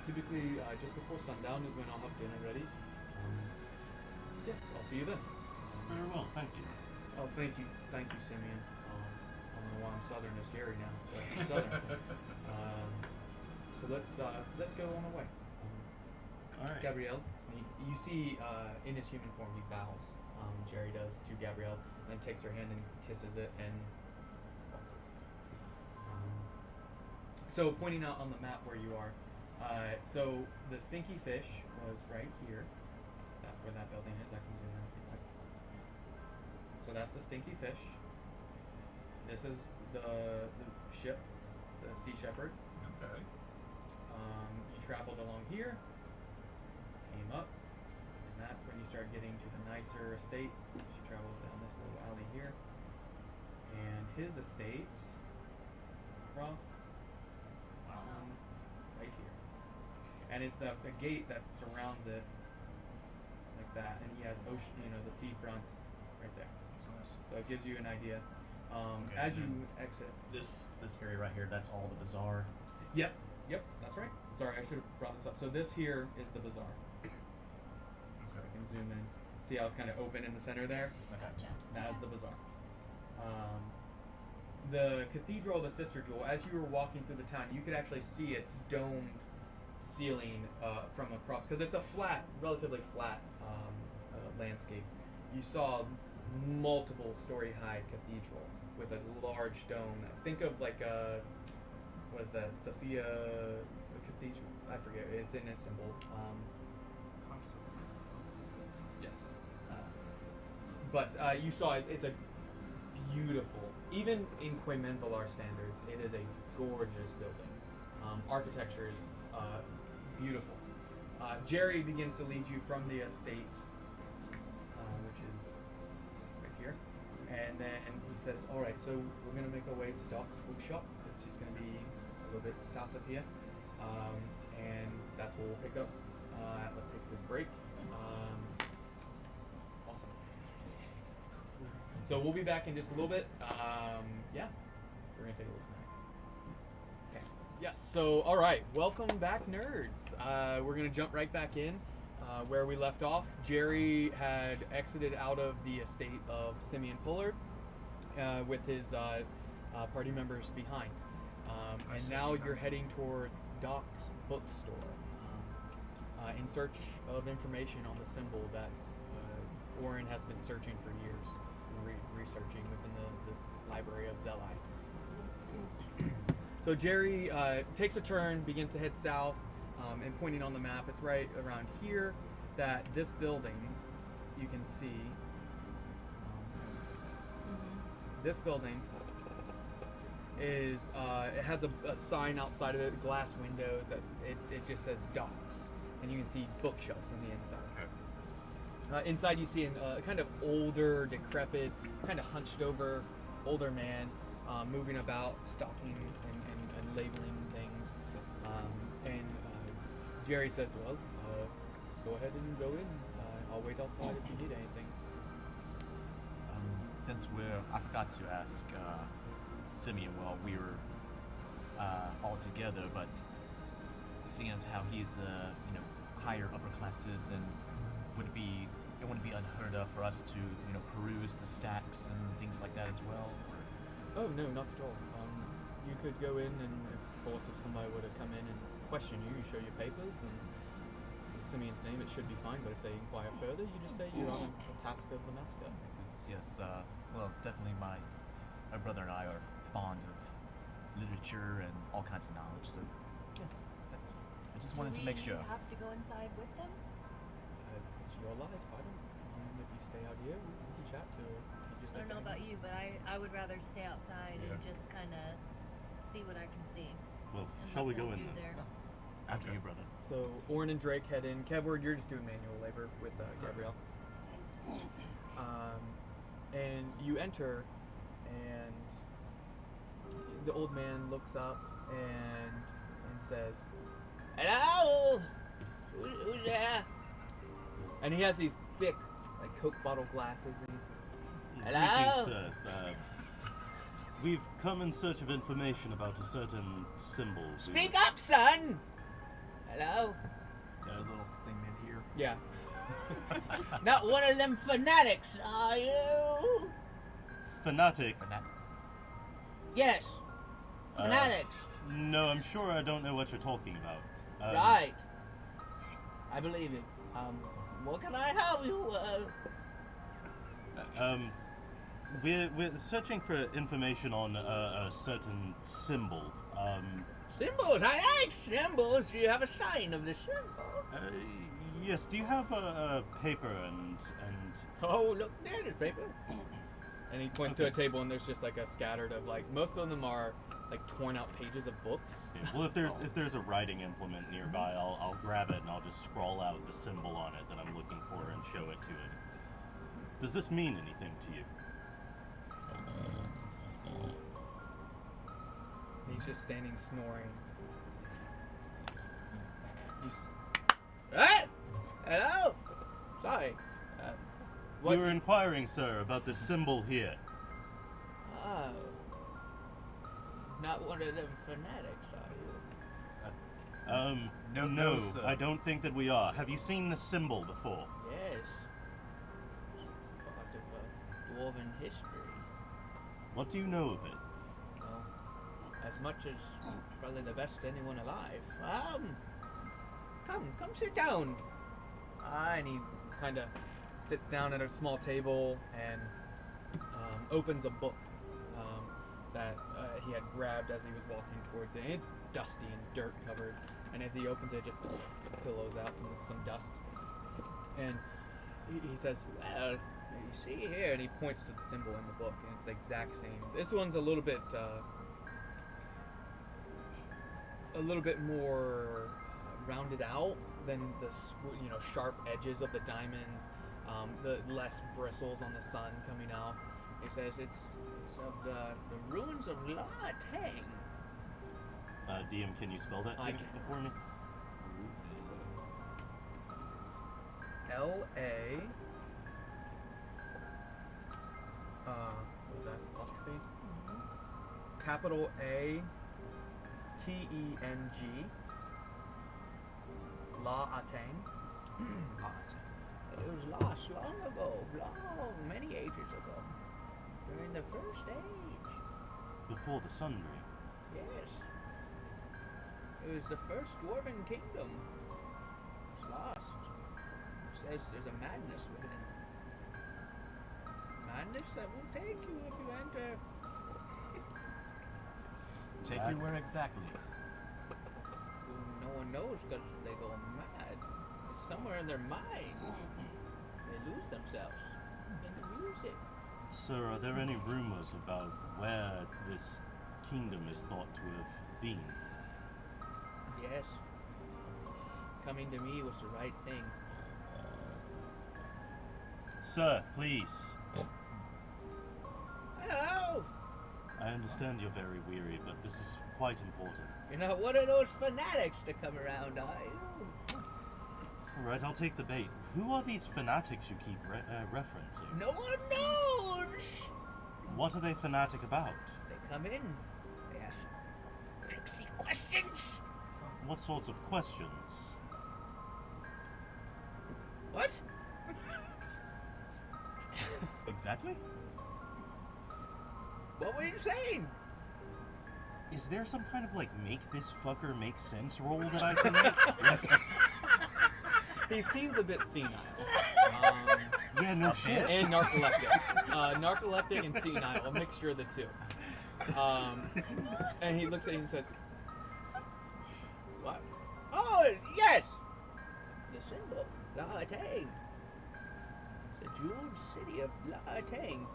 [SPEAKER 2] Typically, just before sundown is when I'll have dinner ready. Yes, I'll see you then.
[SPEAKER 4] Very well, thank you.
[SPEAKER 2] Oh, thank you, Simeon. I don't know why I'm Southern as Jerry now, but I'm Southern. So let's go on our way.
[SPEAKER 4] Alright.
[SPEAKER 2] Gabrielle, you see in his human form he bows. Jerry does to Gabrielle, and then takes her hand and kisses it and walks away. So pointing out on the map where you are, so the Stinky Fish was right here. That's where that building is. I can zoom in if you'd like. So that's the Stinky Fish. This is the ship, the Sea Shepherd.
[SPEAKER 5] Okay.
[SPEAKER 2] You traveled along here, came up, and that's when you start getting to the nicer estates. She travels down this little alley here, and his estate across this one right here, and it's a gate that surrounds it like that, and he has ocean, the seafront right there.
[SPEAKER 6] That's nice.
[SPEAKER 2] So it gives you an idea.
[SPEAKER 6] Okay,
[SPEAKER 2] As
[SPEAKER 6] and
[SPEAKER 2] you exit.
[SPEAKER 6] This area right here, that's all the bazaar.
[SPEAKER 2] Yep, that's right. Sorry, I should have brought this up. So this here is the bazaar. So I can zoom in. See how it's kind of open in the center there?
[SPEAKER 3] Gotcha.
[SPEAKER 2] That is the bazaar. The cathedral, the Sister Jewel, as you were walking through the town, you could actually see its domed ceiling from across, because it's a flat, relatively flat landscape. You saw multiple story high cathedral with a large dome. Think of like what is that? Sophia Cathedral? I forget. It's in Istanbul. Yes. But you saw it's a beautiful. Even in Quemenvalar standards, it is a gorgeous building. Architecture is beautiful. Jerry begins to lead you from the estate, which is right here. And then he says, all right, so we're going to make our way to Doc's bookshop. It's just going to be a little bit south of here. And that's where we'll pick up. Let's take a quick break. Awesome. So we'll be back in just a little bit. Yeah, we're going to take a little snack. Okay. Yes, so all right, welcome back, nerds. We're going to jump right back in where we left off. Jerry had exited out of the estate of Simeon Pullard with his party members behind. And now you're heading towards Doc's bookstore in search of information on the symbol that Orin has been searching for years and researching within the library of Zelai. So Jerry takes a turn, begins to head south, and pointing on the map, it's right around here that this building, you can see, this building is, it has a sign outside of it, glass windows, that it just says Docks, and you can see bookshelves on the inside.
[SPEAKER 5] Okay.
[SPEAKER 2] Inside you see a kind of older, decrepit, kind of hunched over older man moving about, stocking and labeling things. Jerry says, well, go ahead and go in. I'll wait outside if you need anything.
[SPEAKER 6] Since I forgot to ask Simeon while we were all together, but seeing as how he's higher upper classes, and it wouldn't be unheard of for us to peruse the stacks and things like that as well.
[SPEAKER 2] Oh no, not at all. You could go in, and of course, if somebody were to come in and question you, you show your papers and Simeon's name, it should be fine. But if they inquire further, you just say you're on a task of the master.
[SPEAKER 6] Yes, well, definitely my brother and I are fond of literature and all kinds of knowledge, so yes, I just wanted to make sure.
[SPEAKER 3] Do you have to go inside with them?
[SPEAKER 2] It's your life. I don't. If you stay out here, we can chat to her.
[SPEAKER 3] I don't know about you, but I would rather stay outside and just kind of see what I can see.
[SPEAKER 4] Well,
[SPEAKER 3] And
[SPEAKER 4] shall we
[SPEAKER 3] let
[SPEAKER 4] go
[SPEAKER 3] them
[SPEAKER 4] in
[SPEAKER 3] do
[SPEAKER 4] then?
[SPEAKER 3] their-
[SPEAKER 6] After you, brother.
[SPEAKER 2] So Orin and Drake head in. Kevward, you're just doing manual labor with Gabrielle. And you enter, and the old man looks up and says, "Hello, who's there?" And he has these thick, like Coke bottle glasses. And he's, "Hello."
[SPEAKER 4] Greetings, sir. We've come in search of information about a certain symbol.
[SPEAKER 9] Speak up, son! Hello?
[SPEAKER 6] Got a little thing in here.
[SPEAKER 2] Yeah.
[SPEAKER 9] Not one of them fanatics, are you?
[SPEAKER 4] Fanatic?
[SPEAKER 9] Yes. Fanatics.
[SPEAKER 4] No, I'm sure I don't know what you're talking about.
[SPEAKER 9] Right. I believe it. What can I help you?
[SPEAKER 4] We're searching for information on a certain symbol.
[SPEAKER 9] Symbols. I like symbols. Do you have a sign of the symbol?
[SPEAKER 4] Yes. Do you have a paper and?
[SPEAKER 9] Oh, look, there's paper.
[SPEAKER 2] And he points to a table, and there's just like a scattered of like, most of them are like torn out pages of books.
[SPEAKER 4] Yeah, well, if there's a writing implement nearby, I'll grab it and I'll just scroll out the symbol on it that I'm looking for and show it to it. Does this mean anything to you?
[SPEAKER 2] He's just standing snoring.
[SPEAKER 9] Hey! Hello? Sorry.
[SPEAKER 4] We were inquiring, sir, about this symbol here.
[SPEAKER 9] Oh. Not one of them fanatics, are you?
[SPEAKER 4] No,
[SPEAKER 6] sir.
[SPEAKER 4] I don't think that we are. Have you seen this symbol before?
[SPEAKER 9] Yes. Part of dwarven history.
[SPEAKER 4] What do you know of it?
[SPEAKER 9] Well, as much as probably the best anyone alive. Come sit down.
[SPEAKER 2] And he kind of sits down at a small table and opens a book that he had grabbed as he was walking towards it. And it's dusty and dirt covered. And as he opens it, it just pillows out some dust. And he says,
[SPEAKER 9] Well,
[SPEAKER 2] You see here, and he points to the symbol in the book, and it's the exact same. This one's a little bit more rounded out than the sharp edges of the diamonds, the less bristles on the sun coming out. It says it's of the ruins of La Tang.
[SPEAKER 4] DM, can you spell that for me?
[SPEAKER 2] L-A... what was that? Apostrophe? Capital A-T-E-N-G. La Atang. It was lost long ago, many ages ago. During the first age.
[SPEAKER 4] Before the Sun Dream.
[SPEAKER 2] Yes. It was the first dwarven kingdom. It's lost. It says there's a madness within. Madness that will take you if you enter.
[SPEAKER 6] Take you where exactly?
[SPEAKER 2] No one knows because they go mad. It's somewhere in their mind. They lose themselves in the music.
[SPEAKER 4] Sir, are there any rumors about where this kingdom is thought to have been?
[SPEAKER 2] Yes. Coming to me was the right thing.
[SPEAKER 4] Sir, please.
[SPEAKER 2] Hello!
[SPEAKER 4] I understand you're very weary, but this is quite important.
[SPEAKER 2] You're not one of those fanatics to come around, are you?
[SPEAKER 4] Alright, I'll take the bait. Who are these fanatics you keep referencing?
[SPEAKER 2] No one knows!
[SPEAKER 4] What are they fanatic about?
[SPEAKER 2] They come in, they ask tricksy questions.
[SPEAKER 4] What sorts of questions?
[SPEAKER 2] What?
[SPEAKER 6] Exactly?
[SPEAKER 2] What were you saying?
[SPEAKER 4] Is there some kind of make this fucker make sense roll that I can make?
[SPEAKER 2] He seems a bit senile.
[SPEAKER 4] Yeah, no shit.
[SPEAKER 2] And narcoleptic. Narcoleptic and senile, a mixture of the two. And he looks at you and says, what? Oh, yes! The symbol, La Tang. It's a jeweled city of La Tang.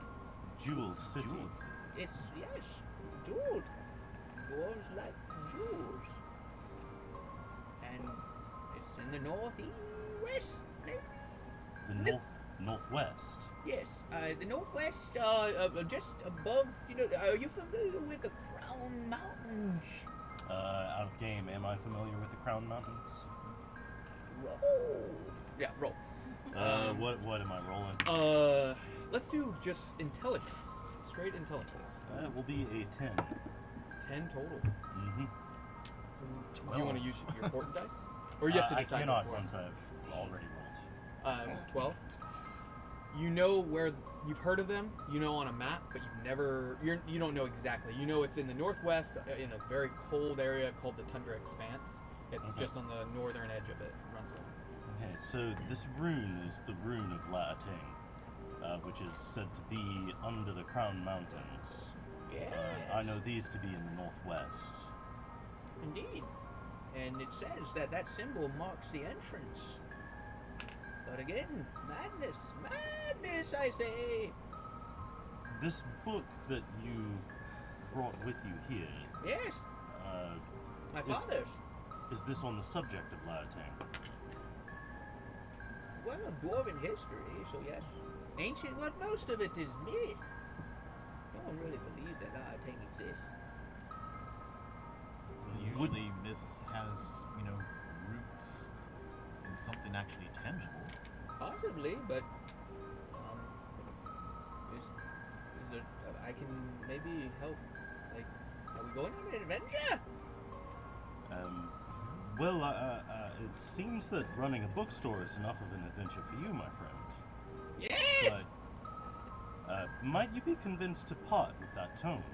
[SPEAKER 4] Jeweled city.
[SPEAKER 2] It's, yes, jeweled. Dwarves like jewels. And it's in the northwest, maybe?
[SPEAKER 4] The northwest.
[SPEAKER 2] Yes, the northwest, just above, are you familiar with the Crown Mountains?
[SPEAKER 4] Out of game, am I familiar with the Crown Mountains?
[SPEAKER 2] Roll. Yeah, roll.
[SPEAKER 4] What am I rolling?
[SPEAKER 2] Let's do just intelligence. Straight intelligence.
[SPEAKER 4] It will be a 10.
[SPEAKER 2] 10 total.
[SPEAKER 4] Mm-hmm.
[SPEAKER 2] Do you want to use your important dice? Or you have to decide
[SPEAKER 4] I cannot
[SPEAKER 2] before?
[SPEAKER 4] once I've already rolled.
[SPEAKER 2] 12. You know where you've heard of them. You know on a map, but you don't know exactly. You know it's in the northwest, in a very cold area called the Tundra Expanse. It's just on the northern edge of it. Runs along.
[SPEAKER 4] Okay, so this rune is the rune of La Tang, which is said to be under the Crown Mountains.
[SPEAKER 2] Yeah.
[SPEAKER 4] I know these to be in the northwest.
[SPEAKER 2] Indeed. And it says that symbol marks the entrance. But again, madness, I say.
[SPEAKER 4] This book that you brought with you here.
[SPEAKER 2] Yes. My father's.
[SPEAKER 4] Is this on the subject of La Tang?
[SPEAKER 2] Well, of dwarven history, so yes. Ancient, well, most of it is myth. No one really believes that La Tang exists.
[SPEAKER 6] Well, usually myth has, roots in something actually tangible.
[SPEAKER 2] Possibly, but is there? I can maybe help. Are we going on an adventure?
[SPEAKER 4] Well, it seems that running a bookstore is enough of an adventure for you, my friend.
[SPEAKER 2] Yes.
[SPEAKER 4] But might you be convinced to part with that tone?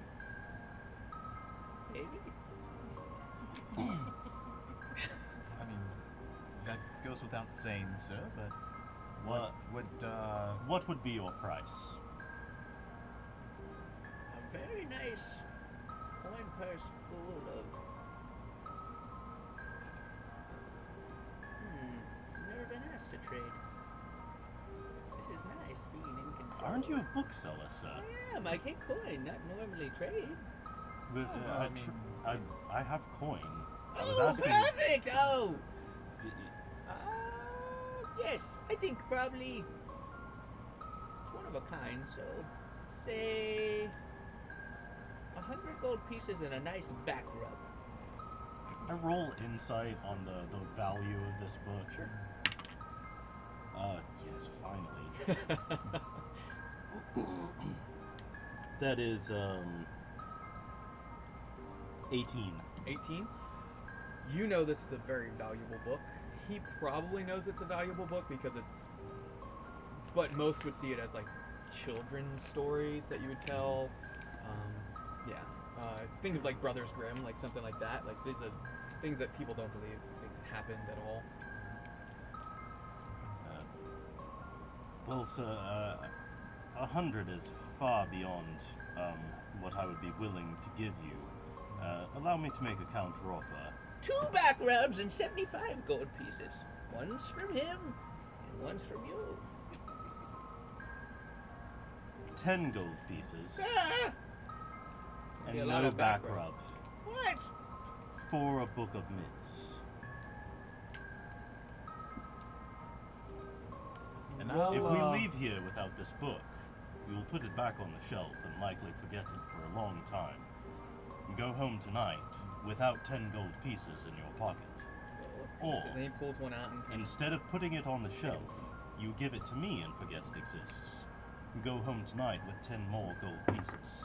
[SPEAKER 2] Maybe.
[SPEAKER 6] I mean, that goes without saying, sir, but what
[SPEAKER 4] would be your price?
[SPEAKER 2] A very nice coin purse full of. Never been asked to trade. This is nice being in
[SPEAKER 4] Aren't you a bookseller, sir?
[SPEAKER 9] I am. I take coin, not normally trade.
[SPEAKER 4] But, I have coin. I was
[SPEAKER 9] Oh,
[SPEAKER 4] asking.
[SPEAKER 9] perfect! Oh! Yes, I think probably it's one of a kind, so say 100 gold pieces and a nice back rub.
[SPEAKER 4] I roll insight on the value of this book.
[SPEAKER 9] Sure.
[SPEAKER 4] Yes, finally. That is 18.
[SPEAKER 2] 18. You know this is a very valuable book. He probably knows it's a valuable book because it's. But most would see it as like children's stories that you would tell. Yeah. Think of like Brothers Grimm, like something like that. Like these are things that people don't believe happened at all.
[SPEAKER 4] Well, sir, 100 is far beyond what I would be willing to give you. Allow me to make a counter offer.
[SPEAKER 9] 2 back rubs and 75 gold pieces. One's from him, and one's from you.
[SPEAKER 4] 10 gold pieces.
[SPEAKER 9] Ah!
[SPEAKER 2] Be a
[SPEAKER 4] And
[SPEAKER 2] lot
[SPEAKER 4] no
[SPEAKER 2] of
[SPEAKER 4] back
[SPEAKER 2] back rubs.
[SPEAKER 4] rubs.
[SPEAKER 9] What?
[SPEAKER 4] For a book of myths.
[SPEAKER 6] And
[SPEAKER 4] If we leave here without this book, we will put it back on the shelf and likely forget it for a long time. And go home tonight without 10 gold pieces in your pocket. Or,
[SPEAKER 2] And he pulls one out and kind of
[SPEAKER 4] instead of putting it on the shelf, you give it to me and forget it exists. And go home tonight with 10 more gold pieces.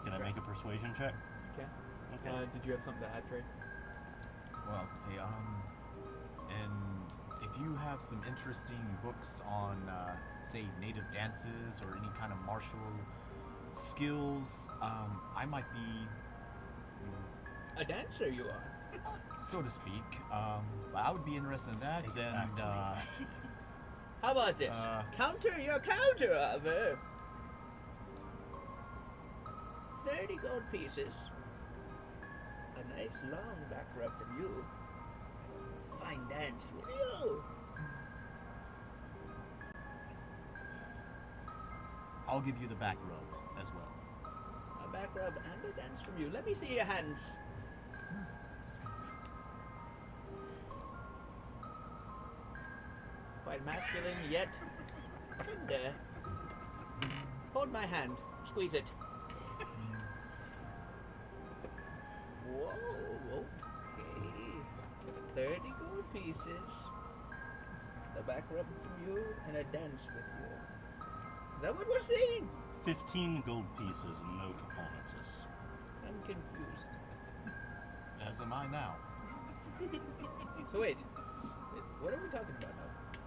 [SPEAKER 4] Can I make a persuasion check?
[SPEAKER 2] Okay.
[SPEAKER 4] Okay.
[SPEAKER 2] Did you have something to add, Trey?
[SPEAKER 6] Well, I was gonna say, and if you have some interesting books on, say, native dances or any kind of martial skills, I might be,
[SPEAKER 9] A dancer you are.
[SPEAKER 6] so to speak. I would be interested in that.
[SPEAKER 4] Exactly.
[SPEAKER 6] And
[SPEAKER 9] How about this? Counter your counter offer. 30 gold pieces. A nice long back rub from you. Fine dance with you.
[SPEAKER 6] I'll give you the back rub as well.
[SPEAKER 9] A back rub and a dance from you. Let me see your hands. Quite masculine, yet tender. Hold my hand. Squeeze it. Whoa, okay. 30 gold pieces. The back rub from you and a dance with you. Is that what we're seeing?
[SPEAKER 4] 15 gold pieces and no performances.
[SPEAKER 9] I'm confused.
[SPEAKER 6] As am I now.
[SPEAKER 9] So wait, what are we talking about now?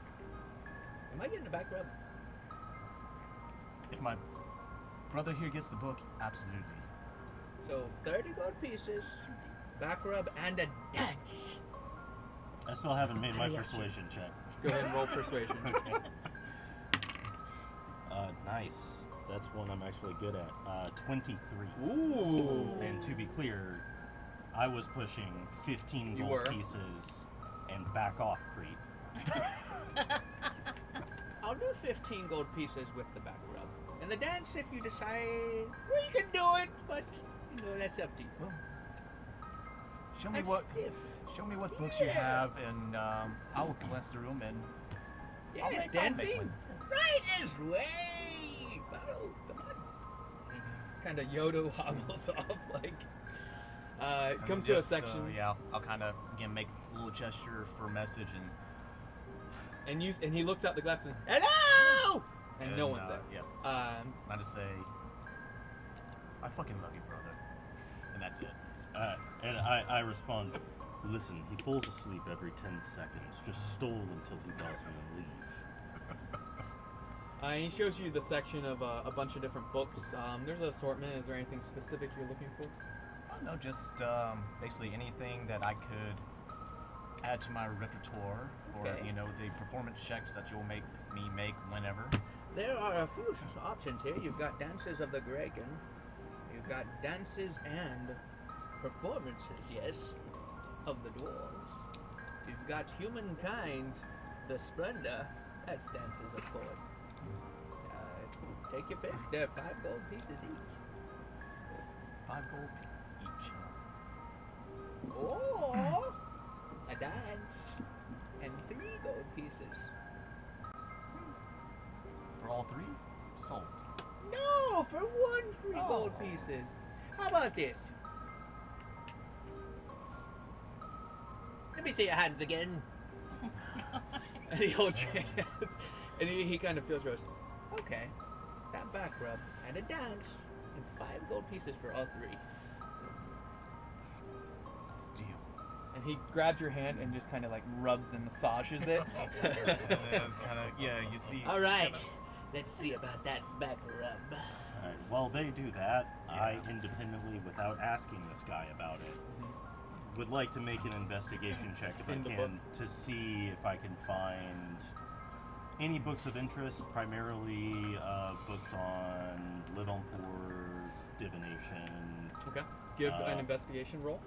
[SPEAKER 9] Am I getting a back rub?
[SPEAKER 6] If my brother here gets the book, absolutely.
[SPEAKER 9] So 30 gold pieces, back rub, and a dance.
[SPEAKER 4] I still haven't made my
[SPEAKER 9] Mariachi.
[SPEAKER 4] persuasion check.
[SPEAKER 2] Go ahead and roll persuasion.
[SPEAKER 4] Okay. Nice. That's one I'm actually good at. 23.
[SPEAKER 2] Ooh.
[SPEAKER 4] And to be clear, I was pushing 15
[SPEAKER 2] You
[SPEAKER 4] gold
[SPEAKER 2] were?
[SPEAKER 4] pieces and back off creep.
[SPEAKER 9] I'll do 15 gold pieces with the back rub. And the dance, if you decide, well, you can do it, but, you know, that's up to you.
[SPEAKER 6] Well, show me
[SPEAKER 9] I'm
[SPEAKER 6] what
[SPEAKER 9] stiff.
[SPEAKER 6] show me what books you have, and I will glance through them, and I'll
[SPEAKER 9] Yes,
[SPEAKER 6] make
[SPEAKER 9] dancing.
[SPEAKER 6] one.
[SPEAKER 9] Right this way. Follow, come on.
[SPEAKER 2] Kind of Yodo hobbles off like. It
[SPEAKER 6] And
[SPEAKER 2] comes to a
[SPEAKER 6] just,
[SPEAKER 2] section,
[SPEAKER 6] yeah, I'll kind of again make a little gesture for a message, and
[SPEAKER 2] and he looks out the glass and
[SPEAKER 9] Hello!
[SPEAKER 2] and no one's there.
[SPEAKER 6] Yeah, I just say, I fucking love you, brother, and that's it.
[SPEAKER 4] And I respond, listen, he falls asleep every 10 seconds. Just stall until he does and then leave.
[SPEAKER 2] And he shows you the section of a bunch of different books. There's an assortment. Is there anything specific you're looking for?
[SPEAKER 6] No, just basically anything that I could add to my repertoire, or
[SPEAKER 9] Okay.
[SPEAKER 6] you know, the performance checks that you'll make me make whenever.
[SPEAKER 9] There are a few options here. You've got dances of the Dragon. You've got dances and performances, yes, of the dwarves. You've got humankind, the splendor, That's dances, of course. Take your pick. They're 5 gold pieces each.
[SPEAKER 6] 5 gold each.
[SPEAKER 9] Or a dance and 3 gold pieces.
[SPEAKER 6] For all 3? Sold.
[SPEAKER 9] No, for 3 gold pieces. How about this? Let me see your hands again. And he holds your hands. And he kind of feels yours. Okay. That back rub and a dance and 5 gold pieces for all 3.
[SPEAKER 6] Deal.
[SPEAKER 2] And he grabs your hand and just kind of like rubs and massages it.
[SPEAKER 6] You see.
[SPEAKER 9] All right. Let's see about that back rub.
[SPEAKER 4] Alright, while they do that, I independently, without asking this guy about it, would like to make an investigation check if I
[SPEAKER 2] In the
[SPEAKER 4] can
[SPEAKER 2] book?
[SPEAKER 4] to see if I can find any books of interest, primarily books on live on poor, divination,
[SPEAKER 2] Okay. Give an investigation roll.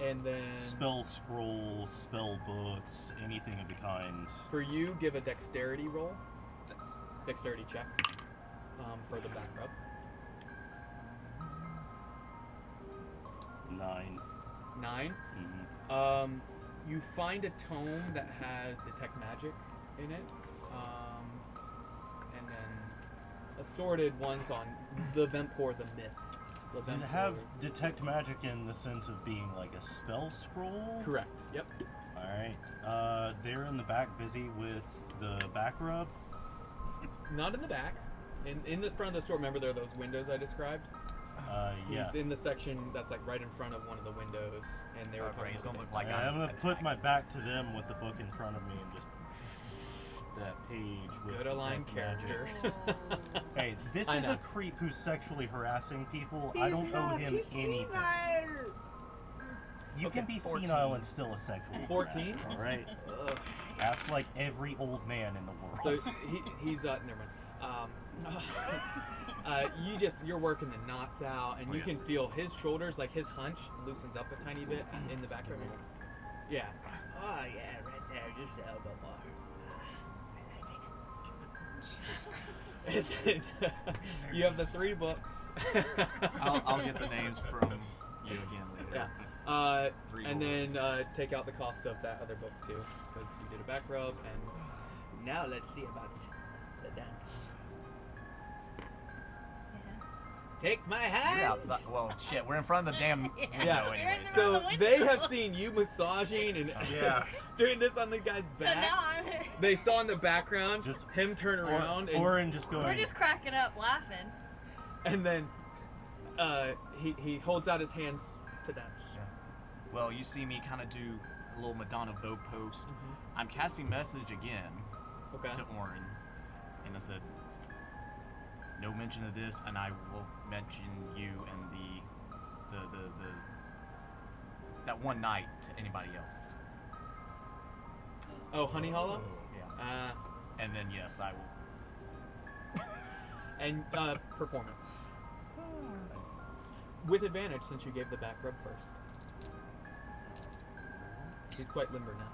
[SPEAKER 2] And then
[SPEAKER 4] spell scrolls, spell books, anything of the kind.
[SPEAKER 2] for you, give a dexterity roll. Dexterity check for the back rub.
[SPEAKER 4] 9.
[SPEAKER 2] 9.
[SPEAKER 4] Mm-hmm.
[SPEAKER 2] You find a tome that has detect magic in it, and then assorted ones on the Vempor, the myth. The
[SPEAKER 4] Does it
[SPEAKER 2] Vempor-
[SPEAKER 4] have detect magic in the sense of being like a spell scroll?
[SPEAKER 2] Correct. Yep.
[SPEAKER 4] Alright. They're in the back busy with the back rub.
[SPEAKER 2] Not in the back. In the front of the store, remember there are those windows I described?
[SPEAKER 4] Yeah.
[SPEAKER 2] He's in the section that's like right in front of one of the windows, and they were talking
[SPEAKER 6] He's gonna
[SPEAKER 2] about
[SPEAKER 6] look like
[SPEAKER 4] I'm gonna put
[SPEAKER 6] attack.
[SPEAKER 4] my back to them with the book in front of me and just that page with
[SPEAKER 2] good aligned
[SPEAKER 4] detect magic.
[SPEAKER 2] character.
[SPEAKER 4] Hey, this
[SPEAKER 2] I
[SPEAKER 4] is
[SPEAKER 2] know.
[SPEAKER 4] a creep who's sexually harassing people. I don't owe him anything. You can be
[SPEAKER 6] 14.
[SPEAKER 4] senile and still a sexual
[SPEAKER 2] 14?
[SPEAKER 4] harasser, all right? Ask like every old man in the world.
[SPEAKER 2] So he's never mind. You're working the knots out, and you can feel his shoulders, like his hunch loosens up a tiny bit in the back of your Yeah.
[SPEAKER 9] Oh, yeah, right there. Just the elbow bar. I like it.
[SPEAKER 2] And then, you have the 3 books.
[SPEAKER 6] I'll get the names from you again later.
[SPEAKER 2] Yeah.
[SPEAKER 6] 3
[SPEAKER 2] And
[SPEAKER 6] gold.
[SPEAKER 2] then take out the cost of that other book too, because you did a back rub and
[SPEAKER 9] Now let's see about the dance. Take my hand.
[SPEAKER 6] You're outside. Well, shit, we're in front of the damn window
[SPEAKER 2] Yeah.
[SPEAKER 6] anyway.
[SPEAKER 2] So they have seen you massaging and doing this on the guy's
[SPEAKER 3] So
[SPEAKER 2] back.
[SPEAKER 3] now I'm.
[SPEAKER 2] They saw in the background
[SPEAKER 4] Just-
[SPEAKER 2] him turn around and,
[SPEAKER 4] Orin just going.
[SPEAKER 3] We're just cracking up laughing.
[SPEAKER 2] and then he holds out his hands to dance.
[SPEAKER 6] Well, you see me kind of do a little Madonna Vogue post. I'm casting message again
[SPEAKER 2] Okay.
[SPEAKER 6] to Orin, and I said, no mention of this, and I will mention you and the that one night to anybody else.
[SPEAKER 2] Oh, Honey Hollow?
[SPEAKER 6] Yeah. And then yes, I will.
[SPEAKER 2] And performance. With advantage since you gave the back rub first. He's quite limber now.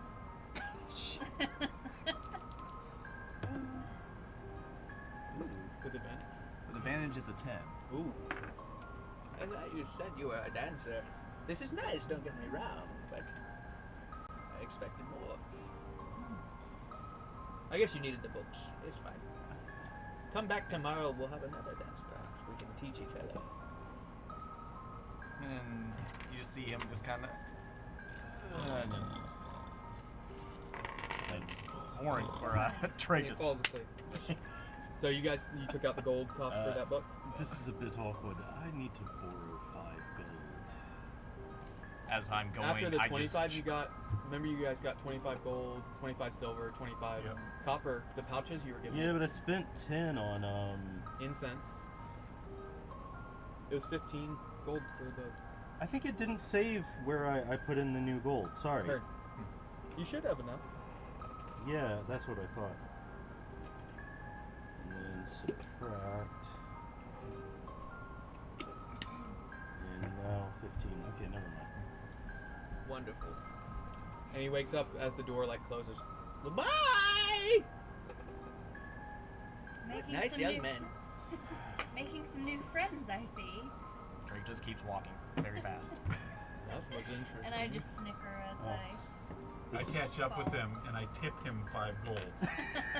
[SPEAKER 2] With advantage.
[SPEAKER 6] The advantage is a 10.
[SPEAKER 2] Ooh.
[SPEAKER 9] I thought you said you were a dancer. This is nice, don't get me wrong, but I expected more. I guess you needed the books. It's fine. Come back tomorrow, we'll have another dance perhaps. We can teach each other.
[SPEAKER 6] And you just see him just kind of. And Orin, or Trey
[SPEAKER 2] And he
[SPEAKER 6] just.
[SPEAKER 2] falls asleep. So you took out the gold cost for that book?
[SPEAKER 4] This is a bit awkward. I need to borrow 5 gold.
[SPEAKER 6] As I'm going,
[SPEAKER 2] After the
[SPEAKER 6] I
[SPEAKER 2] 25
[SPEAKER 6] just,
[SPEAKER 2] you got, remember you guys got 25 gold, 25 silver, 25
[SPEAKER 6] Yep.
[SPEAKER 2] copper, the pouches you were given.
[SPEAKER 4] Yeah, but I spent 10 on
[SPEAKER 2] Incense. It was 15 gold for the
[SPEAKER 4] I think it didn't save where I put in the new gold. Sorry.
[SPEAKER 2] Heard. You should have enough.
[SPEAKER 4] Yeah, that's what I thought. And then subtract. And now 15. Okay, never mind.
[SPEAKER 2] Wonderful. And he wakes up as the door like closes.
[SPEAKER 9] Goodbye! Stinky!
[SPEAKER 3] Making
[SPEAKER 9] Nice
[SPEAKER 3] some
[SPEAKER 9] young
[SPEAKER 3] new,
[SPEAKER 9] men.
[SPEAKER 3] Making some new friends, I see.
[SPEAKER 6] Drake just keeps walking very fast.
[SPEAKER 2] That's what's interesting.
[SPEAKER 3] And I just snicker as
[SPEAKER 5] I catch up with him and I tip him 5 gold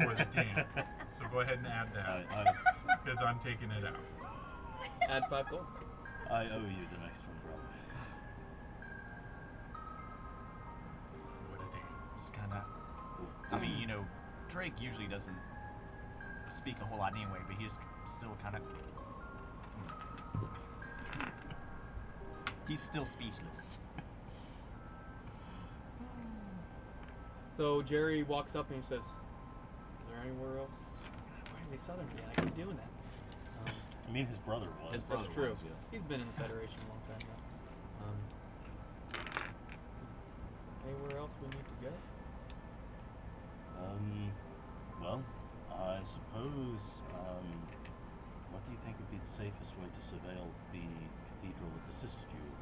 [SPEAKER 5] for the dance. So go ahead and add that because I'm taking it out.
[SPEAKER 2] Add 5 gold.
[SPEAKER 4] I owe you the next one, brother.
[SPEAKER 5] What a dance.
[SPEAKER 6] Just kind of. I mean, you know, Drake usually doesn't speak a whole lot anyway, but he's still kind of. He's still speechless.
[SPEAKER 2] So Jerry walks up and he says, "Is there anywhere else?" Why is he Southern again? I keep doing that.
[SPEAKER 4] I mean, his brother was.
[SPEAKER 6] His brother
[SPEAKER 2] That's true.
[SPEAKER 6] was, yes.
[SPEAKER 2] He's been in the Federation a long time now. Anywhere else we need to go?
[SPEAKER 4] Well, I suppose, what do you think would be the safest way to surveil the Cathedral of the Sister Jewel?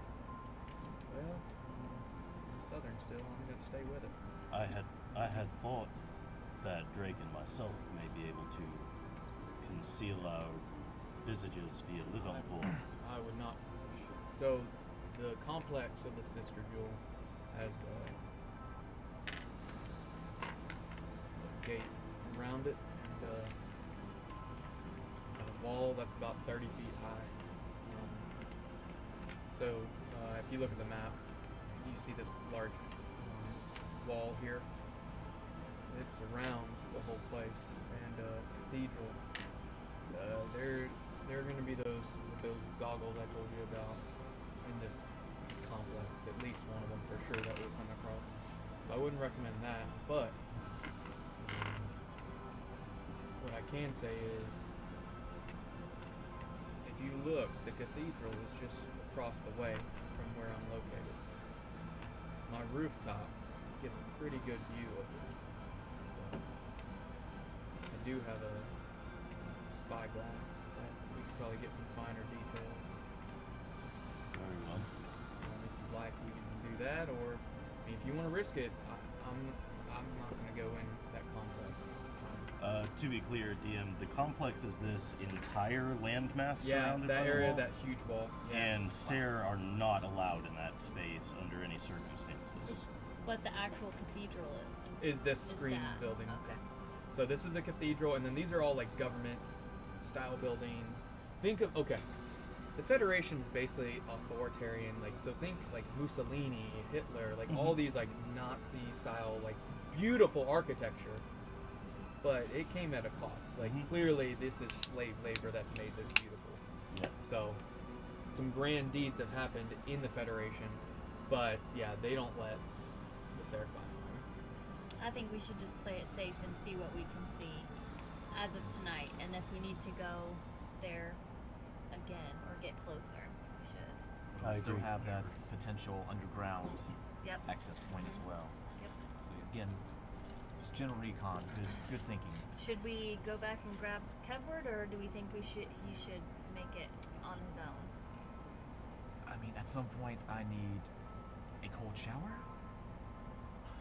[SPEAKER 2] Well, I'm Southern still. I'm going to stay with it.
[SPEAKER 4] I had thought that Drake and myself may be able to conceal our visages via Liverpool.
[SPEAKER 2] I would not. So, the complex of the Sister Jewel has a gate around it and a wall that's about 30 feet high. So, if you look at the map, you see this large wall here. It surrounds the whole place, and cathedral. There are going to be those with those goggles I told you about in this complex. At least one of them for sure that we'll come across. So I wouldn't recommend that, but what I can say is, if you look, the cathedral is just across the way from where I'm located. My rooftop gets a pretty good view of it. I do have a spyglass that we could probably get some finer details.
[SPEAKER 4] Very well.
[SPEAKER 2] If you'd like, we can do that, or I mean, if you want to risk it, I'm not going to go in that complex.
[SPEAKER 4] To be clear, DM, the complex is this entire landmass
[SPEAKER 2] Yeah,
[SPEAKER 4] surrounded
[SPEAKER 2] that
[SPEAKER 4] by the
[SPEAKER 2] area,
[SPEAKER 4] wall?
[SPEAKER 2] that huge wall. Yeah.
[SPEAKER 4] And Sarah are not allowed in that space under any circumstances.
[SPEAKER 3] But the actual cathedral
[SPEAKER 2] Is this screen
[SPEAKER 3] that.
[SPEAKER 2] building?
[SPEAKER 3] Okay.
[SPEAKER 2] So this is the cathedral, and then these are all like government-style buildings. Think of the Federation is basically authoritarian. Like, so think like Mussolini, Hitler, like all these like Nazi-style like beautiful architecture. But it came at a cost. Like clearly, this is slave labor that's made this beautiful.
[SPEAKER 4] Yeah.
[SPEAKER 2] So some grand deeds have happened in the Federation, but yeah, they don't let the Seraphis in.
[SPEAKER 3] I think we should just play it safe and see what we can see as of tonight. And if we need to go there again or get closer, we should.
[SPEAKER 4] I
[SPEAKER 6] We still
[SPEAKER 4] agree.
[SPEAKER 6] have that potential underground
[SPEAKER 3] Yep.
[SPEAKER 6] access point as well.
[SPEAKER 3] Yep.
[SPEAKER 6] So again, just general recon, good thinking.
[SPEAKER 3] Should we go back and grab Kevward, or do we think he should make it on his own?
[SPEAKER 6] I mean, at some point, I need a cold shower,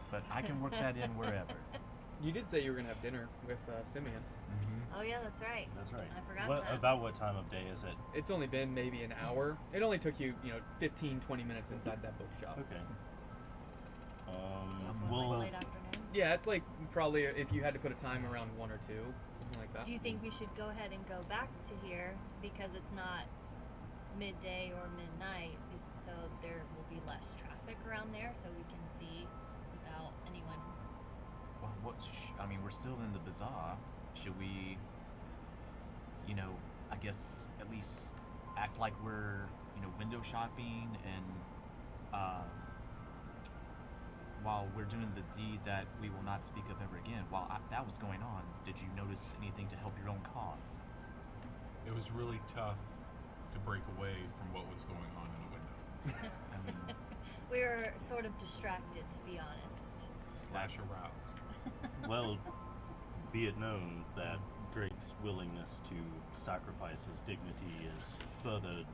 [SPEAKER 6] but I can work that in wherever.
[SPEAKER 2] You did say you were gonna have dinner with Simeon.
[SPEAKER 3] Oh yeah, that's right.
[SPEAKER 4] That's right.
[SPEAKER 3] I forgot
[SPEAKER 4] What,
[SPEAKER 3] that.
[SPEAKER 4] about what time of day is it?
[SPEAKER 2] It's only been maybe an hour. It only took you, 15, 20 minutes inside that bookshop.
[SPEAKER 4] Okay.
[SPEAKER 3] Like
[SPEAKER 4] We'll
[SPEAKER 3] late afternoon.
[SPEAKER 2] Yeah, it's like probably if you had to put a time around 1 or 2, something like that.
[SPEAKER 3] Do you think we should go ahead and go back to here because it's not midday or midnight, so there will be less traffic around there, so we can see without anyone?
[SPEAKER 6] Well, I mean, we're still in the bazaar. Should we, I guess at least act like we're, window shopping and, while we're doing the deed that we will not speak of ever again, while that was going on, did you notice anything to help your own cause?
[SPEAKER 5] It was really tough to break away from what was going on in the window.
[SPEAKER 6] I mean,
[SPEAKER 3] We were sort of distracted, to be honest.
[SPEAKER 5] Slash aroused.
[SPEAKER 4] well, be it known that Drake's willingness to sacrifice his dignity is furthered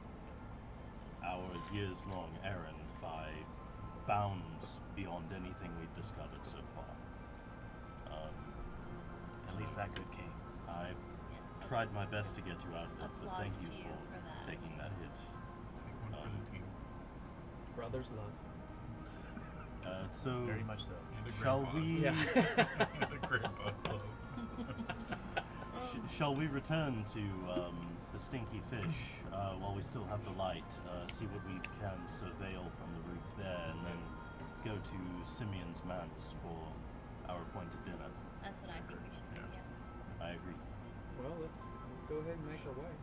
[SPEAKER 4] our years-long errand by bounds beyond anything we've discovered so far.
[SPEAKER 6] At least that good came.
[SPEAKER 4] I
[SPEAKER 3] Yes.
[SPEAKER 4] tried my best to get you out of it, but
[SPEAKER 3] Applause
[SPEAKER 4] thank you
[SPEAKER 3] to you for that.
[SPEAKER 4] taking that hit.
[SPEAKER 5] Take one for the team.
[SPEAKER 2] Brothers love.
[SPEAKER 4] So
[SPEAKER 6] Very much so.
[SPEAKER 5] And a
[SPEAKER 4] shall
[SPEAKER 5] grandpa's.
[SPEAKER 4] we?
[SPEAKER 5] The grandpa's love.
[SPEAKER 4] Shall we return to the Stinky Fish while we still have the light? See what we can surveil from the roof there, and then go to Simeon's manse for our appointed dinner.
[SPEAKER 3] That's what I think we should do.
[SPEAKER 5] Yeah.
[SPEAKER 3] Yeah.
[SPEAKER 4] I agree.
[SPEAKER 2] Well, let's go ahead and make our way.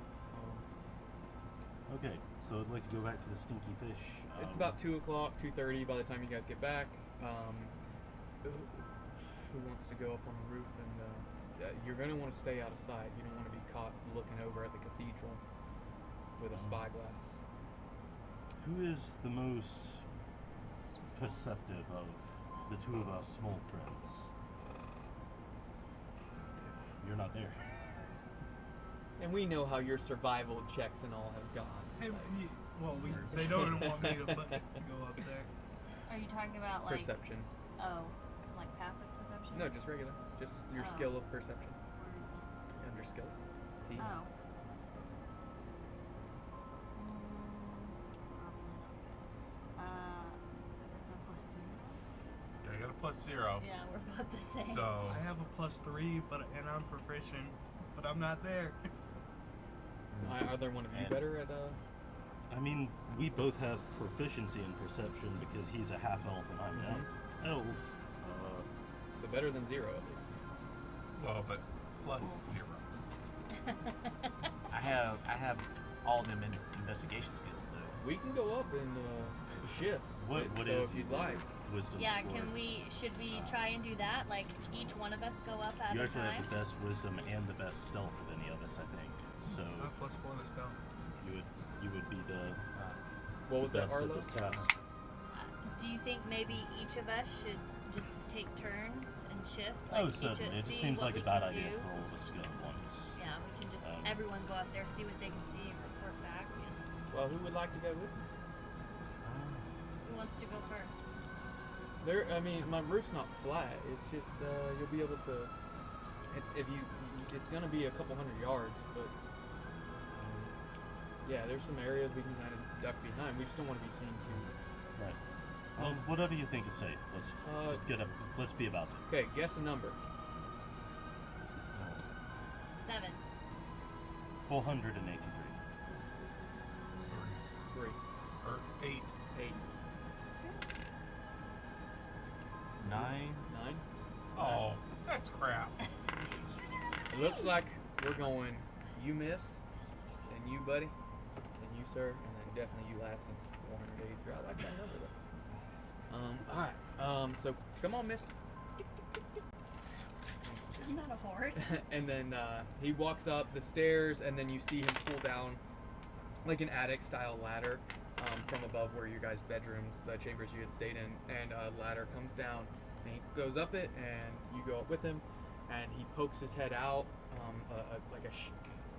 [SPEAKER 4] Okay, so I'd like to go back to the Stinky Fish.
[SPEAKER 2] It's about 2 o'clock, 2:30 by the time you guys get back. Who wants to go up on the roof? And you're going to want to stay out of sight. You don't want to be caught looking over at the cathedral with a spyglass.
[SPEAKER 4] Who is the most perceptive of the two of us small friends? You're not there.
[SPEAKER 2] And we know how your survival checks and all have gone.
[SPEAKER 8] Hey, they don't want me to go up there.
[SPEAKER 3] Are you talking about like
[SPEAKER 2] Perception.
[SPEAKER 3] Oh, like passive perception?
[SPEAKER 2] No, just regular. Just your
[SPEAKER 3] Oh.
[SPEAKER 2] skill of perception.
[SPEAKER 3] Where is it?
[SPEAKER 2] Under skills. P.
[SPEAKER 3] Oh. It's a
[SPEAKER 5] Yeah, I got a +0.
[SPEAKER 3] +3. Yeah, we're about the same.
[SPEAKER 5] So
[SPEAKER 8] I have a +3, and I'm proficient, but I'm not there.
[SPEAKER 2] Are there one of you
[SPEAKER 4] And-
[SPEAKER 2] better at
[SPEAKER 4] I mean, we both have proficiency in perception because he's a half elf and I'm an elf.
[SPEAKER 2] so better than 0 at least.
[SPEAKER 5] well, but +0.
[SPEAKER 6] I have all them investigation skills. So
[SPEAKER 2] We can go up in shifts.
[SPEAKER 4] What
[SPEAKER 2] so
[SPEAKER 4] is
[SPEAKER 2] if you'd
[SPEAKER 4] your
[SPEAKER 2] like.
[SPEAKER 4] wisdom
[SPEAKER 3] Yeah,
[SPEAKER 4] score?
[SPEAKER 3] should we try and do that? Like each one of us go up at
[SPEAKER 4] You
[SPEAKER 3] a
[SPEAKER 4] actually
[SPEAKER 3] time?
[SPEAKER 4] have the best wisdom and the best stealth of any of us, I think. So
[SPEAKER 8] I have +4 to stealth.
[SPEAKER 4] you would be the
[SPEAKER 2] What was that,
[SPEAKER 4] best at
[SPEAKER 2] Arlo?
[SPEAKER 4] this task.
[SPEAKER 3] Do you think maybe each of us should just take turns and shifts?
[SPEAKER 4] Oh,
[SPEAKER 3] Like
[SPEAKER 4] certainly. It just
[SPEAKER 3] see
[SPEAKER 4] seems
[SPEAKER 3] what
[SPEAKER 4] like a
[SPEAKER 3] we
[SPEAKER 4] bad
[SPEAKER 3] can
[SPEAKER 4] idea
[SPEAKER 3] do?
[SPEAKER 4] for all of us to go at once.
[SPEAKER 3] Yeah, we can just
[SPEAKER 4] Um,
[SPEAKER 3] everyone go up there, see what they can see, and report back.
[SPEAKER 2] Well, who would like to go with me?
[SPEAKER 3] Who wants to go first?
[SPEAKER 2] There. I mean, my roof's not flat. It's just you'll be able to. It's gonna be a couple hundred yards, but yeah, there's some areas we can kind of duck behind. We just don't want to be seen too.
[SPEAKER 4] Right. Well, whatever you think is safe. Let's just get up. Let's be about it.
[SPEAKER 2] Okay, guess a number.
[SPEAKER 3] 7.
[SPEAKER 4] 483.
[SPEAKER 2] 3,
[SPEAKER 5] Or 8.
[SPEAKER 2] 8,
[SPEAKER 6] 9.
[SPEAKER 2] 9.
[SPEAKER 5] Oh, that's crap.
[SPEAKER 2] It looks like we're going. You miss, then you, buddy, then you, sir, and then definitely you last since 483. I like that number though. All right. So come on, miss.
[SPEAKER 3] I'm not a horse.
[SPEAKER 2] And then he walks up the stairs, and then you see him pull down like an attic-style ladder from above where your guys' bedrooms, the chambers you had stayed in, and a ladder comes down, and he goes up it, and you go up with him, and he pokes his head out,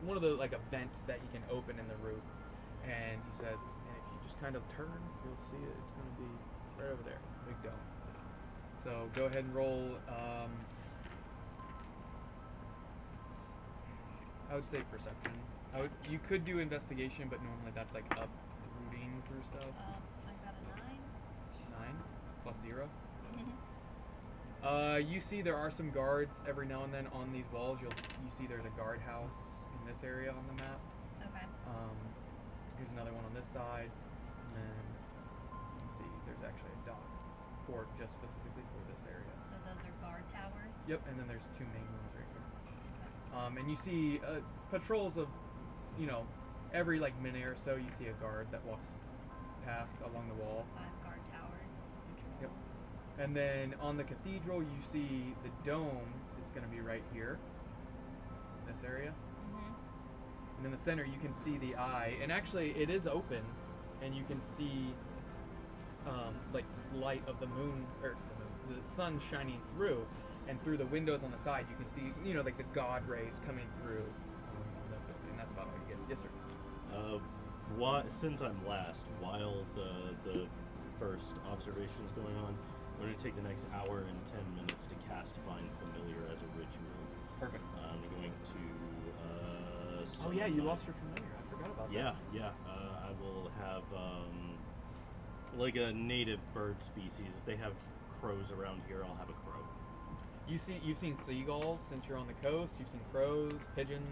[SPEAKER 2] one of the like a vent that he can open in the roof, and he says, and if you just kind of turn, you'll see it. It's going to be right over there, big dome. So go ahead and roll. I would say perception. You could do investigation, but normally that's like uprooting through stuff.
[SPEAKER 3] I got a 9.
[SPEAKER 2] 9 plus 0.
[SPEAKER 3] Mhm.
[SPEAKER 2] You see there are some guards every now and then on these walls. You see there's a guardhouse in this area on the map.
[SPEAKER 3] Okay.
[SPEAKER 2] Here's another one on this side, and then you can see there's actually a dock port just specifically for this area.
[SPEAKER 3] So those are guard towers.
[SPEAKER 2] Yep, and then there's 2 main ones right here. And you see patrols of, every like minute or so you see a guard that walks past along the wall.
[SPEAKER 3] 5 guard towers.
[SPEAKER 2] Yep. And then on the cathedral you see the dome is going to be right here, in this area.
[SPEAKER 3] Mhm.
[SPEAKER 2] And in the center you can see the eye, and actually it is open, and you can see like light of the moon, or the sun shining through, and through the windows on the side you can see like the god rays coming through on the building. And that's about all you get. Yes, sir.
[SPEAKER 4] Since I'm last, while the first observation is going on, We're going to take the next hour and 10 minutes to cast Find Familiar as a ritual.
[SPEAKER 2] Perfect.
[SPEAKER 4] I'm going to.
[SPEAKER 2] Oh yeah, you lost your familiar. I forgot about that.
[SPEAKER 4] Yeah. I will have like a native bird species. If they have crows around here, I'll have a crow.
[SPEAKER 2] You've seen seagulls since you're on the coast. You've seen crows, pigeons,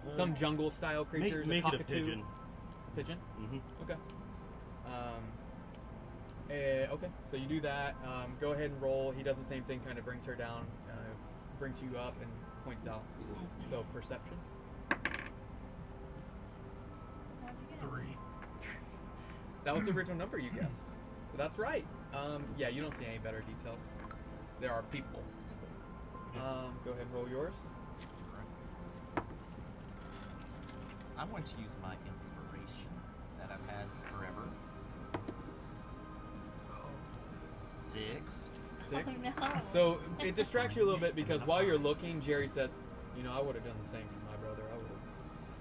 [SPEAKER 2] some jungle style creatures.
[SPEAKER 4] Make
[SPEAKER 2] a
[SPEAKER 4] it a
[SPEAKER 2] cockatoo.
[SPEAKER 4] pigeon.
[SPEAKER 2] Pigeon.
[SPEAKER 4] Mm-hmm.
[SPEAKER 2] Okay. Okay, so you do that. Go ahead and roll. He does the same thing, kind of brings her down, brings you up, and points out. So perception.
[SPEAKER 3] How'd you get it?
[SPEAKER 5] 3.
[SPEAKER 2] That was the original number you guessed. So that's right. Yeah, you don't see any better details. There are people. Go ahead and roll yours.
[SPEAKER 6] I'm going to use my inspiration that I've had forever. 6.
[SPEAKER 2] 6.
[SPEAKER 3] Oh no.
[SPEAKER 2] So it distracts you a little bit because while you're looking, Jerry says, "You know, I would have done the same for my brother. I would have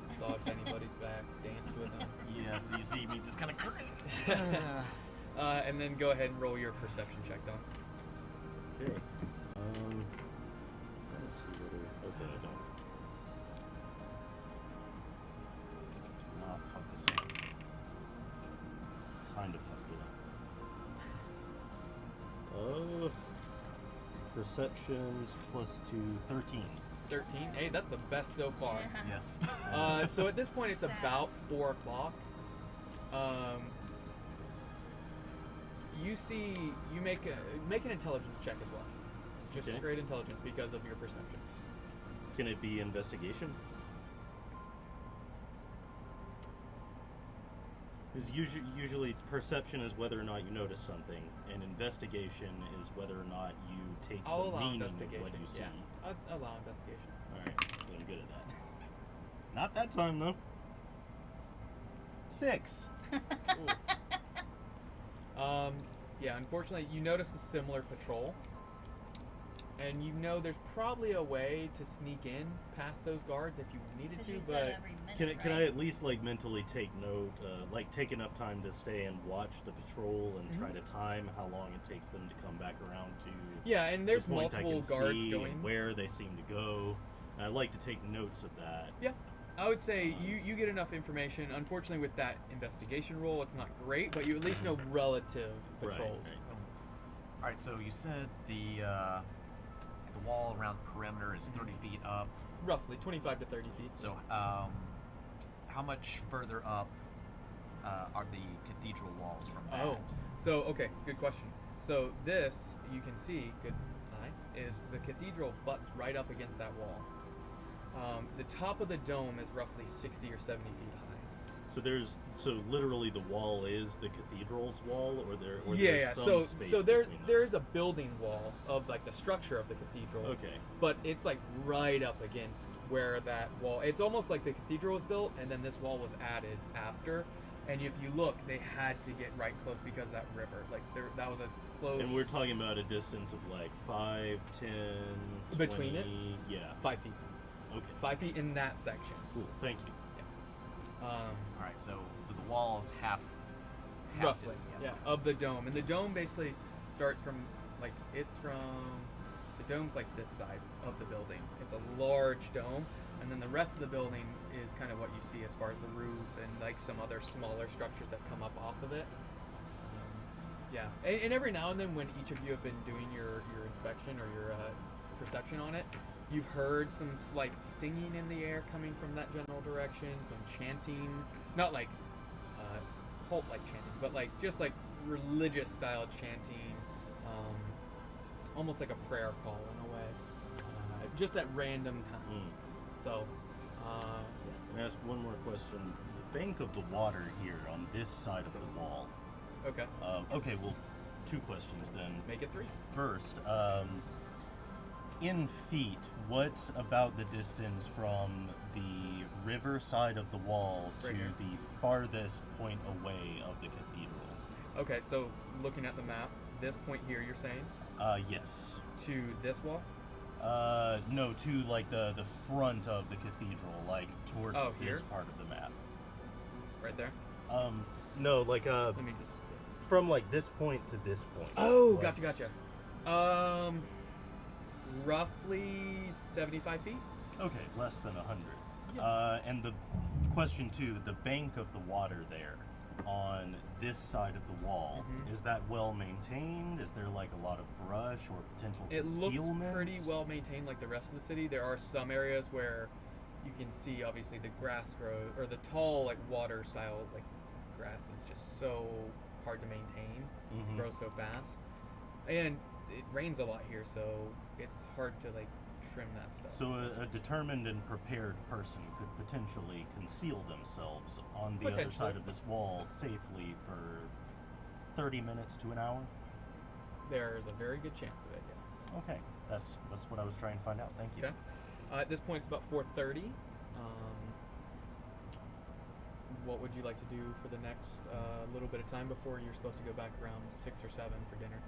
[SPEAKER 2] massaged anybody's back, danced with him."
[SPEAKER 6] Yeah, so you see me just kind of
[SPEAKER 2] And then go ahead and roll your perception check, Don.
[SPEAKER 4] Okay. Let's see whether. Okay, I don't. Fuck this up. Kind of fucked it up. Perceptions plus 2, 13.
[SPEAKER 2] 13. Hey, that's the best so far.
[SPEAKER 6] Yes.
[SPEAKER 2] So at this point, it's
[SPEAKER 3] Sad.
[SPEAKER 2] about 4 o'clock. You see, you make an intelligence check as well. Just
[SPEAKER 4] Okay.
[SPEAKER 2] straight intelligence because of your perception.
[SPEAKER 4] Can it be investigation? Because usually perception is whether or not you notice something, and investigation is whether or not you take
[SPEAKER 2] I'll
[SPEAKER 4] the
[SPEAKER 2] allow
[SPEAKER 4] meaning of
[SPEAKER 2] investigation.
[SPEAKER 4] what you see.
[SPEAKER 2] Yeah, I'll allow investigation.
[SPEAKER 4] Alright, 'cause I'm good at that. Not that time, though.
[SPEAKER 6] 6.
[SPEAKER 2] Yeah, unfortunately, you notice the similar patrol, and you know there's probably a way to sneak in past those guards if you needed
[SPEAKER 3] 'Cause
[SPEAKER 2] to,
[SPEAKER 3] you
[SPEAKER 2] but
[SPEAKER 3] said every minute,
[SPEAKER 4] Can I
[SPEAKER 3] right?
[SPEAKER 4] at least like mentally take note, like take enough time to stay and watch the patrol and try to time how long it takes them to come back around to
[SPEAKER 2] yeah, and there's
[SPEAKER 4] the point I
[SPEAKER 2] multiple
[SPEAKER 4] can
[SPEAKER 2] guards
[SPEAKER 4] see
[SPEAKER 2] going.
[SPEAKER 4] and where they seem to go. And I like to take notes of that.
[SPEAKER 2] Yeah, I would say you get enough information. Unfortunately, with that investigation roll, it's not great, but you at least know relative patrols.
[SPEAKER 4] Right.
[SPEAKER 6] Alright, so you said the wall around the perimeter is 30 feet up.
[SPEAKER 2] Roughly 25 to 30 feet.
[SPEAKER 6] So, how much further up are the cathedral walls from that?
[SPEAKER 2] Oh, so okay, good question. So this, you can see, good eye, is the cathedral butts right up against that wall. The top of the dome is roughly 60 or 70 feet high.
[SPEAKER 4] So literally the wall is the cathedral's wall, or there's
[SPEAKER 2] Yeah.
[SPEAKER 4] some
[SPEAKER 2] So
[SPEAKER 4] space
[SPEAKER 2] there
[SPEAKER 4] between them?
[SPEAKER 2] there is a building wall of like the structure of the cathedral.
[SPEAKER 4] Okay.
[SPEAKER 2] But it's like right up against where that wall. It's almost like the cathedral was built, and then this wall was added after. And if you look, they had to get right close because that river, like that was as close.
[SPEAKER 4] And we're talking about a distance of like 5, 10, 20,
[SPEAKER 2] Between it?
[SPEAKER 4] Yeah.
[SPEAKER 2] 5 feet.
[SPEAKER 4] Okay.
[SPEAKER 2] 5 feet in that section.
[SPEAKER 4] Cool. Thank you.
[SPEAKER 6] Alright, so the wall is half
[SPEAKER 2] Roughly,
[SPEAKER 6] distance,
[SPEAKER 2] yeah, of the dome. And the dome basically starts from, like, the dome's like this size of the building. It's a large dome, and then the rest of the building is kind of what you see as far as the roof and, like, some other smaller structures that come up off of it. Yeah, and every now and then when each of you have been doing your inspection or your perception on it, you've heard some slight singing in the air coming from that general direction, some chanting, not like cult-like chanting, but like just like religious style chanting, almost like a prayer call in a way, just at random times. So,
[SPEAKER 4] Can I ask one more question? The bank of the water here on this side of the wall.
[SPEAKER 2] okay,
[SPEAKER 4] Okay, well, 2 questions then.
[SPEAKER 2] make it 3.
[SPEAKER 4] First, in feet, what's about the distance from the river side of the wall to
[SPEAKER 2] Right here.
[SPEAKER 4] the farthest point away of the cathedral?
[SPEAKER 2] Okay, so looking at the map, this point here, you're saying
[SPEAKER 4] Yes.
[SPEAKER 2] to this wall?
[SPEAKER 4] No, to like the front of the cathedral, like toward
[SPEAKER 2] Oh,
[SPEAKER 4] this
[SPEAKER 2] here?
[SPEAKER 4] part of the map.
[SPEAKER 2] Right there.
[SPEAKER 4] No, like
[SPEAKER 2] Let me just.
[SPEAKER 4] from like this point to this point.
[SPEAKER 2] Oh,
[SPEAKER 4] what's-
[SPEAKER 2] gotcha. Roughly 75 feet.
[SPEAKER 4] Okay, less than 100.
[SPEAKER 2] Yeah.
[SPEAKER 4] And the question too, the bank of the water there on this side of the wall,
[SPEAKER 2] Mhm.
[SPEAKER 4] is that well maintained? Is there like a lot of brush or potential
[SPEAKER 2] It
[SPEAKER 4] concealment?
[SPEAKER 2] looks pretty well maintained like the rest of the city. There are some areas where you can see obviously the grass grow, or the tall like water style like grass is just so hard to maintain.
[SPEAKER 4] Mhm.
[SPEAKER 2] Grows so fast. And it rains a lot here, so it's hard to like trim that stuff.
[SPEAKER 4] So a determined and prepared person could potentially conceal themselves on the other
[SPEAKER 2] Potentially.
[SPEAKER 4] side of this wall safely for 30 minutes to an hour?
[SPEAKER 2] There's a very good chance of it, yes.
[SPEAKER 4] Okay, that's what I was trying to find out. Thank you.
[SPEAKER 2] Okay. At this point, it's about 4:30. What would you like to do for the next little bit of time before you're supposed to go back around 6 or 7 for dinner?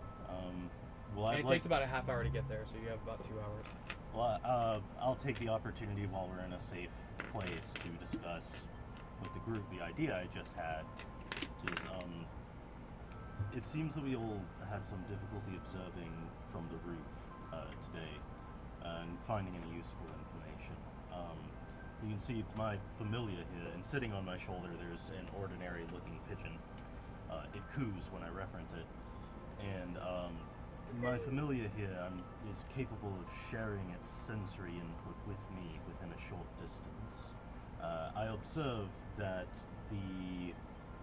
[SPEAKER 4] Well,
[SPEAKER 2] And it takes about a half hour to get there, so you have about 2 hours.
[SPEAKER 4] Well, I'll take the opportunity while we're in a safe place to discuss with the group the idea I just had. Which is, it seems that we all had some difficulty observing from the roof today and finding any useful information. You can see my familiar here, and sitting on my shoulder there's an ordinary-looking pigeon. It coos when I reference it, and my familiar here is capable of sharing its sensory input with me within a short distance. I observe that the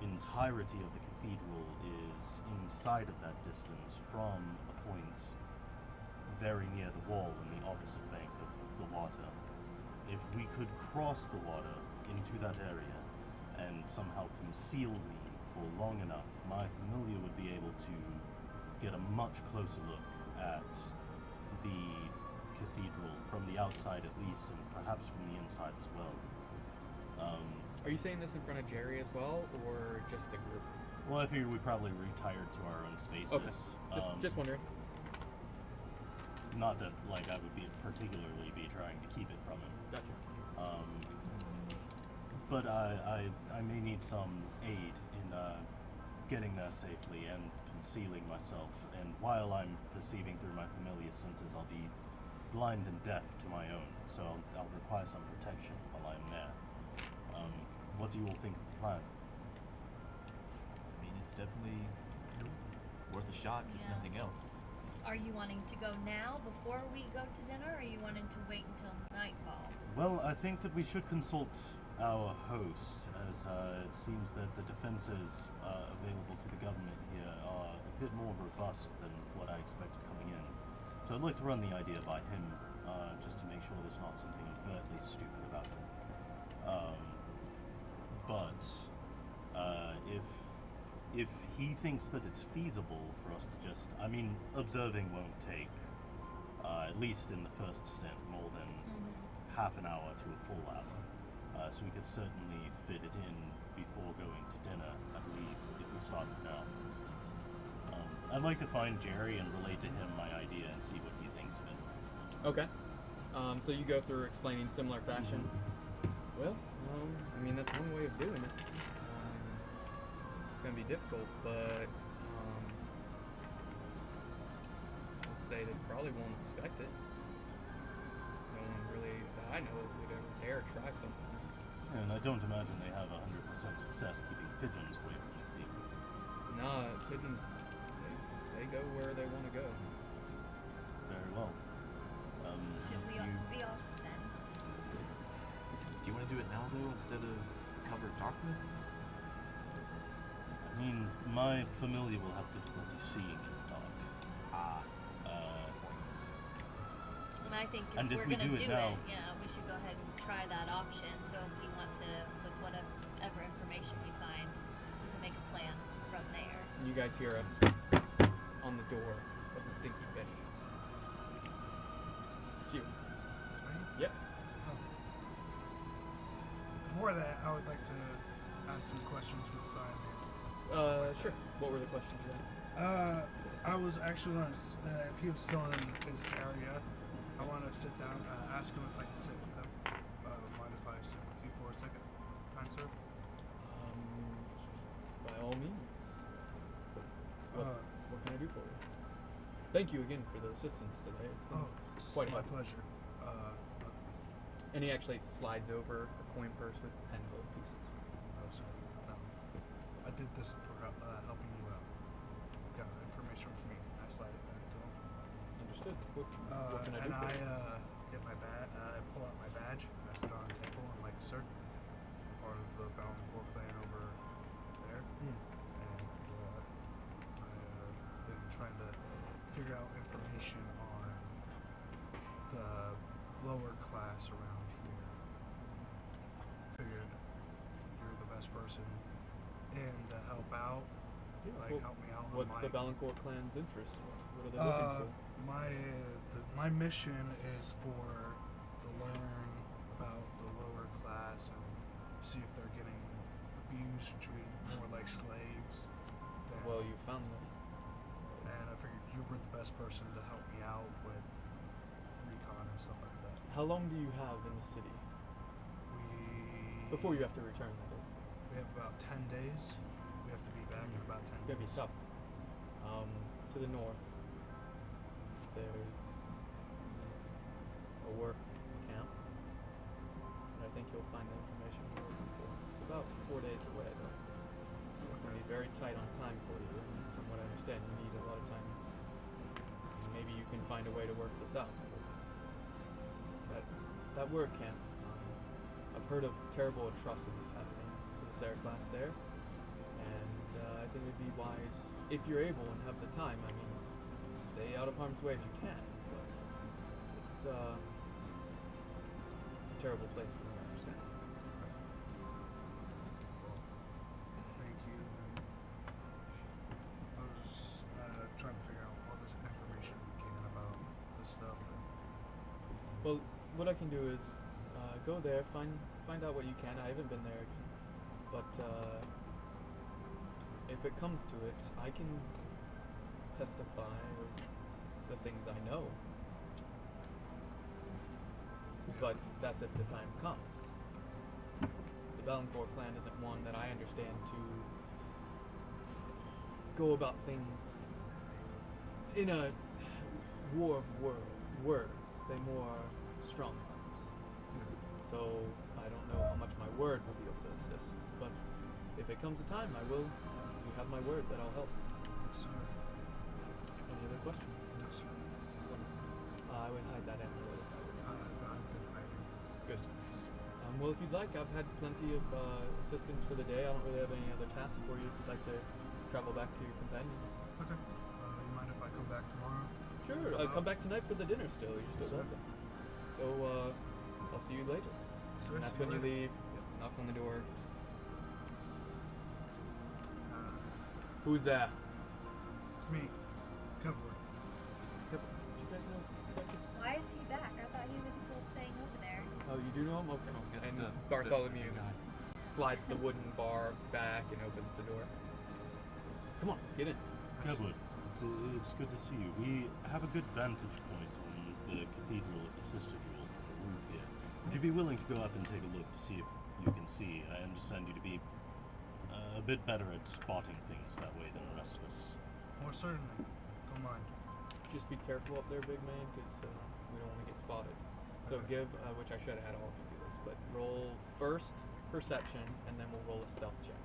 [SPEAKER 4] entirety of the cathedral is inside of that distance from a point very near the wall in the opposite bank of the water. If we could cross the water into that area and somehow conceal me for long enough, my familiar would be able to get a much closer look at the cathedral from the outside at least, and perhaps from the inside as well.
[SPEAKER 2] Are you saying this in front of Jerry as well, or just the group?
[SPEAKER 4] Well, I figured we probably retired to our own spaces.
[SPEAKER 2] Okay. Just wondering.
[SPEAKER 4] Not that like I would be particularly be trying to keep it from him.
[SPEAKER 2] Gotcha.
[SPEAKER 4] But I may need some aid in getting there safely and concealing myself. And while I'm perceiving through my familiar senses, I'll be blind and deaf to my own, so I'll require some protection while I'm there. What do you all think of the plan?
[SPEAKER 6] I mean, it's definitely worth a shot, if
[SPEAKER 3] Yeah.
[SPEAKER 6] nothing else.
[SPEAKER 3] Are you wanting to go now before we go to dinner, or are you wanting to wait until nightfall?
[SPEAKER 4] Well, I think that we should consult our host, as it seems that the defenses available to the government here are a bit more robust than what I expected coming in. So I'd like to run the idea by him, just to make sure there's not something overtly stupid about it. But if he thinks that it's feasible for us to just, I mean, observing won't take, at least in the first stint, more than half an hour to a full hour. So we could certainly fit it in before going to dinner, I believe, if we started now. I'd like to find Jerry and relate to him my idea and see what he thinks of it.
[SPEAKER 2] Okay. So you go through explaining similar fashion. Well, I mean, that's one way of doing it. It's going to be difficult, but I'll say they probably won't expect it. No one really, that I know of, would ever dare try something.
[SPEAKER 4] And I don't imagine they have 100% success keeping pigeons away from the people.
[SPEAKER 2] Nah, pigeons, they go where they want to go.
[SPEAKER 4] Very well.
[SPEAKER 3] Should we be off then?
[SPEAKER 6] Do you want to do it now, though, instead of cover darkness?
[SPEAKER 4] I mean, my familiar will have difficulty seeing in the dark.
[SPEAKER 3] And I think
[SPEAKER 4] And if
[SPEAKER 3] we're
[SPEAKER 4] we
[SPEAKER 3] going
[SPEAKER 4] do
[SPEAKER 3] to
[SPEAKER 4] it
[SPEAKER 3] do
[SPEAKER 4] now-
[SPEAKER 3] it, yeah, we should go ahead and try that option. So if we want to, with whatever information we find, we can make a plan from there.
[SPEAKER 2] You guys hear a on the door of the Stinky fish. Cute.
[SPEAKER 8] It's me?
[SPEAKER 2] Yep.
[SPEAKER 8] Before that, I would like to ask some questions with Simon.
[SPEAKER 2] Sure. What were the questions you had?
[SPEAKER 8] I was actually going to, if he was still in his area, I want to sit down, ask him if I can sit with him. Mind if I sit with you for a second, kind sir?
[SPEAKER 2] By all means. What can I do for you? Thank you again for the assistance today. It's been
[SPEAKER 8] It's
[SPEAKER 2] quite
[SPEAKER 8] my
[SPEAKER 2] helpful.
[SPEAKER 8] pleasure.
[SPEAKER 2] And he actually slides over a coin purse with 10 gold pieces.
[SPEAKER 8] Oh, sorry. I did this for helping you out. Got information from me. I slide it back to him.
[SPEAKER 2] Understood. What can I do
[SPEAKER 8] And
[SPEAKER 2] for you?
[SPEAKER 8] I get my badge. I pull out my badge. I sit on the table. I'm like, sir, part of the Bound War plan over there. And I've been trying to figure out information on the lower class around here. Figured you're the best person to help out.
[SPEAKER 2] Well,
[SPEAKER 8] Help me out.
[SPEAKER 2] What's
[SPEAKER 8] on
[SPEAKER 2] the Valancourt clan's interest? What are they looking for?
[SPEAKER 8] My mission is to learn about the lower class and see if they're getting abused and treated more like slaves.
[SPEAKER 2] Well, you found them.
[SPEAKER 8] And I figured you were the best person to help me out with recon and stuff like that.
[SPEAKER 2] How long do you have in the city? Before you have to return, that is.
[SPEAKER 8] We have about 10 days. We have to be back in about 10
[SPEAKER 2] It's going to be
[SPEAKER 8] days.
[SPEAKER 2] tough. To the north, there's a work camp. And I think you'll find the information you're looking for. It's about 4 days away, though. It's going to be very tight on time for you. And from what I understand, you need a lot of time. Maybe you can find a way to work this out. That work camp, I've heard of terrible atrocities happening to the Sarah class there. And I think it would be wise, if you're able and have the time, stay out of harm's way if you can. But it's a terrible place from what I understand.
[SPEAKER 8] Well, thank you. I was trying to figure out all this information we can about this stuff.
[SPEAKER 2] Well, what I can do is go there, find out what you can. I haven't been there again, but if it comes to it, I can testify of the things I know. But that's if the time comes. The Valancourt plan isn't one that I understand to go about things in a war of words. They more are strong arms. So I don't know how much my word will be able to assist, but if it comes a time, I will. You have my word that I'll help.
[SPEAKER 8] Yes, sir.
[SPEAKER 2] Any other questions?
[SPEAKER 8] No, sir.
[SPEAKER 2] I would hide that anyway if I were you.
[SPEAKER 8] I've been hiding.
[SPEAKER 2] Good. Well, if you'd like, I've had plenty of assistance for the day. I don't really have any other tasks for you if you'd like to travel back to your companions.
[SPEAKER 8] Okay. You mind if I come back tomorrow?
[SPEAKER 2] Sure, come back tonight for the dinner still. You're still
[SPEAKER 8] Sure.
[SPEAKER 2] welcome. So, I'll see you later.
[SPEAKER 8] Sir,
[SPEAKER 2] And that's
[SPEAKER 8] see
[SPEAKER 2] when you
[SPEAKER 8] later.
[SPEAKER 2] leave. Knock on the door.
[SPEAKER 8] Uh,
[SPEAKER 2] Who's there?
[SPEAKER 8] it's me, Kevlar.
[SPEAKER 2] Did you guys know?
[SPEAKER 3] Why is he back? I thought he was still staying over there.
[SPEAKER 2] Oh, you do know him? Okay. And
[SPEAKER 5] The
[SPEAKER 2] Bartholomew
[SPEAKER 5] guy.
[SPEAKER 2] slides the wooden bar back and opens the door. Come on, get in.
[SPEAKER 4] Kedwood, it's good to see you. We have a good vantage point on the cathedral at the Sister Jewel from the roof here. Would you be willing to go up and take a look to see if you can see? I understand you to be a bit better at spotting things that way than the rest of us.
[SPEAKER 8] More certainly. Don't mind.
[SPEAKER 2] Just be careful up there, big man, because we don't want to get spotted. So give, which I should have had all of you do this, but roll first perception, and then we'll roll a stealth check.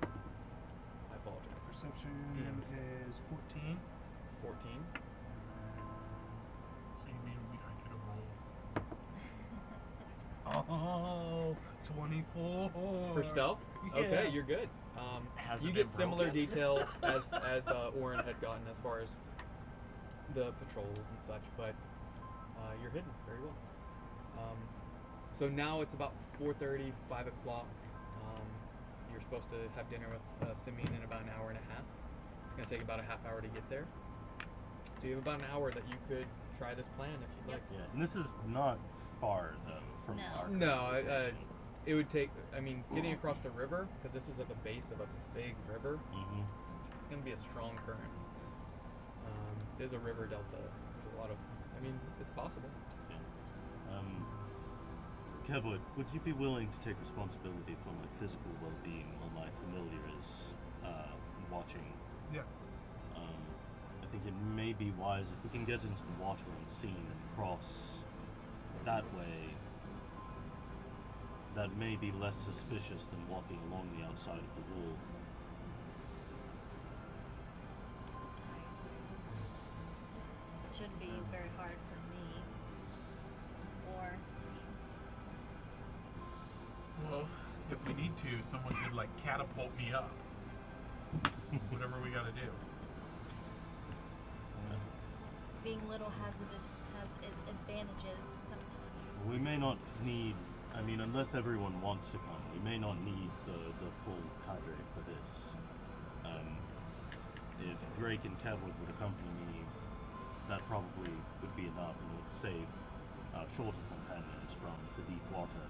[SPEAKER 2] I apologize.
[SPEAKER 8] Perception
[SPEAKER 2] DM mistake.
[SPEAKER 8] is 14.
[SPEAKER 2] 14.
[SPEAKER 5] So you mean I could have rolled?
[SPEAKER 8] Oh, 24.
[SPEAKER 2] For stealth?
[SPEAKER 8] Yeah.
[SPEAKER 2] Okay, you're good.
[SPEAKER 5] Has
[SPEAKER 2] You
[SPEAKER 5] it
[SPEAKER 2] get
[SPEAKER 5] been
[SPEAKER 2] similar
[SPEAKER 5] broken?
[SPEAKER 2] details as Orin had gotten as far as the patrols and such, but you're hidden very well. So now it's about 4:30, 5 o'clock. You're supposed to have dinner with Simeon in about an hour and a half. It's going to take about a half hour to get there. So you have about an hour that you could try this plan if you'd like.
[SPEAKER 4] Yeah, and this is not far though from
[SPEAKER 3] No.
[SPEAKER 4] our
[SPEAKER 2] No,
[SPEAKER 4] location.
[SPEAKER 2] it would take, getting across the river, because this is at the base of a big river,
[SPEAKER 4] Mhm.
[SPEAKER 2] it's going to be a strong current. There's a river delta. There's a lot of, it's possible.
[SPEAKER 4] Okay. Kevwood, would you be willing to take responsibility for my physical well-being while my familiar is watching?
[SPEAKER 8] Yeah.
[SPEAKER 4] think it may be wise if we can get into the water unseen and cross that way. That may be less suspicious than walking along the outside of the wall.
[SPEAKER 3] It shouldn't be very hard for me. Or
[SPEAKER 5] Well, if we need to, someone could like catapult me up. Whatever we gotta do.
[SPEAKER 3] being little has its advantages sometimes.
[SPEAKER 4] We may not need, I mean, unless everyone wants to come, we may not need the full cadre for this. If Drake and Kevwood would accompany me, that probably would be enough and would save shorter companions from the deep water.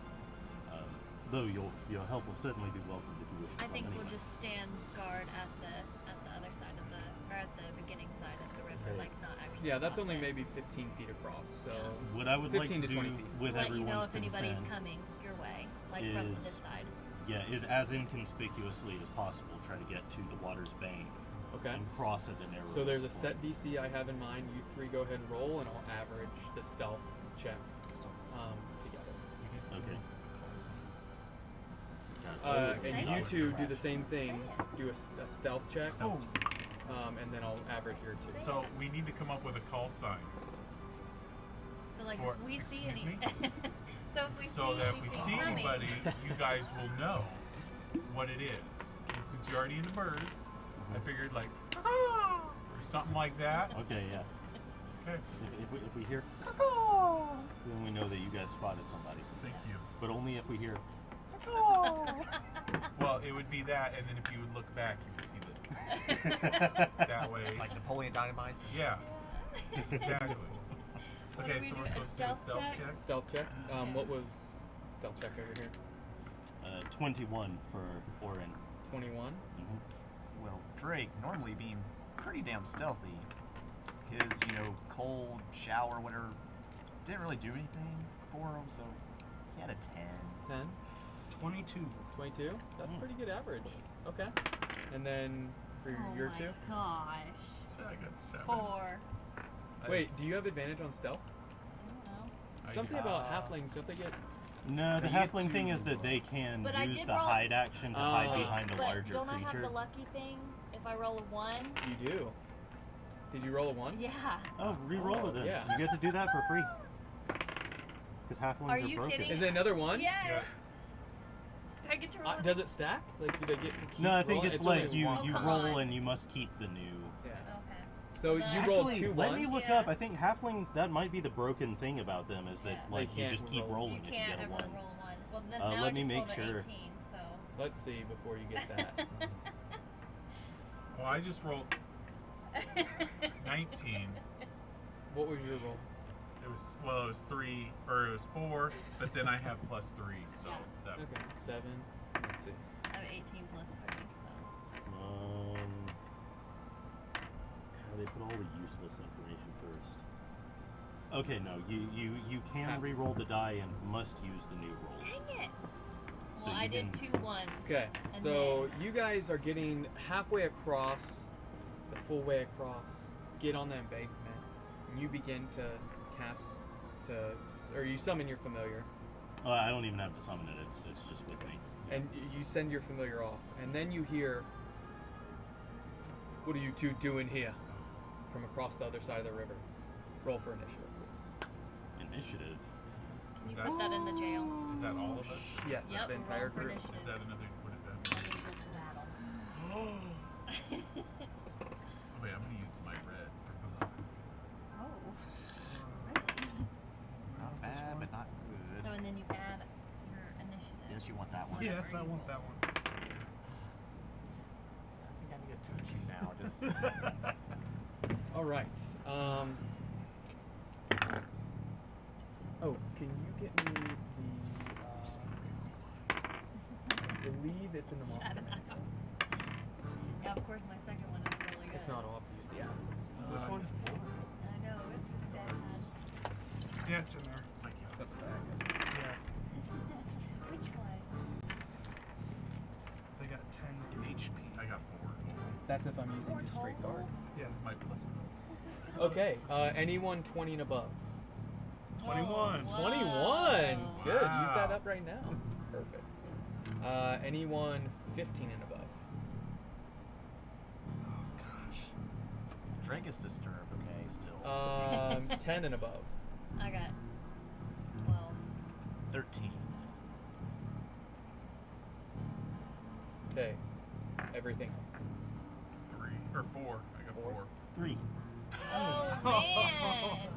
[SPEAKER 4] Though your help will certainly be welcomed if you wish to
[SPEAKER 3] I
[SPEAKER 4] come
[SPEAKER 3] think
[SPEAKER 4] anyway.
[SPEAKER 3] we'll just stand guard at the other side of the, or at the beginning side of the river,
[SPEAKER 4] Okay.
[SPEAKER 3] like not actually.
[SPEAKER 2] Yeah, that's
[SPEAKER 3] cross
[SPEAKER 2] only
[SPEAKER 3] it.
[SPEAKER 2] maybe 15 feet across. So
[SPEAKER 4] What I would like
[SPEAKER 2] 15
[SPEAKER 4] to
[SPEAKER 2] to 20
[SPEAKER 4] do
[SPEAKER 2] feet.
[SPEAKER 4] with
[SPEAKER 3] Let you know
[SPEAKER 4] everyone's
[SPEAKER 3] if anybody's
[SPEAKER 4] consent
[SPEAKER 3] coming your way, like from
[SPEAKER 4] is-
[SPEAKER 3] this side.
[SPEAKER 4] is as inconspicuously as possible try to get to the water's bank
[SPEAKER 2] okay.
[SPEAKER 4] and cross at the narrow.
[SPEAKER 2] So there's a set DC I have in mind. You three go ahead and roll, and I'll average the stealth check together.
[SPEAKER 4] Okay.
[SPEAKER 2] And you two do the same thing. Do a stealth check,
[SPEAKER 5] Stealth.
[SPEAKER 2] and then I'll average your two.
[SPEAKER 5] So we need to come up with a call sign.
[SPEAKER 3] So like
[SPEAKER 5] For-
[SPEAKER 3] if we see
[SPEAKER 5] excuse
[SPEAKER 3] any,
[SPEAKER 5] me?
[SPEAKER 3] so if we
[SPEAKER 5] So
[SPEAKER 3] see
[SPEAKER 5] that if we
[SPEAKER 3] anything
[SPEAKER 5] see
[SPEAKER 3] coming,
[SPEAKER 5] anybody, you guys will know what it is. And since you're already into birds, I figured like or something like that.
[SPEAKER 4] Okay, yeah.
[SPEAKER 5] Okay.
[SPEAKER 4] If we hear caw, then we know that you guys spotted somebody.
[SPEAKER 5] Thank you.
[SPEAKER 4] But only if we hear.
[SPEAKER 5] Well, it would be that, and then if you would look back, you would see that. That way.
[SPEAKER 6] Like Napoleon Dynamite.
[SPEAKER 5] Yeah. Exactly.
[SPEAKER 3] What
[SPEAKER 5] Okay,
[SPEAKER 3] do we
[SPEAKER 5] so
[SPEAKER 3] do?
[SPEAKER 5] we're
[SPEAKER 3] A
[SPEAKER 5] supposed to do a
[SPEAKER 3] stealth
[SPEAKER 5] stealth
[SPEAKER 3] check?
[SPEAKER 5] check.
[SPEAKER 2] Stealth check. What was stealth check over here?
[SPEAKER 4] 21 for Orin.
[SPEAKER 2] 21.
[SPEAKER 4] Mm-hmm.
[SPEAKER 6] Well, Drake, normally being pretty damn stealthy, his, cold shower, whatever, didn't really do anything for him, so he had a 10.
[SPEAKER 2] 10.
[SPEAKER 8] 22.
[SPEAKER 2] 22. That's pretty good average. Okay. And then for your
[SPEAKER 3] oh
[SPEAKER 2] two.
[SPEAKER 3] my gosh.
[SPEAKER 5] So I got 7.
[SPEAKER 3] 4.
[SPEAKER 2] Wait, do you have advantage on stealth?
[SPEAKER 3] I don't know.
[SPEAKER 5] I
[SPEAKER 2] Something
[SPEAKER 5] do.
[SPEAKER 2] about halflings, don't they get?
[SPEAKER 4] No, the
[SPEAKER 6] You get
[SPEAKER 4] halfling thing
[SPEAKER 6] to-
[SPEAKER 4] is that they can
[SPEAKER 3] But I
[SPEAKER 4] use
[SPEAKER 3] did
[SPEAKER 4] the
[SPEAKER 3] roll-
[SPEAKER 4] hide action to hide behind a
[SPEAKER 3] But
[SPEAKER 4] larger
[SPEAKER 3] don't I have
[SPEAKER 4] creature.
[SPEAKER 3] the lucky thing? If I roll a 1?
[SPEAKER 2] You do. Did you roll a 1?
[SPEAKER 3] Yeah.
[SPEAKER 4] Oh, re-roll
[SPEAKER 2] Oh,
[SPEAKER 4] it then.
[SPEAKER 2] yeah.
[SPEAKER 4] You get to do that for free. Because halflings
[SPEAKER 3] Are
[SPEAKER 4] are
[SPEAKER 3] you
[SPEAKER 4] broken.
[SPEAKER 3] kidding?
[SPEAKER 2] Is it another 1?
[SPEAKER 3] Yes.
[SPEAKER 5] Yeah.
[SPEAKER 3] Do I get to roll?
[SPEAKER 2] Does it stack? Like, do they get to keep
[SPEAKER 4] No, I think
[SPEAKER 2] rolling?
[SPEAKER 4] it's
[SPEAKER 2] only
[SPEAKER 4] like you,
[SPEAKER 3] Oh,
[SPEAKER 4] you
[SPEAKER 3] come
[SPEAKER 4] roll
[SPEAKER 3] on.
[SPEAKER 4] and you must keep the new.
[SPEAKER 2] Yeah.
[SPEAKER 3] Okay.
[SPEAKER 2] So
[SPEAKER 3] Well,
[SPEAKER 2] you rolled
[SPEAKER 4] Actually,
[SPEAKER 2] 2
[SPEAKER 4] let
[SPEAKER 2] 1s?
[SPEAKER 4] me look
[SPEAKER 3] Yeah.
[SPEAKER 4] up. I think halflings, that might be the broken thing about them, is that
[SPEAKER 3] Yeah.
[SPEAKER 4] like
[SPEAKER 2] They
[SPEAKER 4] you
[SPEAKER 2] can't
[SPEAKER 4] just keep
[SPEAKER 2] roll.
[SPEAKER 4] rolling
[SPEAKER 3] You
[SPEAKER 4] if you
[SPEAKER 3] can't
[SPEAKER 4] get a
[SPEAKER 3] ever
[SPEAKER 4] 1.
[SPEAKER 3] roll a 1. Well, then
[SPEAKER 4] Let
[SPEAKER 3] now I
[SPEAKER 4] me
[SPEAKER 3] just
[SPEAKER 4] make
[SPEAKER 3] rolled an
[SPEAKER 4] sure.
[SPEAKER 3] 18, so.
[SPEAKER 2] Let's see before you get that.
[SPEAKER 5] Well, I just rolled 19.
[SPEAKER 2] What was your roll?
[SPEAKER 5] It was 3 or it was 4, but then I have plus 3, so
[SPEAKER 3] Yeah.
[SPEAKER 5] it's 7.
[SPEAKER 2] Okay, 7. Let's see.
[SPEAKER 3] I have 18 plus 3, so.
[SPEAKER 4] God, they put all the useless information first. Okay, no, you can re-roll the die and must use the new roll.
[SPEAKER 3] Dang it!
[SPEAKER 4] So
[SPEAKER 3] Well,
[SPEAKER 4] you
[SPEAKER 3] I did
[SPEAKER 4] can-
[SPEAKER 3] 2 1s.
[SPEAKER 2] Okay,
[SPEAKER 3] And
[SPEAKER 2] so
[SPEAKER 3] then-
[SPEAKER 2] you guys are getting halfway across, the full way across, get on the embankment, and you begin to cast, or you summon your familiar,
[SPEAKER 4] I don't even have to summon it. It's just with me.
[SPEAKER 2] and you send your familiar off, and then you hear, "What are you two doing here?" from across the other side of the river. Roll for initiative, please.
[SPEAKER 4] Initiative.
[SPEAKER 3] Can you
[SPEAKER 5] Is
[SPEAKER 3] put that in the jail?
[SPEAKER 5] Is that all of us?
[SPEAKER 2] Yes,
[SPEAKER 3] Yep,
[SPEAKER 2] the entire
[SPEAKER 3] roll for
[SPEAKER 2] group.
[SPEAKER 3] initiative.
[SPEAKER 5] Is that another? What is that?
[SPEAKER 3] That means it's battle.
[SPEAKER 5] Wait, I'm gonna use my red for below.
[SPEAKER 3] Oh. Really?
[SPEAKER 6] Not bad, but not good.
[SPEAKER 3] So, and then you add your initiative.
[SPEAKER 6] Yes, you want that one.
[SPEAKER 5] Yes, I want that one.
[SPEAKER 6] I think I need to touch you now. Just
[SPEAKER 2] All right. Oh, can you get me the? I believe it's in the monster
[SPEAKER 3] Shut
[SPEAKER 2] manual.
[SPEAKER 3] Yeah, of course, my second one is really good.
[SPEAKER 2] If not, I'll have to use the app.
[SPEAKER 8] Which one?
[SPEAKER 3] I know, it's really bad.
[SPEAKER 8] Yeah, it's in there.
[SPEAKER 5] Thank you.
[SPEAKER 2] That's bad.
[SPEAKER 8] Yeah.
[SPEAKER 3] Which one?
[SPEAKER 8] They got 10 HP.
[SPEAKER 5] I got 4 total.
[SPEAKER 2] That's if I'm using just straight guard.
[SPEAKER 8] Yeah.
[SPEAKER 5] My plus 1.
[SPEAKER 2] Okay. Anyone 20 and above?
[SPEAKER 8] 21.
[SPEAKER 3] Whoa.
[SPEAKER 2] 21. Good. Use that
[SPEAKER 5] Wow.
[SPEAKER 2] up right now. Perfect. Anyone 15 and above?
[SPEAKER 6] Oh gosh. Drake is disturbed. Okay, still.
[SPEAKER 2] 10 and above.
[SPEAKER 3] I got 12.
[SPEAKER 6] 13.
[SPEAKER 2] Okay. Everything else.
[SPEAKER 5] 3 or 4. I got 4.
[SPEAKER 4] 3.
[SPEAKER 3] Oh man.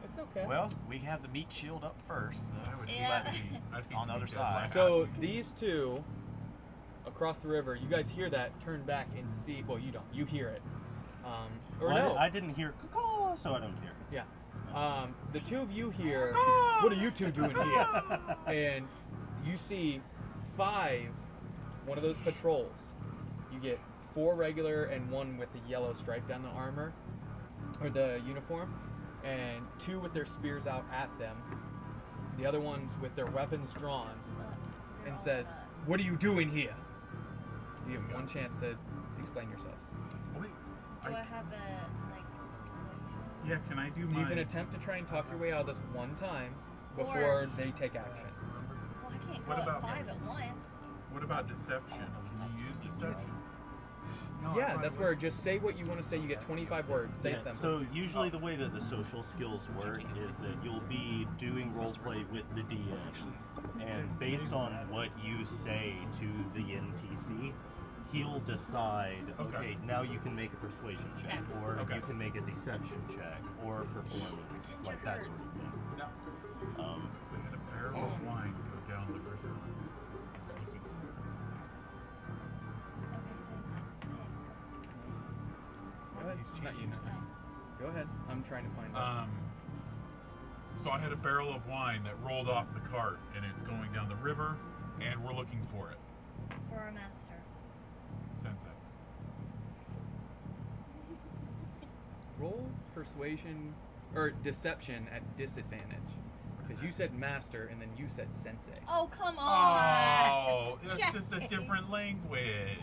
[SPEAKER 2] It's okay.
[SPEAKER 6] Well, we have the meat shield up first. So
[SPEAKER 5] I would hate
[SPEAKER 3] Yeah.
[SPEAKER 5] to be, I'd hate
[SPEAKER 6] On
[SPEAKER 5] to
[SPEAKER 6] the
[SPEAKER 5] be
[SPEAKER 6] other
[SPEAKER 5] dead
[SPEAKER 6] side.
[SPEAKER 5] last.
[SPEAKER 2] So these two across the river, you guys hear that, turn back and see. Well, you don't. You hear it. Or no.
[SPEAKER 4] I didn't hear caw, so I don't hear.
[SPEAKER 2] Yeah. The two of you hear, what are you two doing here? And you see 5, one of those patrols. You get 4 regular and 1 with the yellow stripe down the armor, or the uniform, and 2 with their spears out at them. The other ones with their weapons drawn, and says, what are you doing here? You have one chance to explain yourselves.
[SPEAKER 5] Wait.
[SPEAKER 3] Do I have a persuasion?
[SPEAKER 5] Yeah, can I do my...
[SPEAKER 2] You can attempt to try and talk your way out of this one time
[SPEAKER 3] Or-
[SPEAKER 2] before they take action.
[SPEAKER 3] Well, I can't go
[SPEAKER 5] What
[SPEAKER 3] at
[SPEAKER 5] about-
[SPEAKER 3] 5 at once.
[SPEAKER 5] What about deception? Can you use deception?
[SPEAKER 8] No,
[SPEAKER 2] Yeah, that's where just say what you want to say. You get 25 words. Say
[SPEAKER 4] Yeah,
[SPEAKER 2] something.
[SPEAKER 4] so usually the way that the social skills work is that you'll be doing roleplay with the DM, and based on what you say to the NPC, he'll decide, okay, now you can make a persuasion check, or
[SPEAKER 5] Okay.
[SPEAKER 4] you can make a deception check, or performance, like that sort of thing.
[SPEAKER 5] No. We had a barrel of wine go down the river.
[SPEAKER 3] Okay, say it.
[SPEAKER 2] Go ahead.
[SPEAKER 5] He's
[SPEAKER 2] Not
[SPEAKER 5] changing
[SPEAKER 2] you, no.
[SPEAKER 5] screens.
[SPEAKER 2] Go ahead. I'm trying to find out.
[SPEAKER 5] So I had a barrel of wine that rolled off the cart, and it's going down the river, and we're looking for it.
[SPEAKER 3] For our master.
[SPEAKER 5] Sensei.
[SPEAKER 2] Roll persuasion or deception at disadvantage. Because you said master and then you said sensei.
[SPEAKER 3] Oh, come on.
[SPEAKER 5] Oh, it's just a different language.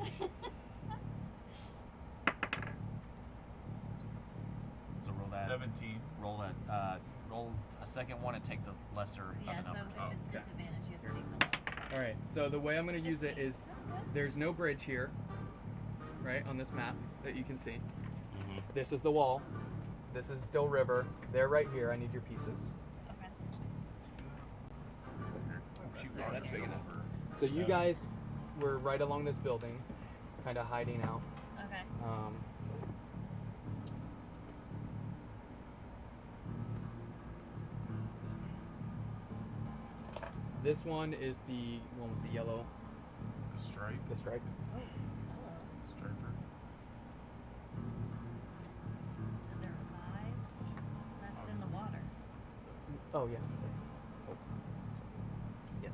[SPEAKER 6] So roll that.
[SPEAKER 5] 17.
[SPEAKER 6] Roll that. Roll a second one and take the lesser
[SPEAKER 3] Yeah,
[SPEAKER 6] of the
[SPEAKER 3] so
[SPEAKER 6] number.
[SPEAKER 3] if
[SPEAKER 5] Oh,
[SPEAKER 3] it's
[SPEAKER 2] okay.
[SPEAKER 3] disadvantage, you have to take the lowest.
[SPEAKER 2] All right. So the way I'm going to use it is there's no bridge here, right, on this map that you can see.
[SPEAKER 4] Mm-hmm.
[SPEAKER 2] This is the wall. This is still river. They're right here. I need your pieces.
[SPEAKER 3] Okay.
[SPEAKER 5] Shoot,
[SPEAKER 2] Yeah, that's big
[SPEAKER 5] over.
[SPEAKER 2] enough. So you guys were right along this building, kind of hiding out.
[SPEAKER 3] Okay.
[SPEAKER 2] This one is the one with the yellow,
[SPEAKER 5] The stripe.
[SPEAKER 2] the stripe.
[SPEAKER 3] Oh, hello.
[SPEAKER 5] Striper.
[SPEAKER 3] So there are 5. That's in the water.
[SPEAKER 2] Oh yeah. Sorry. Oh. Yes.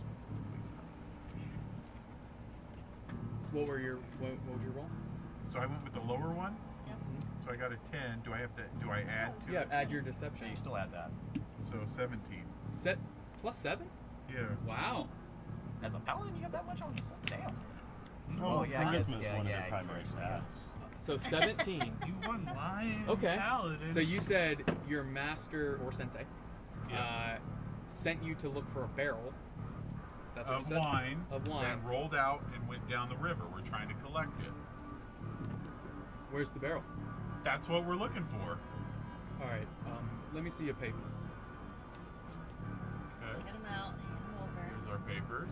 [SPEAKER 2] What was your roll?
[SPEAKER 5] So I went with the lower one.
[SPEAKER 3] Yep.
[SPEAKER 5] So I got a 10. Do I have to? Do I add to
[SPEAKER 2] Yeah.
[SPEAKER 5] it?
[SPEAKER 2] Add your
[SPEAKER 6] Yeah,
[SPEAKER 2] deception.
[SPEAKER 6] you still add that.
[SPEAKER 5] So 17.
[SPEAKER 2] Set plus 7.
[SPEAKER 5] Yeah.
[SPEAKER 2] Wow.
[SPEAKER 6] As a paladin, you have that much on yourself. Damn.
[SPEAKER 4] Oh,
[SPEAKER 6] yeah, I guess-
[SPEAKER 4] charisma is
[SPEAKER 6] yeah,
[SPEAKER 4] one
[SPEAKER 6] yeah,
[SPEAKER 4] of their primary stats.
[SPEAKER 2] So 17.
[SPEAKER 5] You won lion.
[SPEAKER 2] Okay.
[SPEAKER 5] Paladin.
[SPEAKER 2] So you said your master or sensei
[SPEAKER 5] Yes.
[SPEAKER 2] sent you to look for a barrel. That's what you
[SPEAKER 5] of
[SPEAKER 2] said.
[SPEAKER 5] wine.
[SPEAKER 2] Of wine.
[SPEAKER 5] That rolled out and went down the river. We're trying to collect it.
[SPEAKER 2] Where's the barrel?
[SPEAKER 5] That's what we're looking for.
[SPEAKER 2] All right. Let me see your papers.
[SPEAKER 5] Okay.
[SPEAKER 3] Get them out. Hand them over.
[SPEAKER 5] Here's our papers.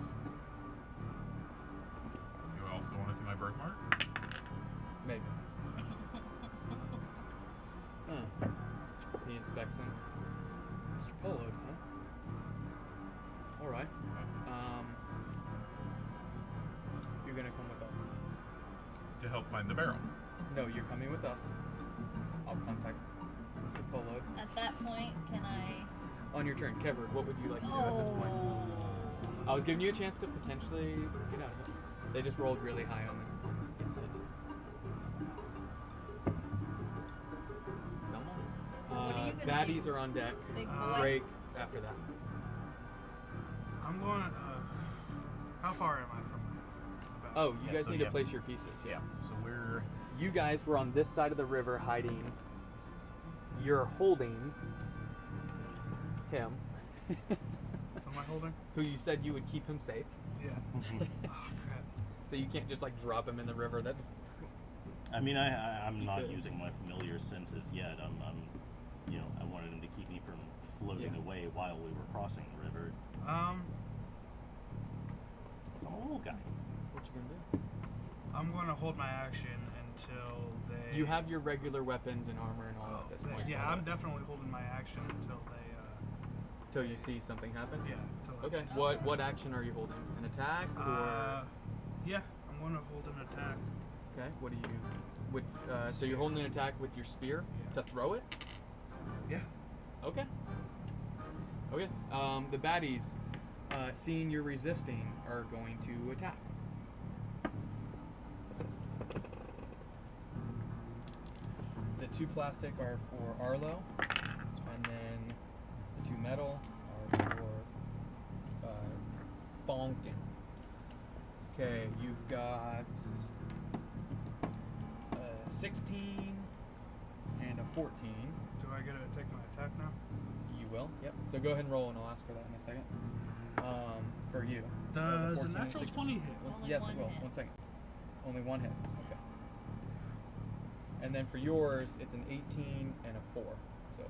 [SPEAKER 5] You also want to see my birthmark?
[SPEAKER 2] Maybe. Huh. He inspects them. Mr. Polo, huh? All right. You're gonna come with us.
[SPEAKER 5] To help find the barrel.
[SPEAKER 2] No, you're coming with us. I'll contact Mr. Polo.
[SPEAKER 3] At that point, can I?
[SPEAKER 2] On your turn, Kevard, what would you like to do at this point? I was giving you a chance to potentially get out of it. They just rolled really high on the incident. Come on.
[SPEAKER 3] What are you gonna
[SPEAKER 2] baddies
[SPEAKER 3] do?
[SPEAKER 2] are on deck.
[SPEAKER 3] Big boy?
[SPEAKER 2] Drake after that.
[SPEAKER 8] I'm going. How far am I from? About?
[SPEAKER 2] Oh, you
[SPEAKER 6] Yeah,
[SPEAKER 2] guys
[SPEAKER 6] so
[SPEAKER 2] need
[SPEAKER 6] you
[SPEAKER 2] to
[SPEAKER 6] have-
[SPEAKER 2] place your pieces.
[SPEAKER 6] Yeah. So we're.
[SPEAKER 2] You guys were on this side of the river hiding you're holding him,
[SPEAKER 8] Who am I holding?
[SPEAKER 2] who you said you would keep him safe.
[SPEAKER 8] Yeah. Oh crap.
[SPEAKER 2] So you can't just like drop him in the river. That
[SPEAKER 4] I mean, I'm
[SPEAKER 2] You
[SPEAKER 4] not
[SPEAKER 2] could.
[SPEAKER 4] using my familiar senses yet. You know, I wanted him to keep me from floating
[SPEAKER 2] Yeah.
[SPEAKER 4] away while we were crossing the river.
[SPEAKER 8] Um,
[SPEAKER 4] 'Cause I'm a little guy.
[SPEAKER 2] what you gonna do?
[SPEAKER 8] I'm going to hold my action until they.
[SPEAKER 2] You have your regular weapons and armor and all at this point.
[SPEAKER 8] Yeah, I'm definitely holding my action until they.
[SPEAKER 2] Till you see something happen.
[SPEAKER 8] Yeah. Until I
[SPEAKER 2] Okay.
[SPEAKER 8] see something.
[SPEAKER 2] What action are you holding? An attack or?
[SPEAKER 8] Yeah, I'm going to hold an attack.
[SPEAKER 2] Okay. What do you? Which? So you're holding an attack with your spear
[SPEAKER 8] Yeah.
[SPEAKER 2] to throw it.
[SPEAKER 8] Yeah.
[SPEAKER 2] Okay. Okay. The baddies, seeing you're resisting, are going to attack. The 2 plastic are for Arlo, and then the 2 metal are for Fonkin. Okay, you've got 16 and a 14.
[SPEAKER 8] Do I get to take my attack now?
[SPEAKER 2] You will. Yep. So go ahead and roll, and I'll ask for that in a second. For you.
[SPEAKER 8] Does a
[SPEAKER 2] 14 and
[SPEAKER 8] natural
[SPEAKER 2] 16.
[SPEAKER 8] 20 hit?
[SPEAKER 3] Only
[SPEAKER 2] Yes,
[SPEAKER 3] one
[SPEAKER 2] it will.
[SPEAKER 3] hits.
[SPEAKER 2] 1 second. Only 1 hits. Okay. And then for yours, it's an 18 and a 4. So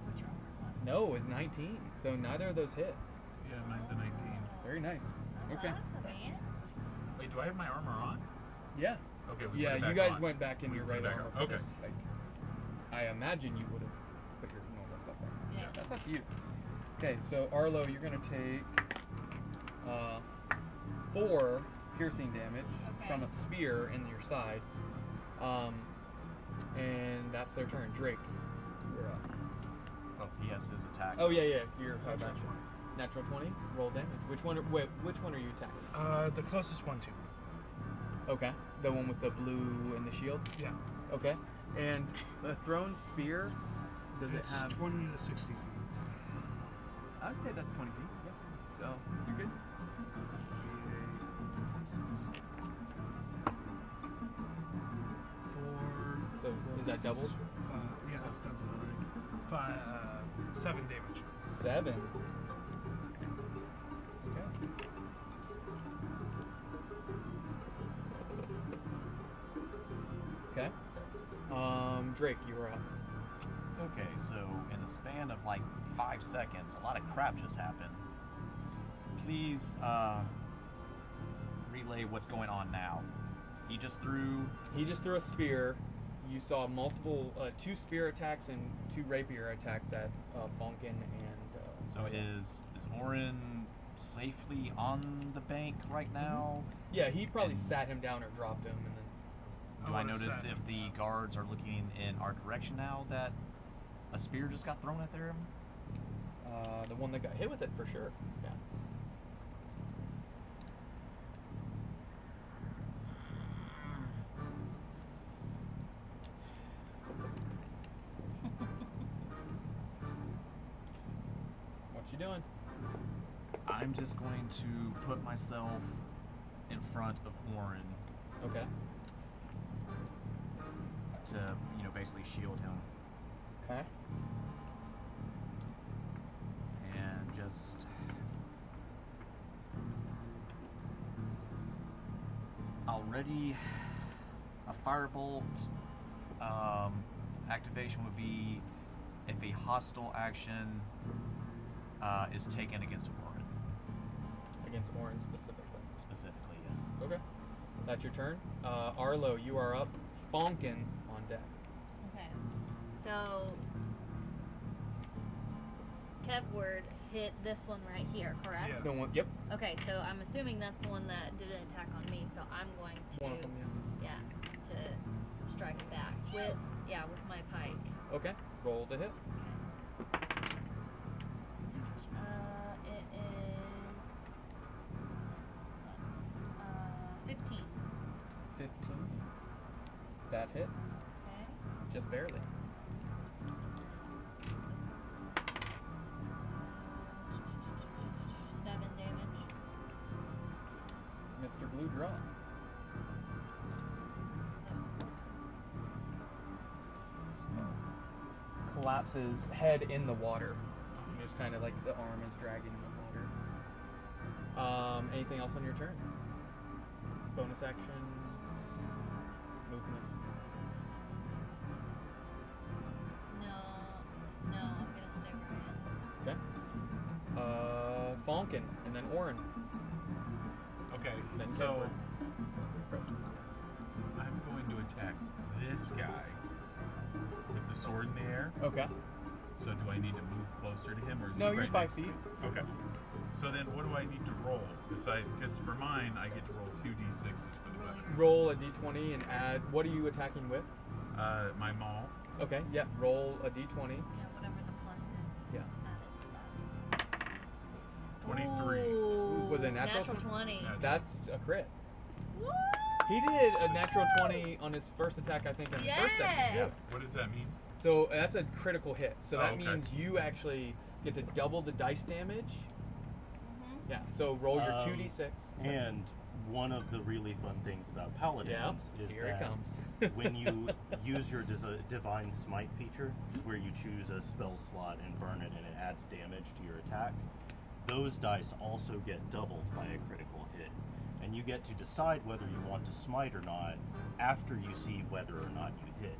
[SPEAKER 3] Which armor class?
[SPEAKER 2] no, it's 19. So neither of those hit.
[SPEAKER 5] Yeah, 9 to 19.
[SPEAKER 2] Very nice.
[SPEAKER 3] That's
[SPEAKER 2] Okay.
[SPEAKER 3] awesome, man.
[SPEAKER 5] Wait, do I have my armor on?
[SPEAKER 2] Yeah.
[SPEAKER 5] Okay, we
[SPEAKER 2] Yeah,
[SPEAKER 5] put it
[SPEAKER 2] you
[SPEAKER 5] back
[SPEAKER 2] guys
[SPEAKER 5] on.
[SPEAKER 2] went back in
[SPEAKER 5] We
[SPEAKER 2] your
[SPEAKER 5] put it
[SPEAKER 2] regular
[SPEAKER 5] back
[SPEAKER 2] armor
[SPEAKER 5] on.
[SPEAKER 2] for
[SPEAKER 5] Okay.
[SPEAKER 2] this. Like, I imagine you would have put your normal stuff on.
[SPEAKER 3] Yeah.
[SPEAKER 2] That's up to you. Okay, so Arlo, you're gonna take 4 piercing damage
[SPEAKER 3] Okay.
[SPEAKER 2] from a spear in your side, and that's their turn. Drake, you're up.
[SPEAKER 6] Oh, he has his attack.
[SPEAKER 2] Oh yeah, you're
[SPEAKER 8] Natural 20.
[SPEAKER 2] Natural 20. Roll damage. Which one? Wait, which one are you attacking?
[SPEAKER 8] The closest one to me.
[SPEAKER 2] Okay, the one with the blue and the shield.
[SPEAKER 8] Yeah.
[SPEAKER 2] Okay, and a thrown spear. Does
[SPEAKER 8] It's
[SPEAKER 2] it have?
[SPEAKER 8] 20 to 60 feet.
[SPEAKER 2] I would say that's 20 feet. Yep. So you're good.
[SPEAKER 8] 4.
[SPEAKER 2] So is that doubled?
[SPEAKER 8] 5. Yeah, that's double. Right. 7 damage.
[SPEAKER 2] 7. Okay. Okay. Drake, you were up.
[SPEAKER 6] Okay, so in the span of like 5 seconds, a lot of crap just happened. Please relay what's going on now. He just threw.
[SPEAKER 2] He just threw a spear. You saw multiple, 2 spear attacks and 2 rapier attacks at Fonkin and.
[SPEAKER 6] So is Orin safely on the bank right now?
[SPEAKER 2] Yeah, he probably
[SPEAKER 6] And-
[SPEAKER 2] sat him down or dropped him, and then.
[SPEAKER 6] Do I
[SPEAKER 8] would've
[SPEAKER 6] notice
[SPEAKER 8] sat
[SPEAKER 6] if
[SPEAKER 8] him
[SPEAKER 6] the
[SPEAKER 8] down.
[SPEAKER 6] guards are looking in our direction now that a spear just got thrown at them?
[SPEAKER 2] The one that got hit with it for sure. Yeah. What you doing?
[SPEAKER 6] I'm just going to put myself in front of Orin
[SPEAKER 2] Okay.
[SPEAKER 6] to, basically shield him.
[SPEAKER 2] Okay.
[SPEAKER 6] And just already a firebolt activation would be if a hostile action is taken against Orin.
[SPEAKER 2] Against Orin specifically.
[SPEAKER 6] Yes.
[SPEAKER 2] Okay. That's your turn. Arlo, you are up. Fonkin on deck.
[SPEAKER 3] Okay. So Kevward hit this one right here, correct?
[SPEAKER 8] Yeah.
[SPEAKER 2] The one. Yep.
[SPEAKER 3] Okay, so I'm assuming that's the one that did an attack on me, so I'm going to
[SPEAKER 2] One of them. Yeah.
[SPEAKER 3] to strike it back with my pike.
[SPEAKER 2] Okay. Roll the hit.
[SPEAKER 3] It is 15.
[SPEAKER 2] 15. That hits.
[SPEAKER 3] Okay.
[SPEAKER 2] Just barely.
[SPEAKER 3] 7 damage.
[SPEAKER 2] Mr. Blue drops.
[SPEAKER 3] That's cool.
[SPEAKER 2] collapses head in the water. Just kind of like the arm is dragging in the water. Anything else on your turn? Bonus action, movement.
[SPEAKER 3] No, I'm gonna stay where I am.
[SPEAKER 2] Okay. Falcon, and then Orin.
[SPEAKER 5] Okay,
[SPEAKER 2] Then
[SPEAKER 5] so
[SPEAKER 2] Kedward.
[SPEAKER 5] I'm going to attack this guy with the sword in the air.
[SPEAKER 2] Okay.
[SPEAKER 5] So do I need to move closer to him, or is
[SPEAKER 2] No,
[SPEAKER 5] he
[SPEAKER 2] you're
[SPEAKER 5] right
[SPEAKER 2] 5
[SPEAKER 5] next to
[SPEAKER 2] feet.
[SPEAKER 5] me? Okay. So then, what do I need to roll besides? Because for mine, I get to roll 2d6s for the weapon.
[SPEAKER 2] Roll a d20 and add. What are you attacking with?
[SPEAKER 5] My maul.
[SPEAKER 2] Okay. Yeah. Roll a d20.
[SPEAKER 3] Yeah, whatever the plus is.
[SPEAKER 2] Yeah.
[SPEAKER 3] Add it to that.
[SPEAKER 5] 23.
[SPEAKER 3] Ooh,
[SPEAKER 2] Was it natural
[SPEAKER 3] 20?
[SPEAKER 5] Natural.
[SPEAKER 2] That's a crit.
[SPEAKER 3] Woo!
[SPEAKER 2] He did a natural 20 on his first attack, I think, in the first session.
[SPEAKER 3] Yes!
[SPEAKER 2] Yeah.
[SPEAKER 5] What does that mean?
[SPEAKER 2] So that's a critical hit. So
[SPEAKER 5] Oh,
[SPEAKER 2] that
[SPEAKER 5] okay.
[SPEAKER 2] means you actually get to double the dice damage.
[SPEAKER 3] Mm-hmm.
[SPEAKER 2] Yeah. So roll your
[SPEAKER 4] Um,
[SPEAKER 2] 2d6.
[SPEAKER 4] And one of the really fun things about paladins is
[SPEAKER 2] Here it
[SPEAKER 4] that
[SPEAKER 2] comes.
[SPEAKER 4] when you use your divine smite feature, which is where you choose a spell slot and burn it and it adds damage to your attack, those dice also get doubled by a critical hit. And you get to decide whether you want to smite or not after you see whether or not you hit.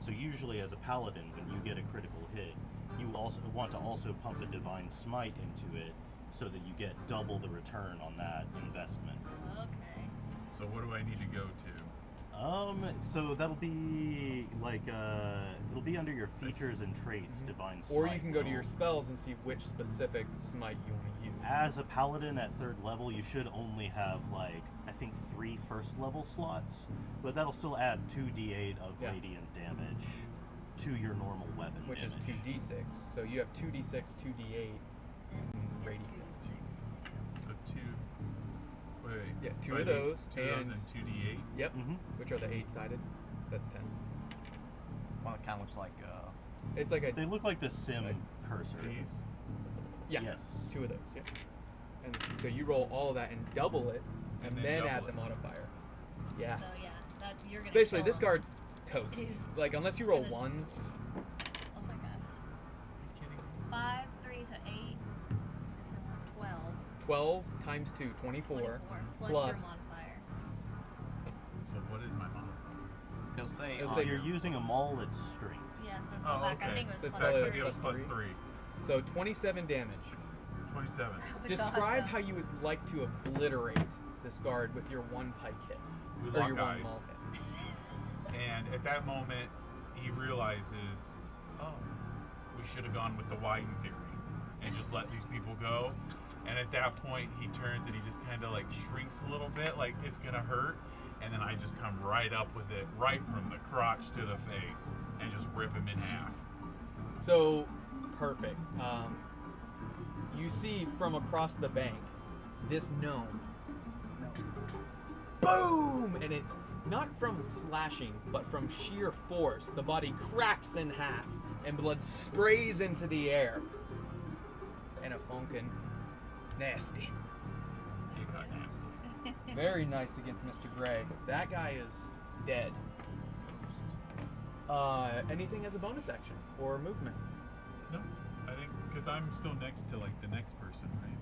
[SPEAKER 4] So usually as a paladin, when you get a critical hit, you also want to also pump a divine smite into it so that you get double the return on that investment.
[SPEAKER 3] Okay.
[SPEAKER 5] So what do I need to go to?
[SPEAKER 4] So that'll be like it'll be under your features and traits, divine smite.
[SPEAKER 2] Or you can go to
[SPEAKER 4] will-
[SPEAKER 2] your spells and see which specific smite you want to use.
[SPEAKER 4] As a paladin at 3rd level, you should only have like I think 3 first level slots, but that'll still add 2d8 of
[SPEAKER 2] Yeah.
[SPEAKER 4] radiant damage to your normal weapon
[SPEAKER 2] Which is
[SPEAKER 4] damage.
[SPEAKER 2] 2d6. So you have 2d6, 2d8,
[SPEAKER 3] And
[SPEAKER 2] radiant.
[SPEAKER 5] So 2. Wait.
[SPEAKER 2] Yeah,
[SPEAKER 5] so
[SPEAKER 2] two
[SPEAKER 5] I
[SPEAKER 2] of
[SPEAKER 5] need
[SPEAKER 2] those,
[SPEAKER 5] 2 of those
[SPEAKER 2] and-
[SPEAKER 5] and 2d8.
[SPEAKER 2] Yep.
[SPEAKER 4] Mhm.
[SPEAKER 2] Which are the 8-sided. That's 10.
[SPEAKER 6] Well, it kind of looks like
[SPEAKER 2] It's like a
[SPEAKER 4] They look like the sim cursor.
[SPEAKER 5] These.
[SPEAKER 2] yeah.
[SPEAKER 4] Yes.
[SPEAKER 2] 2 of those. Yeah. And so you roll all of that and double it, and
[SPEAKER 5] And
[SPEAKER 2] then
[SPEAKER 5] then
[SPEAKER 2] add
[SPEAKER 5] double
[SPEAKER 2] the
[SPEAKER 5] it.
[SPEAKER 2] modifier. Yeah.
[SPEAKER 3] So yeah, that's you're gonna.
[SPEAKER 2] Basically,
[SPEAKER 3] kill
[SPEAKER 2] this
[SPEAKER 3] him.
[SPEAKER 2] guard's toast.
[SPEAKER 3] He's
[SPEAKER 2] Like unless you roll
[SPEAKER 3] gonna-
[SPEAKER 2] ones.
[SPEAKER 3] Oh my gosh.
[SPEAKER 5] Are you kidding me?
[SPEAKER 3] 5, 3, so 8, 12.
[SPEAKER 2] 12 times 2, 24.
[SPEAKER 3] Plus
[SPEAKER 2] plus-
[SPEAKER 3] your modifier.
[SPEAKER 5] So what is my modifier?
[SPEAKER 6] it'll say
[SPEAKER 2] It'll
[SPEAKER 6] on
[SPEAKER 2] say
[SPEAKER 4] If
[SPEAKER 6] your
[SPEAKER 4] you're using a maul, it's strength.
[SPEAKER 3] Yeah, so go
[SPEAKER 5] Oh,
[SPEAKER 3] back.
[SPEAKER 5] okay.
[SPEAKER 3] I think it was
[SPEAKER 2] That's
[SPEAKER 3] plus
[SPEAKER 2] probably
[SPEAKER 5] That
[SPEAKER 3] 3.
[SPEAKER 5] it was
[SPEAKER 2] plus
[SPEAKER 5] plus 3.
[SPEAKER 2] So 27 damage.
[SPEAKER 5] 27.
[SPEAKER 3] That was
[SPEAKER 2] Describe
[SPEAKER 3] awesome.
[SPEAKER 2] how you would like to obliterate this guard with your 1 pike hit.
[SPEAKER 5] We
[SPEAKER 2] or
[SPEAKER 5] lock
[SPEAKER 2] your 1
[SPEAKER 5] eyes.
[SPEAKER 2] maul hit.
[SPEAKER 5] And at that moment, he realizes, oh, we should have gone with the Wyden theory and just let these people go. And at that point, he turns and he just kind of like shrinks a little bit, like it's gonna hurt. And then I just come right up with it, right from the crotch to the face, and just rip him in half.
[SPEAKER 2] So, perfect. You see from across the bank this gnome. Boom! And it, not from slashing, but from sheer force, the body cracks in half and blood sprays into the air. And a Funkin. Nasty.
[SPEAKER 5] He got nasty.
[SPEAKER 2] Very nice against Mr. Gray. That guy is dead. Anything as a bonus action or movement?
[SPEAKER 5] No, I think because I'm still next to like the next person, right?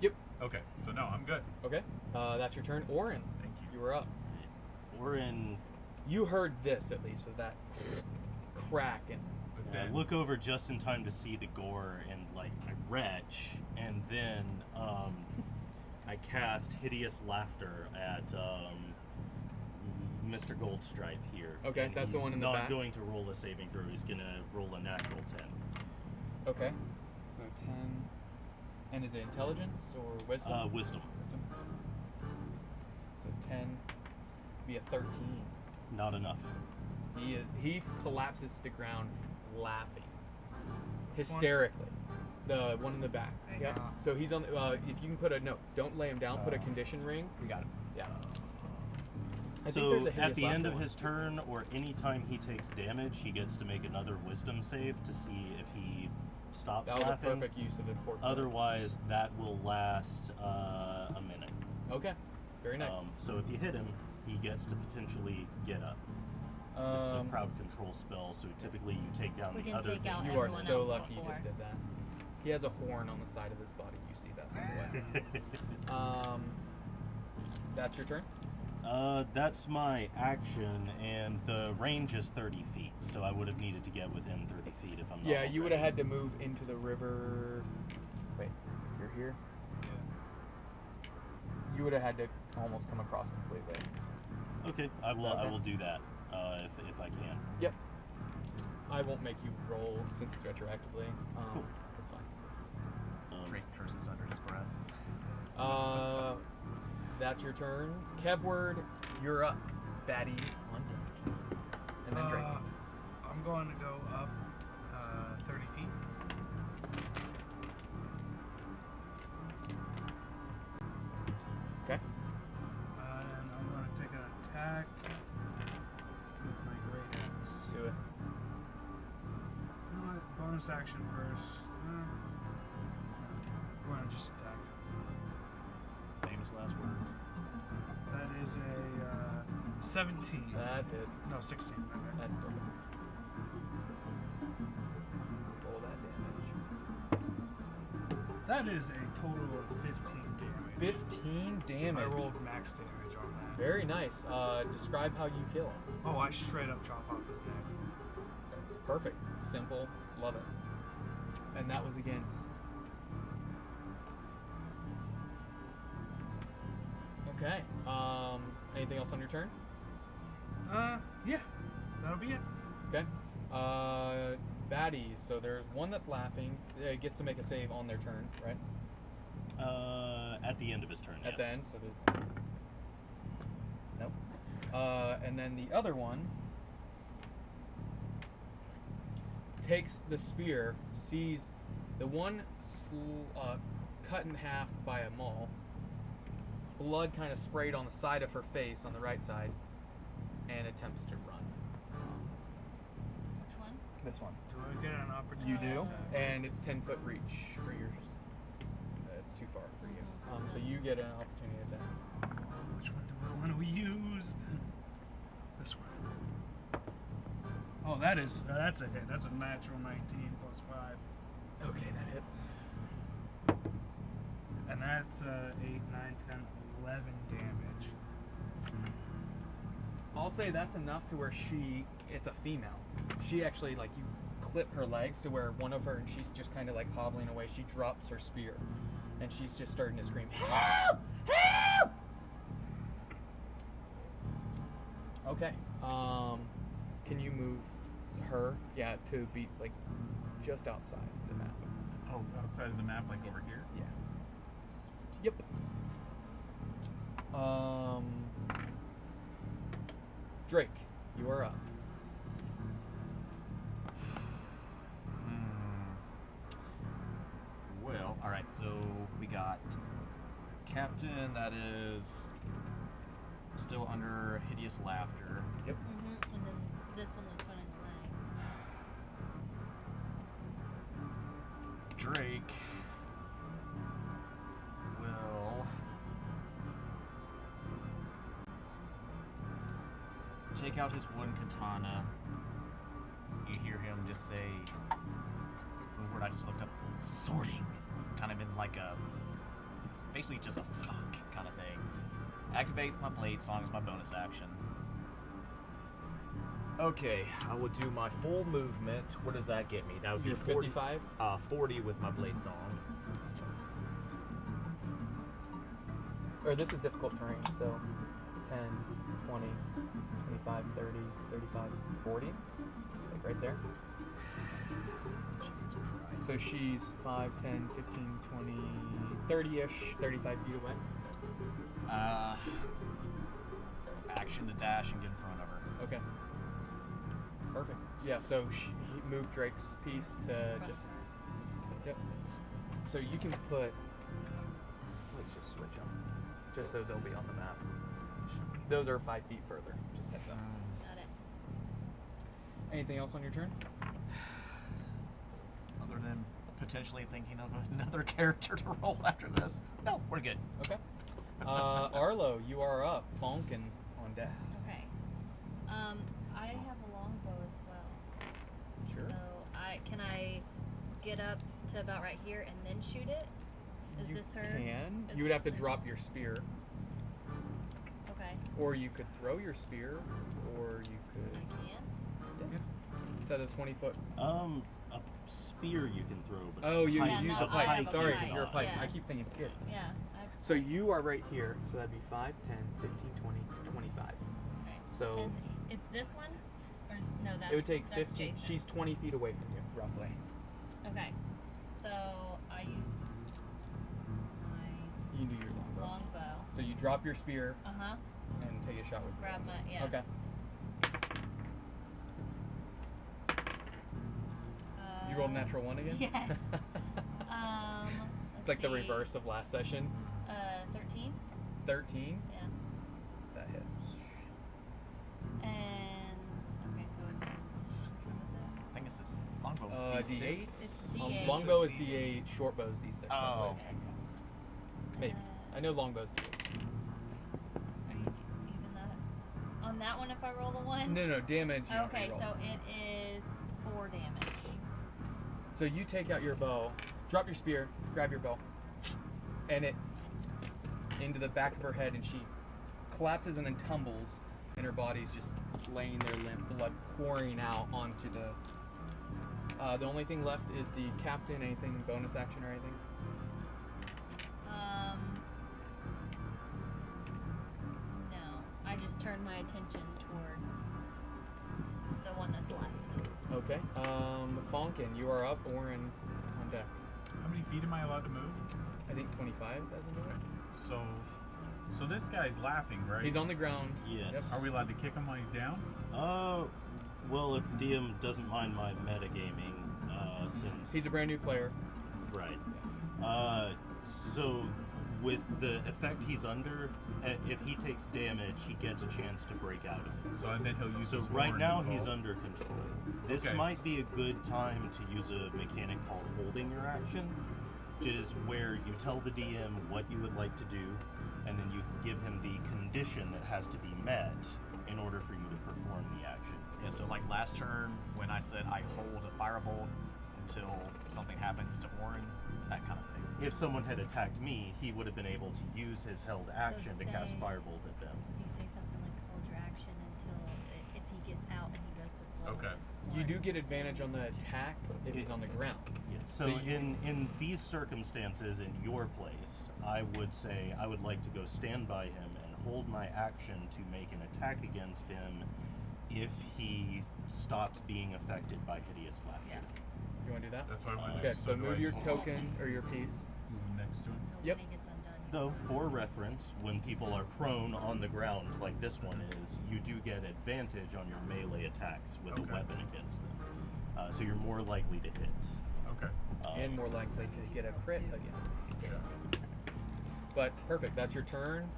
[SPEAKER 2] Yep.
[SPEAKER 5] Okay, so no, I'm good.
[SPEAKER 2] Okay. That's your turn. Orin,
[SPEAKER 5] Thank you.
[SPEAKER 2] you were up.
[SPEAKER 4] We're in.
[SPEAKER 2] You heard this at least, so that crack and
[SPEAKER 5] But
[SPEAKER 4] I
[SPEAKER 5] then,
[SPEAKER 4] look over just in time to see the gore and like I retch, and then I cast hideous laughter at Mr. Goldstripe here.
[SPEAKER 2] Okay,
[SPEAKER 4] And
[SPEAKER 2] that's the
[SPEAKER 4] he's
[SPEAKER 2] one in the
[SPEAKER 4] not
[SPEAKER 2] back?
[SPEAKER 4] going to roll a saving throw. He's gonna roll a natural 10.
[SPEAKER 2] okay. So 10. And is it intelligence or wisdom?
[SPEAKER 4] Wisdom.
[SPEAKER 2] Wisdom. So 10 be a 13.
[SPEAKER 4] Not enough.
[SPEAKER 2] He collapses to the ground laughing hysterically. The one in the back.
[SPEAKER 3] Okay.
[SPEAKER 2] Yep. So he's on. If you can put a no, don't lay him down. Put a condition ring.
[SPEAKER 6] we got it.
[SPEAKER 2] Yeah. I think
[SPEAKER 4] So
[SPEAKER 2] there's a
[SPEAKER 4] at
[SPEAKER 2] hideous
[SPEAKER 4] the end
[SPEAKER 2] laughter
[SPEAKER 4] of
[SPEAKER 2] one.
[SPEAKER 4] his turn, or any time he takes damage, he gets to make another Wisdom save to see if he stops
[SPEAKER 2] That was
[SPEAKER 4] laughing.
[SPEAKER 2] a perfect use of the port.
[SPEAKER 4] Otherwise, that will last a minute.
[SPEAKER 2] Okay. Very nice.
[SPEAKER 4] So if you hit him, he gets to potentially get up. This is a crowd control spell, so typically you take down
[SPEAKER 3] We
[SPEAKER 4] the
[SPEAKER 3] can
[SPEAKER 4] other
[SPEAKER 3] take out
[SPEAKER 4] things.
[SPEAKER 2] You are
[SPEAKER 3] everyone
[SPEAKER 2] so
[SPEAKER 3] else
[SPEAKER 2] lucky you
[SPEAKER 3] before.
[SPEAKER 2] just did that. He has a horn on the side of his body. You see that, by the way. That's your turn?
[SPEAKER 4] That's my action, and the range is 30 feet, so I would have needed to get within 30 feet if I'm not
[SPEAKER 2] Yeah, you would have
[SPEAKER 4] already.
[SPEAKER 2] had to move into the river. Wait, you're here? You would have had to almost come across completely.
[SPEAKER 4] Okay, I will. I
[SPEAKER 2] Okay.
[SPEAKER 4] will do that if I can.
[SPEAKER 2] Yep. I won't make you roll since it's retroactively.
[SPEAKER 4] Cool.
[SPEAKER 2] That's fine.
[SPEAKER 6] Drake curses under his breath.
[SPEAKER 2] That's your turn. Kevward, you're up. Batty on deck. And then Drake.
[SPEAKER 8] I'm going to go up 30 feet.
[SPEAKER 2] Okay.
[SPEAKER 8] And I'm going to take an attack with my great axe.
[SPEAKER 2] Do it.
[SPEAKER 8] You know what? Bonus action first. I'm going to just attack.
[SPEAKER 6] Famous last words.
[SPEAKER 8] That is a 17.
[SPEAKER 2] That hits.
[SPEAKER 8] No, 16. My bad.
[SPEAKER 2] That still hits. Roll that damage.
[SPEAKER 8] That is a total of 15 damage.
[SPEAKER 2] 15 damage.
[SPEAKER 8] I rolled max damage on that.
[SPEAKER 2] Very nice. Describe how you kill him.
[SPEAKER 8] Oh, I straight up chop off his neck.
[SPEAKER 2] Perfect. Simple. Love it. And that was against. Okay. Anything else on your turn?
[SPEAKER 8] Yeah. That'll be it.
[SPEAKER 2] Okay. Baddies. So there's one that's laughing. It gets to make a save on their turn, right?
[SPEAKER 4] At the end of his turn.
[SPEAKER 2] At
[SPEAKER 4] yes.
[SPEAKER 2] the end. So there's. Nope. And then the other one takes the spear, sees the one cut in half by a maul. Blood kind of sprayed on the side of her face on the right side, and attempts to run.
[SPEAKER 3] Which one?
[SPEAKER 2] This one.
[SPEAKER 8] Do I get an opportunity?
[SPEAKER 2] You do, and it's 10-foot reach for yours. It's too far for you. So you get an opportunity attack.
[SPEAKER 8] Which one do I want to use? This one. Oh, that's a hit. That's a natural 19 plus 5.
[SPEAKER 2] Okay, that hits.
[SPEAKER 8] And that's 8, 9, 10, 11 damage.
[SPEAKER 2] I'll say that's enough to where it's a female. She actually, like, you clip her legs to where one of her, and she's just kind of like hobbling away. She drops her spear, and she's just starting to scream, "Help! Help!" Okay. Can you move her? Yeah, to be like just outside the map.
[SPEAKER 5] Oh, outside of the map, like over here?
[SPEAKER 2] Yeah. Yep. Drake, you are up.
[SPEAKER 6] Well, alright, so we got Captain, that is still under hideous laughter.
[SPEAKER 2] Yep.
[SPEAKER 3] Mm-hmm. And then this one that's running away.
[SPEAKER 6] Drake will take out his one katana. You hear him just say, from the word I just looked up, sorting. Kind of in like a, basically just a fuck kind of thing. Activates my blade song as my bonus action. Okay, I will do my full movement. What does that get me? That would
[SPEAKER 2] You're
[SPEAKER 6] be 40,
[SPEAKER 2] 55?
[SPEAKER 6] 40 with my blade song.
[SPEAKER 2] Or this is difficult terrain, so 10, 20, 25, 30, 35, 40. Like right there.
[SPEAKER 6] Jesus Christ.
[SPEAKER 2] So she's 5, 10, 15, 20, 30-ish, 35 feet away.
[SPEAKER 6] Action to dash and get in front of her.
[SPEAKER 2] Okay. Perfect. Yeah, so he moved Drake's piece to
[SPEAKER 3] Front
[SPEAKER 2] just...
[SPEAKER 3] of her.
[SPEAKER 2] Yep. So you can put... Let's just switch them. Just so they'll be on the map. Those are 5 feet further. Just heads up.
[SPEAKER 3] Got it.
[SPEAKER 2] Anything else on your turn?
[SPEAKER 6] Other than potentially thinking of another character to roll after this. No, we're good.
[SPEAKER 2] Okay. Arlo, you are up. Fonkin on deck.
[SPEAKER 3] Okay. I have Okay, can I get up to about right here and then shoot it? Is
[SPEAKER 2] You
[SPEAKER 3] this her?
[SPEAKER 2] can.
[SPEAKER 3] Is
[SPEAKER 2] You would have to
[SPEAKER 3] this-
[SPEAKER 2] drop your spear,
[SPEAKER 3] Okay,
[SPEAKER 2] or you could throw your spear, or you
[SPEAKER 3] I
[SPEAKER 2] could.
[SPEAKER 3] can.
[SPEAKER 2] Set a 20-foot.
[SPEAKER 4] A spear you can throw, but
[SPEAKER 2] Oh, you
[SPEAKER 3] Yeah,
[SPEAKER 2] use
[SPEAKER 3] no,
[SPEAKER 2] a
[SPEAKER 3] I
[SPEAKER 2] pipe.
[SPEAKER 3] have a
[SPEAKER 2] Sorry,
[SPEAKER 3] pipe.
[SPEAKER 2] you're a pipe.
[SPEAKER 3] Yeah.
[SPEAKER 2] I keep thinking spear.
[SPEAKER 3] Yeah.
[SPEAKER 2] So you are right here. So that'd be 5, 10, 15, 20, 25.
[SPEAKER 3] Okay.
[SPEAKER 2] So
[SPEAKER 3] And it's this one? Or no, that's
[SPEAKER 2] it would take
[SPEAKER 3] that's
[SPEAKER 2] 15.
[SPEAKER 3] Jason.
[SPEAKER 2] She's 20 feet away from you, roughly.
[SPEAKER 3] Okay. So I use my
[SPEAKER 2] You do your longbow.
[SPEAKER 3] longbow.
[SPEAKER 2] So you drop your spear
[SPEAKER 3] Uh-huh.
[SPEAKER 2] and take a shot with your
[SPEAKER 3] Grab
[SPEAKER 2] longbow.
[SPEAKER 3] my- yeah.
[SPEAKER 2] Okay. You rolled a natural 1 again?
[SPEAKER 3] Yes.
[SPEAKER 2] It's like the reverse of last session.
[SPEAKER 3] 13.
[SPEAKER 2] 13.
[SPEAKER 3] Yeah.
[SPEAKER 2] That hits.
[SPEAKER 3] And okay, so it's what is it?
[SPEAKER 6] I think it's a longbow was D6.
[SPEAKER 2] D8.
[SPEAKER 3] It's D8.
[SPEAKER 2] Longbow is D8. Short bow is D6. I
[SPEAKER 6] Oh.
[SPEAKER 2] believe. Maybe. I know longbow's D8.
[SPEAKER 3] Are you even that? On that one, if I roll the 1.
[SPEAKER 2] No, damage. You don't
[SPEAKER 3] Okay,
[SPEAKER 2] reroll.
[SPEAKER 3] so it is 4 damage.
[SPEAKER 2] So you take out your bow, drop your spear, grab your bow, and it into the back of her head, and she collapses and then tumbles, and her body's just laying there limp, blood pouring out onto the. The only thing left is the captain. Anything bonus action or anything?
[SPEAKER 3] No, I just turned my attention towards the one that's left.
[SPEAKER 2] Okay. Fonkin, you are up. Orin on deck.
[SPEAKER 5] How many feet am I allowed to move?
[SPEAKER 2] I think 25 as a minute.
[SPEAKER 5] So this guy's laughing, right?
[SPEAKER 2] He's on the ground.
[SPEAKER 4] Yes.
[SPEAKER 2] Yep.
[SPEAKER 5] Are we allowed to kick him while he's down?
[SPEAKER 4] Well, if the DM doesn't mind my metagaming, since
[SPEAKER 2] He's a brand new player.
[SPEAKER 4] right. So with the effect he's under, if he takes damage, he gets a chance to break out of it.
[SPEAKER 5] So and then he'll use
[SPEAKER 4] So
[SPEAKER 5] his
[SPEAKER 4] right
[SPEAKER 5] horn
[SPEAKER 4] now
[SPEAKER 5] to
[SPEAKER 4] he's
[SPEAKER 5] pull.
[SPEAKER 4] under control. This
[SPEAKER 5] Okay.
[SPEAKER 4] might be a good time to use a mechanic called holding your action, which is where you tell the DM what you would like to do, and then you give him the condition that has to be met in order for you to perform the action.
[SPEAKER 6] Yeah, so like last turn when I said I hold a firebolt until something happens to Orin, that kind of thing.
[SPEAKER 4] If someone had attacked me, he would have been able to use his held action to cast
[SPEAKER 3] say-
[SPEAKER 4] firebolt at them.
[SPEAKER 3] If you say something like hold your action until if he gets out and he goes to blow
[SPEAKER 5] Okay.
[SPEAKER 3] his
[SPEAKER 2] You
[SPEAKER 3] horn.
[SPEAKER 2] do get advantage on the attack if he's on the ground.
[SPEAKER 4] Yeah.
[SPEAKER 2] So
[SPEAKER 4] So
[SPEAKER 2] you-
[SPEAKER 4] in these circumstances, in your place, I would say I would like to go stand by him and hold my action to make an attack against him if he stops being affected by hideous laughter.
[SPEAKER 3] Yes.
[SPEAKER 2] You want to do that?
[SPEAKER 5] That's what I want to
[SPEAKER 2] Okay,
[SPEAKER 5] do.
[SPEAKER 2] so
[SPEAKER 5] do
[SPEAKER 2] move
[SPEAKER 5] I
[SPEAKER 2] your
[SPEAKER 5] move
[SPEAKER 2] token or your piece.
[SPEAKER 5] next to him?
[SPEAKER 3] So
[SPEAKER 2] Yep.
[SPEAKER 3] when he gets undone. you
[SPEAKER 4] Though,
[SPEAKER 3] can-
[SPEAKER 4] for reference, when people are prone on the ground, like this one is, you do get advantage on your melee attacks with a
[SPEAKER 5] Okay.
[SPEAKER 4] weapon against them. So you're more likely to hit.
[SPEAKER 5] Okay.
[SPEAKER 2] And more likely to get a crit again.
[SPEAKER 5] Yeah.
[SPEAKER 2] But perfect, that's your turn.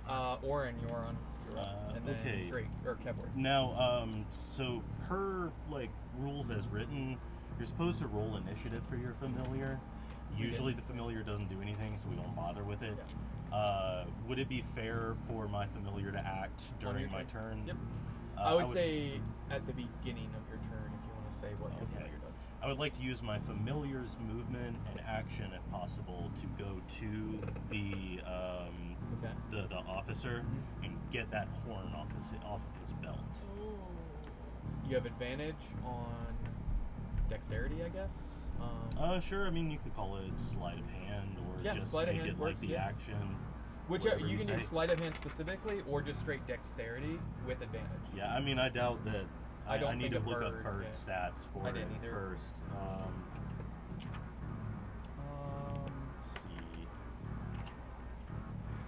[SPEAKER 2] Orin, you're on. You're up. And then
[SPEAKER 4] okay.
[SPEAKER 2] Drake or Kevward.
[SPEAKER 4] Now, so per like rules as written, you're supposed to roll initiative for your familiar.
[SPEAKER 2] We
[SPEAKER 4] Usually,
[SPEAKER 2] did.
[SPEAKER 4] the familiar doesn't do anything, so we don't bother with it.
[SPEAKER 2] Yeah.
[SPEAKER 4] Would it be fair for my familiar to act
[SPEAKER 2] On
[SPEAKER 4] during
[SPEAKER 2] your
[SPEAKER 4] my turn?
[SPEAKER 2] Yep.
[SPEAKER 4] Uh,
[SPEAKER 2] I would say at the beginning of your turn if you want to say what your
[SPEAKER 4] Okay.
[SPEAKER 2] familiar does.
[SPEAKER 4] I would like to use my familiar's movement and action, if possible, to go to the
[SPEAKER 2] Okay.
[SPEAKER 4] the officer and get that horn off of his belt.
[SPEAKER 3] Ooh.
[SPEAKER 2] You have advantage on dexterity, I guess.
[SPEAKER 4] Sure. I mean, you could call it sleight of hand, or
[SPEAKER 2] Yeah,
[SPEAKER 4] just
[SPEAKER 2] sleight of
[SPEAKER 4] make
[SPEAKER 2] hand
[SPEAKER 4] it like
[SPEAKER 2] works,
[SPEAKER 4] the
[SPEAKER 2] yeah.
[SPEAKER 4] action.
[SPEAKER 2] Whichever
[SPEAKER 4] whatever
[SPEAKER 2] you can do
[SPEAKER 4] say.
[SPEAKER 2] sleight of hand specifically, or just straight dexterity with advantage.
[SPEAKER 4] Yeah, I mean, I doubt that.
[SPEAKER 2] I don't
[SPEAKER 4] need
[SPEAKER 2] think
[SPEAKER 4] to
[SPEAKER 2] a
[SPEAKER 4] look
[SPEAKER 2] bird,
[SPEAKER 4] up bird
[SPEAKER 2] yeah.
[SPEAKER 4] stats for
[SPEAKER 2] I
[SPEAKER 4] it
[SPEAKER 2] didn't either.
[SPEAKER 4] first. Let's see.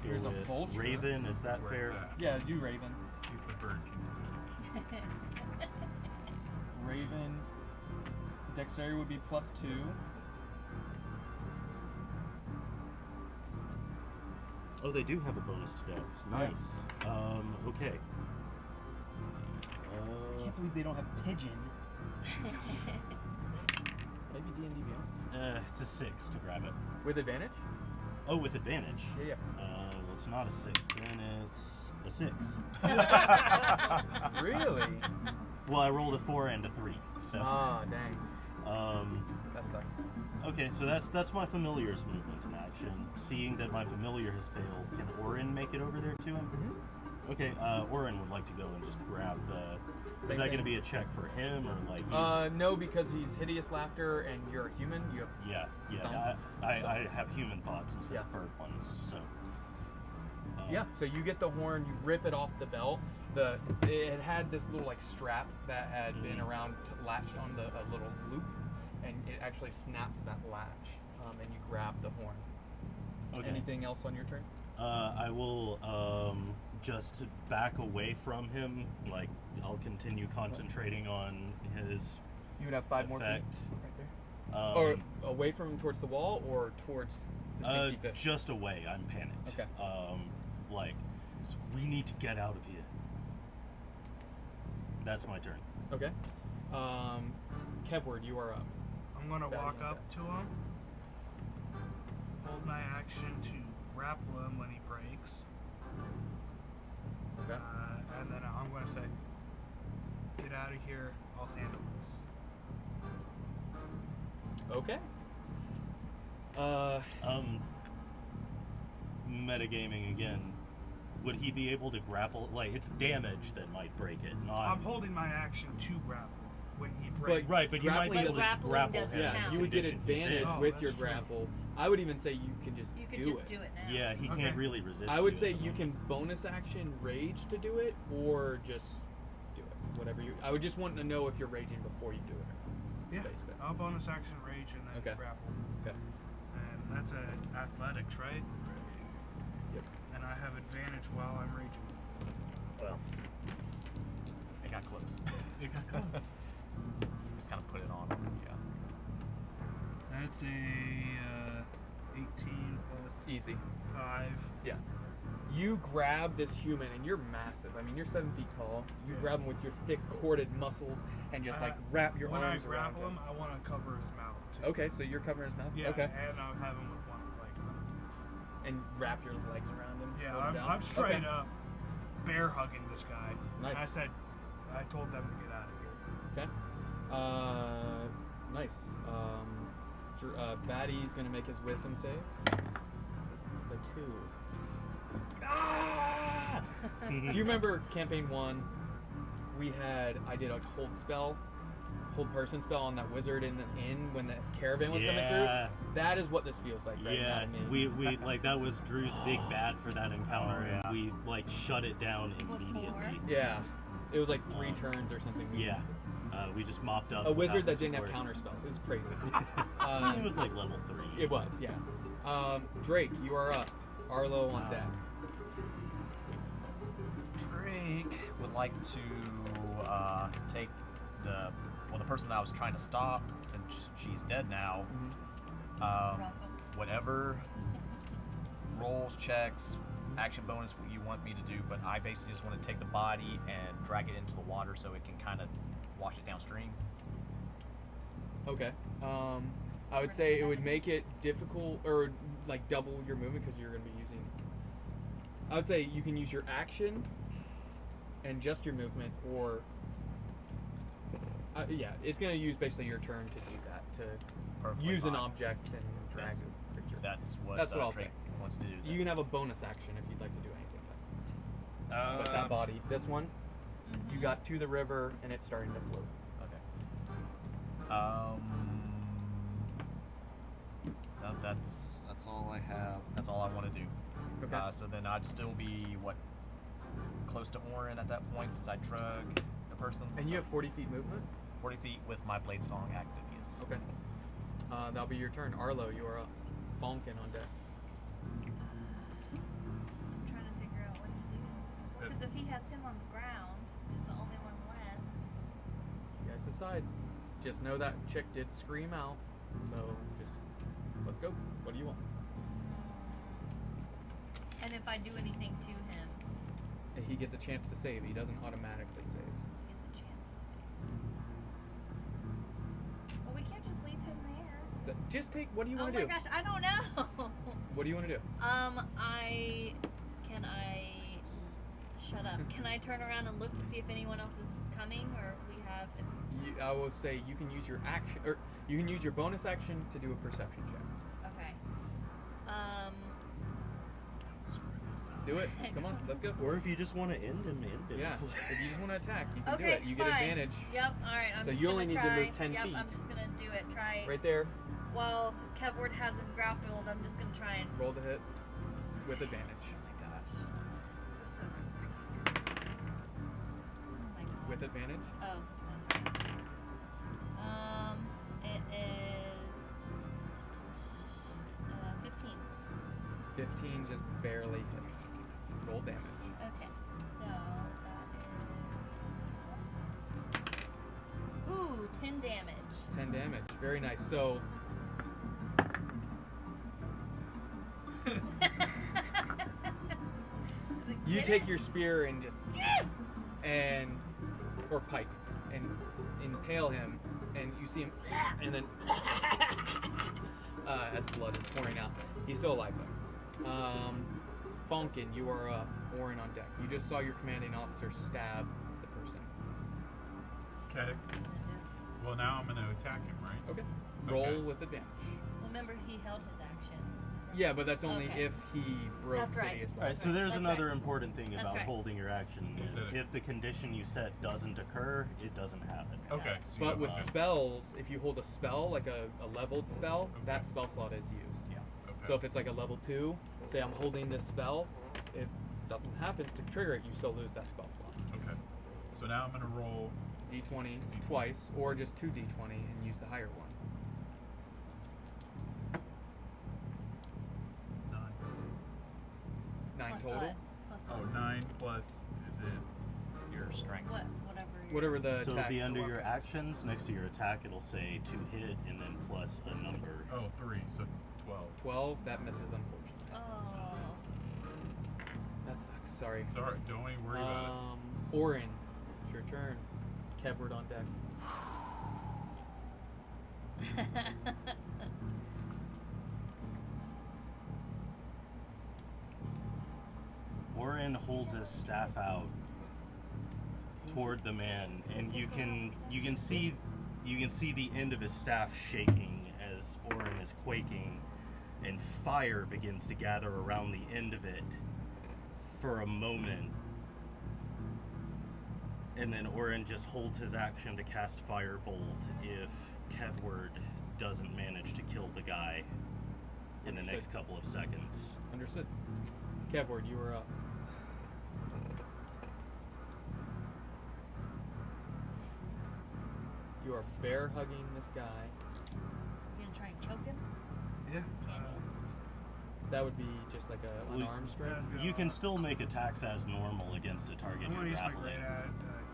[SPEAKER 4] Go
[SPEAKER 2] Here's a
[SPEAKER 4] with
[SPEAKER 2] vulture.
[SPEAKER 4] Raven, is that
[SPEAKER 5] where
[SPEAKER 4] fair?
[SPEAKER 5] it's at.
[SPEAKER 2] Yeah, do Raven.
[SPEAKER 5] See if the bird can do it.
[SPEAKER 2] Raven. Dexterity would be +2.
[SPEAKER 4] Oh, they do have a bonus to dex.
[SPEAKER 2] Yeah.
[SPEAKER 4] Nice. Okay.
[SPEAKER 10] I can't believe they don't have pigeon.
[SPEAKER 2] Maybe D&D Beyond.
[SPEAKER 4] It's a 6 to grab it.
[SPEAKER 2] With advantage?
[SPEAKER 4] Oh, with advantage.
[SPEAKER 2] Yeah,
[SPEAKER 4] Well, it's not a 6. Then it's a 6.
[SPEAKER 2] yeah. Really?
[SPEAKER 4] Well, I rolled a 4 and a 3. So.
[SPEAKER 2] Ah, dang. That sucks.
[SPEAKER 4] Okay, so that's my familiar's movement in action. Seeing that my familiar has failed, can Orin make it over there to him?
[SPEAKER 2] Mm-hmm.
[SPEAKER 4] Okay, Orin would like to go and just grab the...
[SPEAKER 2] Same
[SPEAKER 4] is that going to
[SPEAKER 2] thing.
[SPEAKER 4] be a check for him, or like he's...
[SPEAKER 2] No, because he's hideous laughter and you're a human. You have
[SPEAKER 4] Yeah,
[SPEAKER 2] thumbs,
[SPEAKER 4] I have human thoughts instead of
[SPEAKER 2] Yeah.
[SPEAKER 4] bird ones, so...
[SPEAKER 2] Yeah, so you get the horn, you rip it off the belt. It had this little like strap that had been around, latched on a little loop, and it actually snaps that latch, and you grab the horn.
[SPEAKER 4] Okay.
[SPEAKER 2] Anything else on your turn?
[SPEAKER 4] I will just back away from him. Like, I'll continue concentrating on his
[SPEAKER 2] You would have 5 more feet
[SPEAKER 4] effect.
[SPEAKER 2] right there. Or away from him towards the wall, or towards the stinky fish?
[SPEAKER 4] Just away. I'm panicked.
[SPEAKER 2] Okay.
[SPEAKER 4] Like, so we need to get out of here. That's my turn.
[SPEAKER 2] Okay. Kevward, you are up.
[SPEAKER 8] I'm gonna
[SPEAKER 2] Batty
[SPEAKER 8] walk
[SPEAKER 2] on
[SPEAKER 8] up to him, hold my action to grapple him when he breaks,
[SPEAKER 2] Okay.
[SPEAKER 8] and then I'm gonna say, "Get out of here! I'll handle this."
[SPEAKER 2] Okay.
[SPEAKER 4] Metagaming again. Would he be able to grapple? Like, it's damage that might break it, not...
[SPEAKER 8] I'm holding my action to grapple when he breaks.
[SPEAKER 4] Right, but you might be
[SPEAKER 2] Grappling
[SPEAKER 4] able to just
[SPEAKER 3] doesn't
[SPEAKER 4] grapple
[SPEAKER 3] count.
[SPEAKER 4] him.
[SPEAKER 2] Yeah,
[SPEAKER 3] in
[SPEAKER 2] you would get
[SPEAKER 4] condition he's in.
[SPEAKER 2] advantage
[SPEAKER 8] Oh,
[SPEAKER 2] with
[SPEAKER 8] that's
[SPEAKER 2] your
[SPEAKER 8] true.
[SPEAKER 2] grapple. I would even say you can just
[SPEAKER 3] You could
[SPEAKER 2] do
[SPEAKER 3] just
[SPEAKER 2] it.
[SPEAKER 3] do it now.
[SPEAKER 4] Yeah, he
[SPEAKER 8] Okay.
[SPEAKER 4] can't really resist.
[SPEAKER 2] I would
[SPEAKER 4] you
[SPEAKER 2] say
[SPEAKER 4] at the
[SPEAKER 2] you can
[SPEAKER 4] moment.
[SPEAKER 2] bonus action rage to do it, or just do it. Whatever you. I would just want to know if you're raging before you do it.
[SPEAKER 8] Yeah,
[SPEAKER 2] Basically.
[SPEAKER 8] I'll bonus action rage and then
[SPEAKER 2] Okay.
[SPEAKER 8] grapple.
[SPEAKER 2] Okay.
[SPEAKER 8] And that's athletics, right?
[SPEAKER 2] Yep.
[SPEAKER 8] And I have advantage while I'm raging.
[SPEAKER 6] Well, it got close.
[SPEAKER 8] It got close.
[SPEAKER 6] Just kind of put it on. Yeah.
[SPEAKER 8] That's a 18 plus
[SPEAKER 2] Easy.
[SPEAKER 8] 5.
[SPEAKER 2] Yeah. You grab this human, and you're massive. I mean, you're 7 feet tall. You
[SPEAKER 8] Yeah.
[SPEAKER 2] grab him with your thick corded muscles, and just like wrap your
[SPEAKER 8] when
[SPEAKER 2] arms
[SPEAKER 8] I
[SPEAKER 2] around
[SPEAKER 8] grapple
[SPEAKER 2] him.
[SPEAKER 8] him, I want to cover his mouth too.
[SPEAKER 2] Okay, so you're covering his mouth.
[SPEAKER 8] Yeah,
[SPEAKER 2] Okay.
[SPEAKER 8] and I'll have him with one leg.
[SPEAKER 2] And wrap your legs around him.
[SPEAKER 8] Yeah,
[SPEAKER 2] hold him down.
[SPEAKER 8] I'm straight
[SPEAKER 2] Okay.
[SPEAKER 8] up bear hugging this guy.
[SPEAKER 2] Nice.
[SPEAKER 8] I told them to get out of here.
[SPEAKER 2] Okay. Nice. Batty's gonna make his wisdom save. The 2. Ah! Do you remember campaign 1? I did a hold person spell on that wizard in the inn when the caravan was coming through.
[SPEAKER 4] Yeah.
[SPEAKER 2] That is what this feels like right now
[SPEAKER 4] Yeah,
[SPEAKER 2] to me.
[SPEAKER 4] we like that was Drew's big bad for that encounter,
[SPEAKER 6] Oh, yeah.
[SPEAKER 4] and we like shut it down immediately.
[SPEAKER 2] Yeah. It was like 3 turns or something.
[SPEAKER 4] Yeah, we just mopped up
[SPEAKER 2] A wizard
[SPEAKER 4] without
[SPEAKER 2] that didn't have
[SPEAKER 4] support.
[SPEAKER 2] counterspell. It was crazy.
[SPEAKER 4] It was like level 3.
[SPEAKER 2] It was, yeah. Drake, you are up. Arlo on deck.
[SPEAKER 6] Drake would like to take the person I was trying to stop, since she's dead now. Whatever rolls, checks, action bonus what you want me to do, but I basically just want to take the body and drag it into the water so it can kind of wash it downstream.
[SPEAKER 2] Okay. I would say it would make it difficult, or like double your movement, because you're going to be using. I would say you can use your action and just your movement, or yeah, it's going to use basically your turn to do that, to
[SPEAKER 6] Perfectly
[SPEAKER 2] use an
[SPEAKER 6] fine.
[SPEAKER 2] object and drag
[SPEAKER 6] Yes.
[SPEAKER 2] a creature.
[SPEAKER 6] That's what
[SPEAKER 2] I'll
[SPEAKER 6] Drake
[SPEAKER 2] say.
[SPEAKER 6] wants to do.
[SPEAKER 2] You can have a bonus action if you'd like to do anything. But that body, this one, you got to the river and it's starting to float.
[SPEAKER 6] Okay. That's all I have. That's all I want to do.
[SPEAKER 2] Okay.
[SPEAKER 6] So then I'd still be close to Orin at that point, since I drug the person.
[SPEAKER 2] And
[SPEAKER 6] so
[SPEAKER 2] you have 40 feet movement?
[SPEAKER 6] 40 feet with my blade song active. Yes.
[SPEAKER 2] Okay. That'll be your turn. Arlo, you are up. Fonkin on deck.
[SPEAKER 3] I'm trying to figure out what to do. Because if he has him on the ground, he's the only one left.
[SPEAKER 2] You guys decide. Just know that chick did scream out. So just let's go. What do you want?
[SPEAKER 3] And if I do anything to him,
[SPEAKER 2] He gets a chance to save. He doesn't automatically save.
[SPEAKER 3] he gets a chance to stay. Well, we can't just leave him there.
[SPEAKER 2] Just take. What do you
[SPEAKER 3] Oh
[SPEAKER 2] want
[SPEAKER 3] my
[SPEAKER 2] to do?
[SPEAKER 3] gosh, I don't know.
[SPEAKER 2] What do you want to do?
[SPEAKER 3] Shut up. Can I turn around and look to see if anyone else is coming, or if we have?
[SPEAKER 2] I will say you can use your action, or you can use your bonus action to do a perception check.
[SPEAKER 3] Okay.
[SPEAKER 2] Do it. Come on, let's go.
[SPEAKER 4] Or if you just want to end him, end him.
[SPEAKER 2] Yeah. If you just want to attack, you can do
[SPEAKER 3] Okay,
[SPEAKER 2] it. You
[SPEAKER 3] fine.
[SPEAKER 2] get advantage.
[SPEAKER 3] Yep. All right. I'm
[SPEAKER 2] So
[SPEAKER 3] just
[SPEAKER 2] you
[SPEAKER 3] gonna
[SPEAKER 2] only need to
[SPEAKER 3] try.
[SPEAKER 2] move 10
[SPEAKER 3] yep,
[SPEAKER 2] feet.
[SPEAKER 3] I'm just gonna do it. Try.
[SPEAKER 2] Right there.
[SPEAKER 3] While Kevward has him grappled, I'm just gonna try and
[SPEAKER 2] Roll the hit with advantage.
[SPEAKER 3] Oh my gosh. This is so freaking. Oh my god.
[SPEAKER 2] With advantage.
[SPEAKER 3] Oh, that's right. It is 15.
[SPEAKER 2] 15 just barely hits. Roll damage.
[SPEAKER 3] Okay, so that is ooh, 10 damage.
[SPEAKER 2] 10 damage. Very nice. So you take your spear and just or pike and impale him, and you see him and then as blood is pouring out. He's still alive though. Funkin, you are up. Orin on deck. You just saw your commanding officer stab the person.
[SPEAKER 5] Okay. Well, now I'm going to attack him, right?
[SPEAKER 2] Okay. Roll
[SPEAKER 5] Okay.
[SPEAKER 2] with advantage.
[SPEAKER 3] Well, remember he held his action.
[SPEAKER 2] Yeah, but that's only
[SPEAKER 3] Okay.
[SPEAKER 2] if he broke
[SPEAKER 3] That's right.
[SPEAKER 2] hideous law.
[SPEAKER 4] Alright, so there's
[SPEAKER 3] That's
[SPEAKER 4] another
[SPEAKER 3] right.
[SPEAKER 4] important thing
[SPEAKER 3] That's
[SPEAKER 4] about
[SPEAKER 3] right.
[SPEAKER 4] holding your action is
[SPEAKER 5] Is that
[SPEAKER 4] if the condition you set doesn't occur, it doesn't happen.
[SPEAKER 5] Okay. So you
[SPEAKER 2] But
[SPEAKER 5] have
[SPEAKER 2] with
[SPEAKER 5] a-
[SPEAKER 2] spells, if you hold a spell, like a leveled spell,
[SPEAKER 5] Okay.
[SPEAKER 2] that spell slot is used.
[SPEAKER 4] Yeah.
[SPEAKER 5] Okay.
[SPEAKER 2] So if it's like a level 2, say I'm holding this spell, if nothing happens to trigger it, you still lose that spell slot.
[SPEAKER 5] Okay. So now I'm going to roll.
[SPEAKER 2] D20 twice, or just 2 D20 and use the higher one. 9
[SPEAKER 3] Plus
[SPEAKER 2] total.
[SPEAKER 3] what? Plus
[SPEAKER 5] Oh,
[SPEAKER 3] what?
[SPEAKER 5] 9 plus, is it?
[SPEAKER 6] Your strength.
[SPEAKER 3] Whatever.
[SPEAKER 2] Whatever the
[SPEAKER 4] So it'll
[SPEAKER 2] attack.
[SPEAKER 4] be under
[SPEAKER 2] the
[SPEAKER 4] your
[SPEAKER 2] weapon.
[SPEAKER 4] actions. Next to your attack, it'll say to hit and then plus a number.
[SPEAKER 5] Oh, 3, so 12.
[SPEAKER 2] 12, that misses unfortunately.
[SPEAKER 3] Oh.
[SPEAKER 2] That sucks, sorry.
[SPEAKER 5] It's alright, don't even worry about it.
[SPEAKER 2] Orin, it's your turn. Kevward on deck.
[SPEAKER 4] Orin holds his staff out toward the man, and you can see the end of his staff shaking as Orin is quaking, and fire begins to gather around the end of it for a moment. And then Orin just holds his action to cast Firebolt if Kevward doesn't manage to kill the guy in the next couple of seconds.
[SPEAKER 2] Understood. Kevward, you are up. You are bear hugging this guy.
[SPEAKER 3] You gonna try and choke him?
[SPEAKER 8] Yeah.
[SPEAKER 2] That would be just like an
[SPEAKER 4] Well,
[SPEAKER 2] arm strike.
[SPEAKER 4] You can still make attacks as normal against a target
[SPEAKER 8] I'm gonna
[SPEAKER 4] you're
[SPEAKER 8] use my
[SPEAKER 4] grappling.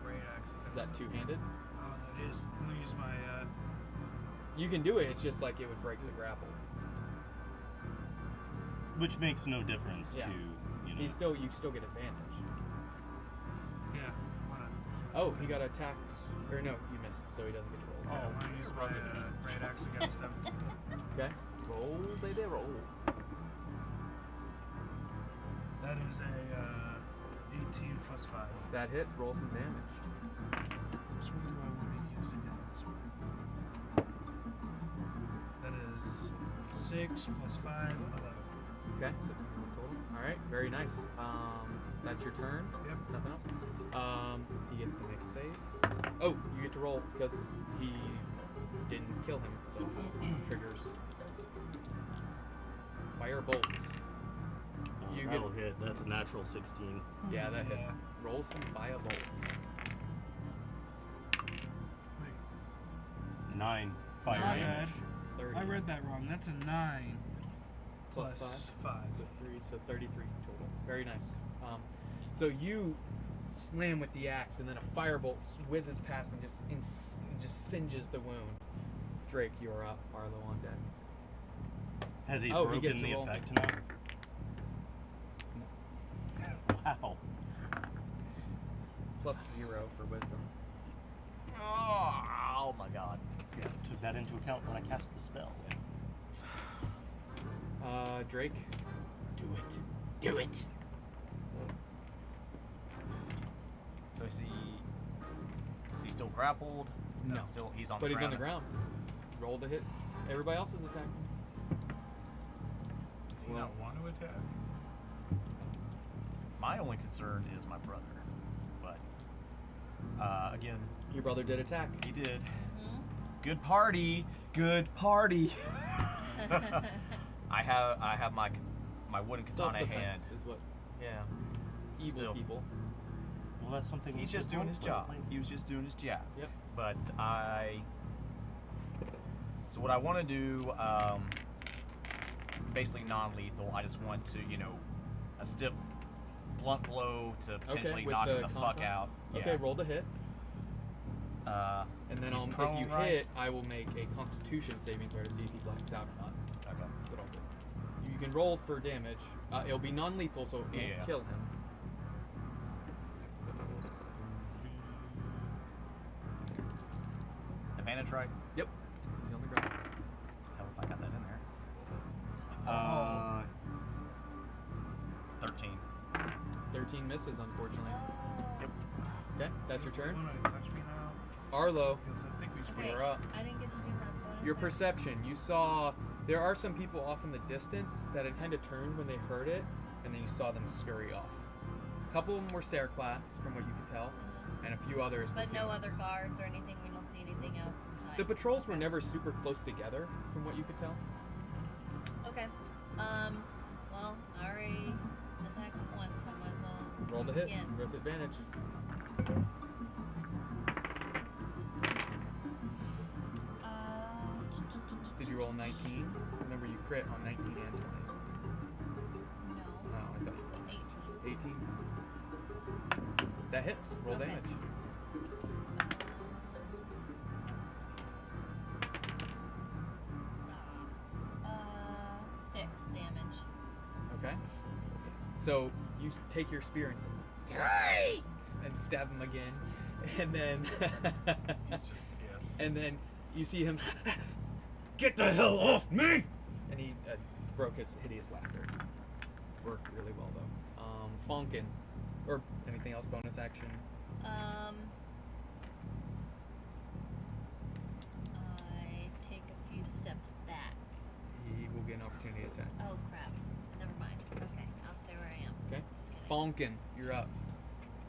[SPEAKER 8] great axe.
[SPEAKER 2] Is that two-handed?
[SPEAKER 8] Oh, that is. I'm gonna use my.
[SPEAKER 2] You can do it. It's just like it would break the grapple.
[SPEAKER 4] Which makes no difference
[SPEAKER 2] Yeah.
[SPEAKER 4] to, you know.
[SPEAKER 2] You still get advantage.
[SPEAKER 8] Yeah. Wanna,
[SPEAKER 2] Oh, he got attacked. Or no, you missed, so he doesn't get to roll.
[SPEAKER 8] yeah, I'm gonna use my great axe against him.
[SPEAKER 2] Okay. Roll, baby, roll.
[SPEAKER 8] That is a 18 plus 5.
[SPEAKER 2] That hits. Roll some damage.
[SPEAKER 8] Which one do I want to use again? This one. That is 6 plus 5, 11.
[SPEAKER 2] Okay, so 21 total. All right, very nice. That's your turn.
[SPEAKER 8] Yep.
[SPEAKER 2] Nothing else. He gets to make a save. Oh, you get to roll because he didn't kill him, so triggers. Fire bolts. You
[SPEAKER 4] That'll
[SPEAKER 2] get.
[SPEAKER 4] hit. That's a natural 16.
[SPEAKER 2] Yeah, that hits. Roll some fire bolts.
[SPEAKER 8] Wait,
[SPEAKER 4] 9 fire
[SPEAKER 3] Nine.
[SPEAKER 4] damage.
[SPEAKER 2] 30.
[SPEAKER 8] I read that wrong. That's a 9
[SPEAKER 2] Plus
[SPEAKER 8] plus
[SPEAKER 2] 5.
[SPEAKER 8] 5.
[SPEAKER 2] So 3, so 33 total. Very nice. So you slam with the axe, and then a firebolt whizzes past and just singes the wound. Drake, you are up. Arlo on deck.
[SPEAKER 4] Has he
[SPEAKER 2] Oh, he gets
[SPEAKER 4] broken
[SPEAKER 2] to
[SPEAKER 4] the
[SPEAKER 2] roll.
[SPEAKER 4] effect now? Wow.
[SPEAKER 2] Plus 0 for wisdom.
[SPEAKER 6] Oh my god.
[SPEAKER 4] Yeah, took that into account when I cast the spell.
[SPEAKER 2] Drake.
[SPEAKER 6] Do it. Do it. So is he he still grappled?
[SPEAKER 2] No.
[SPEAKER 6] Still, he's on
[SPEAKER 2] But
[SPEAKER 6] the
[SPEAKER 2] he's
[SPEAKER 6] ground.
[SPEAKER 2] on the ground. Roll to hit. Everybody else is attacking.
[SPEAKER 5] Does he not want to attack?
[SPEAKER 6] My only concern is my brother. But, again,
[SPEAKER 2] Your brother did attack.
[SPEAKER 6] he did.
[SPEAKER 3] Mhm.
[SPEAKER 6] Good party. Good party. I have my wooden katana
[SPEAKER 2] Self-defense
[SPEAKER 6] hand.
[SPEAKER 2] is what
[SPEAKER 6] Yeah.
[SPEAKER 2] evil
[SPEAKER 6] Still.
[SPEAKER 2] people.
[SPEAKER 4] Well, that's something
[SPEAKER 6] He's
[SPEAKER 4] we
[SPEAKER 6] just
[SPEAKER 4] should
[SPEAKER 6] doing his
[SPEAKER 4] roleplay.
[SPEAKER 6] job. He was just doing his job.
[SPEAKER 2] Yep.
[SPEAKER 6] But so what I want to do, basically non-lethal. I just want to, a stiff, blunt blow to potentially
[SPEAKER 2] with
[SPEAKER 6] knock him
[SPEAKER 2] the
[SPEAKER 6] the fuck
[SPEAKER 2] compound?
[SPEAKER 6] out.
[SPEAKER 2] Okay,
[SPEAKER 6] Yeah.
[SPEAKER 2] roll to hit.
[SPEAKER 6] And
[SPEAKER 2] And then
[SPEAKER 6] he's
[SPEAKER 2] if
[SPEAKER 6] prone,
[SPEAKER 2] you
[SPEAKER 6] right?
[SPEAKER 2] hit, I will make a Constitution saving throw to see if he blacks out or not.
[SPEAKER 6] Okay.
[SPEAKER 2] But all good. You can roll for damage. It'll be non-lethal, so it won't
[SPEAKER 6] Yeah.
[SPEAKER 2] kill him.
[SPEAKER 6] Advantage, right?
[SPEAKER 2] Yep. He's on the ground.
[SPEAKER 6] Hell, if I got that in there. 13.
[SPEAKER 2] 13 misses, unfortunately.
[SPEAKER 6] Yep.
[SPEAKER 2] Okay, that's your turn.
[SPEAKER 8] Wanna touch me now?
[SPEAKER 2] Arlo,
[SPEAKER 8] Because I think we should
[SPEAKER 3] Okay,
[SPEAKER 2] You're up.
[SPEAKER 3] I didn't get to do my bonus.
[SPEAKER 2] your
[SPEAKER 3] action.
[SPEAKER 2] perception. You saw there are some people off in the distance that had kind of turned when they heard it, and then you saw them scurry off. A couple of them were Sarah class, from what you could tell, and a few others. were
[SPEAKER 3] But no
[SPEAKER 2] humans.
[SPEAKER 3] other guards or anything. We don't see anything else inside.
[SPEAKER 2] The patrols were never super close together, from what you could tell.
[SPEAKER 3] Okay. Well, I already attacked him once, so I might as well
[SPEAKER 2] Roll to hit
[SPEAKER 3] again.
[SPEAKER 2] with advantage. Did you roll 19? Remember you crit on 19 and 20.
[SPEAKER 3] No.
[SPEAKER 2] Oh, I thought you
[SPEAKER 3] 18.
[SPEAKER 2] 18. That hits. Roll
[SPEAKER 3] Okay.
[SPEAKER 2] damage.
[SPEAKER 3] Uh, 6 damage.
[SPEAKER 2] Okay. So you take your spear and stab him again, and then
[SPEAKER 5] He's just pissed.
[SPEAKER 2] and then you see him. Get the hell off me! And he broke his hideous laughter. Worked really well though. Fonkin, or anything else? Bonus action.
[SPEAKER 3] I take a few steps back.
[SPEAKER 2] He will get an opportunity attack.
[SPEAKER 3] Oh crap. Never mind. Okay, I'll stay where I am.
[SPEAKER 2] Okay.
[SPEAKER 3] Just kidding.
[SPEAKER 2] Fonkin, you're up.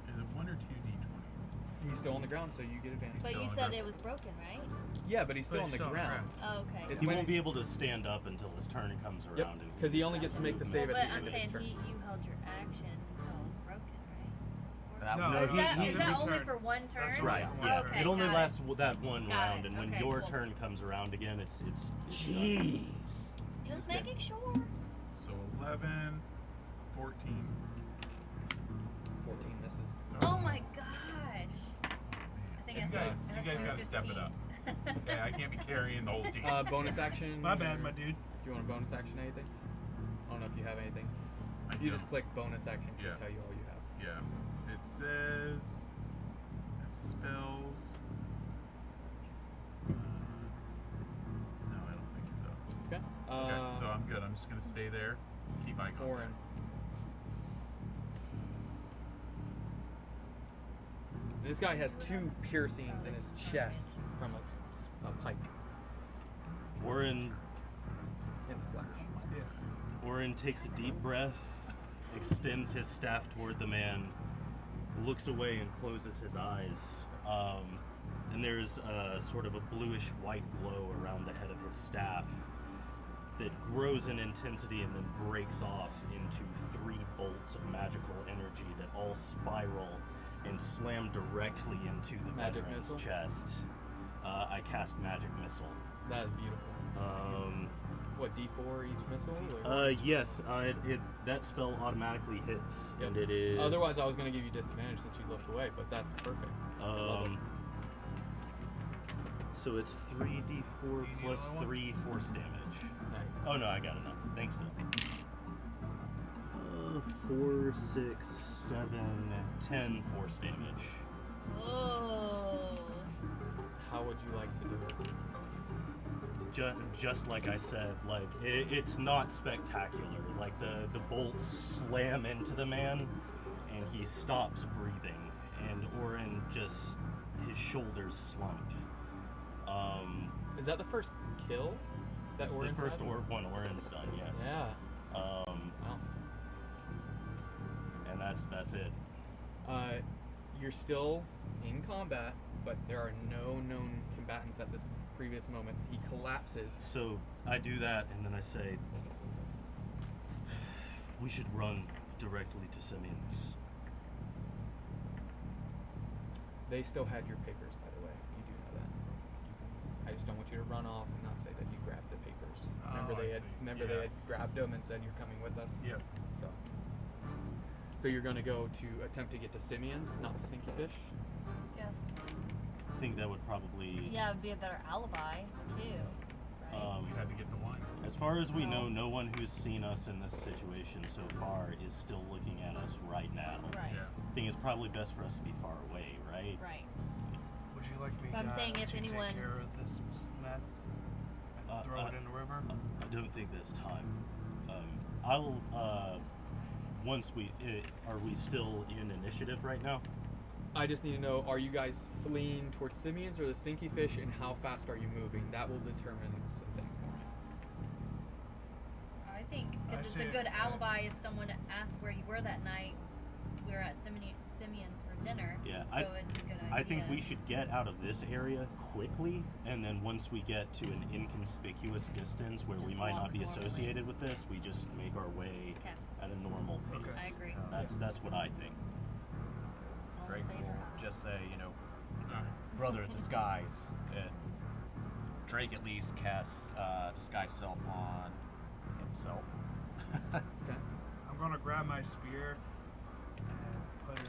[SPEAKER 5] Is it 1 or 2 d20s?
[SPEAKER 2] He's still on the ground, so you get advantage.
[SPEAKER 3] But
[SPEAKER 5] still
[SPEAKER 3] you
[SPEAKER 5] on
[SPEAKER 3] said
[SPEAKER 5] the
[SPEAKER 3] it was broken, right?
[SPEAKER 2] Yeah, but he's still
[SPEAKER 5] But
[SPEAKER 2] on
[SPEAKER 5] he's
[SPEAKER 2] the
[SPEAKER 5] still on the
[SPEAKER 2] ground.
[SPEAKER 3] Oh, okay.
[SPEAKER 2] It's
[SPEAKER 4] He
[SPEAKER 2] when
[SPEAKER 4] won't be able to stand up until his turn comes
[SPEAKER 2] Yep,
[SPEAKER 4] around. and
[SPEAKER 2] 'cause he only
[SPEAKER 4] uses
[SPEAKER 2] gets to make the
[SPEAKER 4] movement.
[SPEAKER 2] save at
[SPEAKER 3] But
[SPEAKER 2] the
[SPEAKER 3] I'm
[SPEAKER 2] end of his
[SPEAKER 3] saying
[SPEAKER 2] turn.
[SPEAKER 3] you held your action until it was broken, right?
[SPEAKER 6] That
[SPEAKER 5] No,
[SPEAKER 6] was-
[SPEAKER 3] Or is
[SPEAKER 5] he-
[SPEAKER 3] that,
[SPEAKER 5] he-
[SPEAKER 3] is that
[SPEAKER 5] his
[SPEAKER 3] only
[SPEAKER 5] turn.
[SPEAKER 3] for one turn?
[SPEAKER 5] That's
[SPEAKER 4] Right.
[SPEAKER 5] Oh,
[SPEAKER 4] Yeah.
[SPEAKER 3] okay,
[SPEAKER 4] it only
[SPEAKER 3] got
[SPEAKER 4] lasts that one
[SPEAKER 3] Got
[SPEAKER 4] round,
[SPEAKER 3] it.
[SPEAKER 4] and when
[SPEAKER 3] Okay,
[SPEAKER 4] your
[SPEAKER 3] cool.
[SPEAKER 4] turn comes around again, it's
[SPEAKER 2] Jeez.
[SPEAKER 3] Just
[SPEAKER 2] Okay.
[SPEAKER 3] making sure.
[SPEAKER 5] So 11, 14.
[SPEAKER 2] 14 misses.
[SPEAKER 3] Oh my gosh. I think
[SPEAKER 5] You
[SPEAKER 3] I said
[SPEAKER 5] guys, you guys gotta step it up. Okay, I can't be carrying the whole team.
[SPEAKER 2] Bonus action.
[SPEAKER 8] My bad, my dude.
[SPEAKER 2] Do you want a bonus action anything? I don't know if you have anything.
[SPEAKER 5] I
[SPEAKER 2] If you just
[SPEAKER 5] don't.
[SPEAKER 2] click bonus action, it
[SPEAKER 5] Yeah.
[SPEAKER 2] should tell you all you have.
[SPEAKER 5] Yeah. It says spells. No, I don't think so.
[SPEAKER 2] Okay.
[SPEAKER 5] Okay, so I'm good. I'm just gonna stay there. Keep eye contact.
[SPEAKER 2] Orin. This guy has 2 piercings in his chest from a pike
[SPEAKER 4] Warren
[SPEAKER 2] and a slash.
[SPEAKER 4] Orin takes a deep breath, extends his staff toward the man, looks away and closes his eyes. And there's sort of a bluish white glow around the head of his staff that grows in intensity and then breaks off into 3 bolts of magical energy that all spiral and slam directly into the
[SPEAKER 2] Magic
[SPEAKER 4] veteran's
[SPEAKER 2] missile?
[SPEAKER 4] chest. I cast Magic Missile.
[SPEAKER 2] That is beautiful. What, D4 each missile? Or?
[SPEAKER 4] Yes, that spell automatically hits,
[SPEAKER 2] Yep.
[SPEAKER 4] and it is.
[SPEAKER 2] Otherwise, I was going to give you disadvantage since you looked away, but that's perfect. Love it.
[SPEAKER 4] So it's 3d4 plus 3 force damage.
[SPEAKER 2] Nice.
[SPEAKER 4] Oh no, I got enough. Thanks. 4, 6, 7, 10 force damage.
[SPEAKER 3] Oh.
[SPEAKER 2] How would you like to do it?
[SPEAKER 4] Just like I said, like it's not spectacular. Like the bolts slam into the man, and he stops breathing. And Orin just his shoulders slump.
[SPEAKER 2] Is that the first kill?
[SPEAKER 4] That's the first one Orin's done, yes.
[SPEAKER 2] Yeah.
[SPEAKER 4] Wow. And that's it.
[SPEAKER 2] You're still in combat, but there are no known combatants at this previous moment. He collapses.
[SPEAKER 4] So I do that, and then I say, we should run directly to Simeon's.
[SPEAKER 2] They still had your papers, by the way. You do know that. I just don't want you to run off and not say that you grabbed the papers. Remember they had grabbed them and said you're coming with us.
[SPEAKER 5] Yep.
[SPEAKER 2] So you're gonna go to attempt to get to Simeon's, not the Stinky Fish.
[SPEAKER 3] Yes.
[SPEAKER 4] I think that would probably.
[SPEAKER 3] Yeah, it would be a better alibi too. Right?
[SPEAKER 5] We had to get the wine.
[SPEAKER 4] As far as we know, no one who's seen us in this situation so far is still looking at us right now.
[SPEAKER 3] Right.
[SPEAKER 5] Yeah.
[SPEAKER 4] I think it's probably best for us to be far away, right?
[SPEAKER 3] Right.
[SPEAKER 8] Would you like me
[SPEAKER 3] But I'm saying if
[SPEAKER 8] to
[SPEAKER 3] anyone-
[SPEAKER 8] take care of this mess and throw it in the river?
[SPEAKER 4] I don't think there's time. I'll. Once we are we still in initiative right now?
[SPEAKER 2] I just need to know: are you guys fleeing towards Simeon's or the Stinky Fish, and how fast are you moving? That will determine some things for me.
[SPEAKER 3] I think
[SPEAKER 8] I
[SPEAKER 3] because it's
[SPEAKER 8] see
[SPEAKER 3] a
[SPEAKER 8] it.
[SPEAKER 3] good alibi if someone asks where you were that night. We were at Simeon's for dinner.
[SPEAKER 4] Yeah,
[SPEAKER 3] So it's a good idea.
[SPEAKER 4] I think we should get out of this area quickly, and then once we get to an inconspicuous distance where we
[SPEAKER 3] Just
[SPEAKER 4] might
[SPEAKER 3] walk
[SPEAKER 4] not be
[SPEAKER 3] normally.
[SPEAKER 4] associated with this, we just make our way
[SPEAKER 3] Okay.
[SPEAKER 4] at a normal pace.
[SPEAKER 3] I agree.
[SPEAKER 4] That's what I think.
[SPEAKER 3] All in
[SPEAKER 6] Drake
[SPEAKER 3] favor?
[SPEAKER 6] will just say, brother disguise, and Drake at least casts disguise self on himself.
[SPEAKER 2] Okay.
[SPEAKER 8] I'm gonna grab my spear and put it,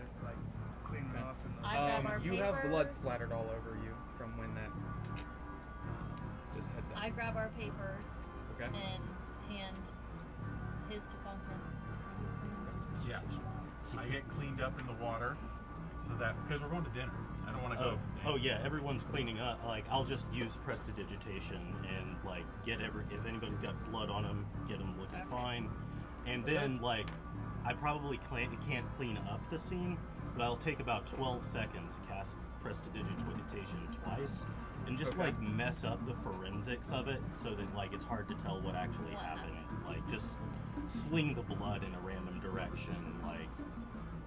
[SPEAKER 8] clean it off in the...
[SPEAKER 3] I grab our
[SPEAKER 2] you have
[SPEAKER 3] paper.
[SPEAKER 2] blood splattered all over you from when that. Just heads up.
[SPEAKER 3] I grab our papers
[SPEAKER 2] Okay.
[SPEAKER 3] and hand his to Funkin. So he cleans.
[SPEAKER 5] Yeah. I get cleaned up in the water, so that because we're going to dinner. I don't want to go.
[SPEAKER 4] Oh yeah, everyone's cleaning up. I'll just use prestidigitation and get if anybody's got blood on them, get them looking
[SPEAKER 3] Okay.
[SPEAKER 4] fine. And then I probably can't clean up the scene, but I'll take about 12 seconds to cast prestidigitation twice, and just
[SPEAKER 2] Okay.
[SPEAKER 4] mess up the forensics of it so that it's hard to tell what actually
[SPEAKER 3] What
[SPEAKER 4] happened. Just sling the blood in a random direction,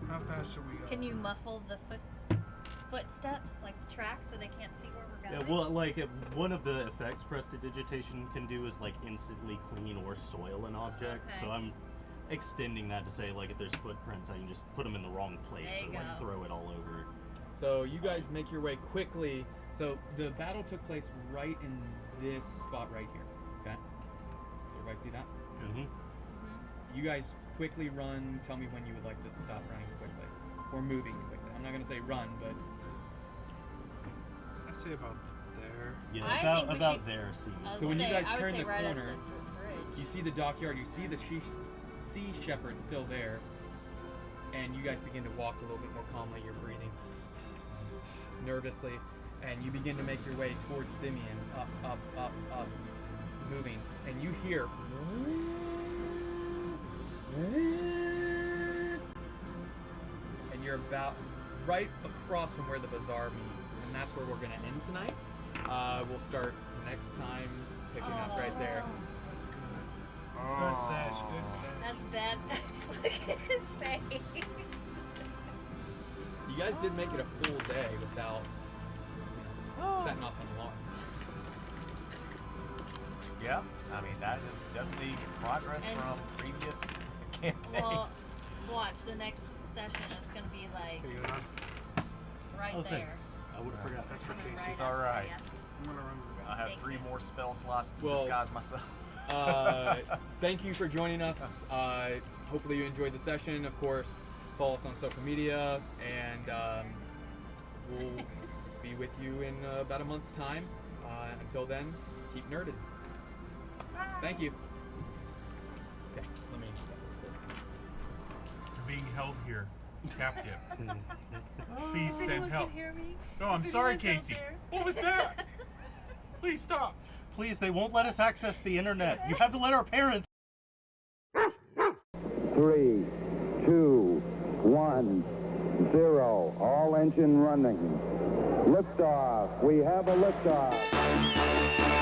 [SPEAKER 8] How fast should we go?
[SPEAKER 3] Can you muffle the footsteps, like the tracks, so they can't see where we're
[SPEAKER 4] Yeah,
[SPEAKER 3] going?
[SPEAKER 4] well, one of the effects prestidigitation can do is instantly clean or soil an object.
[SPEAKER 3] Okay.
[SPEAKER 4] So I'm extending that to say if there's footprints, I can just put them in the wrong place
[SPEAKER 3] There
[SPEAKER 4] or
[SPEAKER 3] you go.
[SPEAKER 4] throw it all over.
[SPEAKER 2] So you guys make your way quickly. So the battle took place right in this spot right here. Okay. Everybody see that?
[SPEAKER 4] Mm-hmm.
[SPEAKER 2] You guys quickly run. Tell me when you would like to stop running quickly or moving quickly. I'm not gonna say run, but
[SPEAKER 8] I say about there.
[SPEAKER 4] Yeah,
[SPEAKER 3] I think we
[SPEAKER 4] about
[SPEAKER 3] should-
[SPEAKER 4] there seems.
[SPEAKER 3] I was
[SPEAKER 2] So when
[SPEAKER 3] gonna
[SPEAKER 2] you
[SPEAKER 3] say-
[SPEAKER 2] guys
[SPEAKER 3] I would
[SPEAKER 2] turn
[SPEAKER 3] say
[SPEAKER 2] the
[SPEAKER 3] right at
[SPEAKER 2] corner,
[SPEAKER 3] bridge.
[SPEAKER 2] you see the dockyard. You see the sea shepherd still there, and you guys begin to walk a little bit more calmly. You're breathing nervously, and you begin to make your way towards Simeon's. Up, moving, and you hear. And you're about right across from where the bazaar meets, and that's where we're gonna end tonight. We'll start next time, picking up right there.
[SPEAKER 8] That's good. Good sesh, good sesh.
[SPEAKER 3] That's bad. Look at his face.
[SPEAKER 2] You guys did make it a full day without setting off an alarm.
[SPEAKER 6] Yeah, I mean, that is definitely progress
[SPEAKER 3] And-
[SPEAKER 6] from previous campaigns.
[SPEAKER 3] Well, watch the next session. It's gonna be like
[SPEAKER 8] Here you go.
[SPEAKER 3] right
[SPEAKER 4] Oh,
[SPEAKER 3] there.
[SPEAKER 4] thanks. I would have forgot.
[SPEAKER 8] That's for
[SPEAKER 3] Coming
[SPEAKER 8] Casey.
[SPEAKER 6] It's
[SPEAKER 3] up,
[SPEAKER 6] alright.
[SPEAKER 3] yeah.
[SPEAKER 8] I'm gonna remember that.
[SPEAKER 6] I have
[SPEAKER 3] Thank
[SPEAKER 6] 3
[SPEAKER 3] you.
[SPEAKER 6] more spell slots to
[SPEAKER 2] Well,
[SPEAKER 6] disguise myself.
[SPEAKER 2] Thank you for joining us. Hopefully you enjoyed the session. Of course, follow us on social media, and we'll be with you in about a month's time. Until then, keep nerded. Thank you. Okay, let me.
[SPEAKER 5] You're being held here, captive. Please send
[SPEAKER 3] Anyone
[SPEAKER 5] help.
[SPEAKER 3] can hear me?
[SPEAKER 5] No, I'm
[SPEAKER 3] If
[SPEAKER 5] sorry,
[SPEAKER 3] anyone's out
[SPEAKER 5] Casey.
[SPEAKER 3] there.
[SPEAKER 5] What was that? Please stop.
[SPEAKER 4] Please, they won't let us access the internet. You have to let our parents.
[SPEAKER 1] 3, 2, 1, 0. All engine running. Liftoff. We have a liftoff.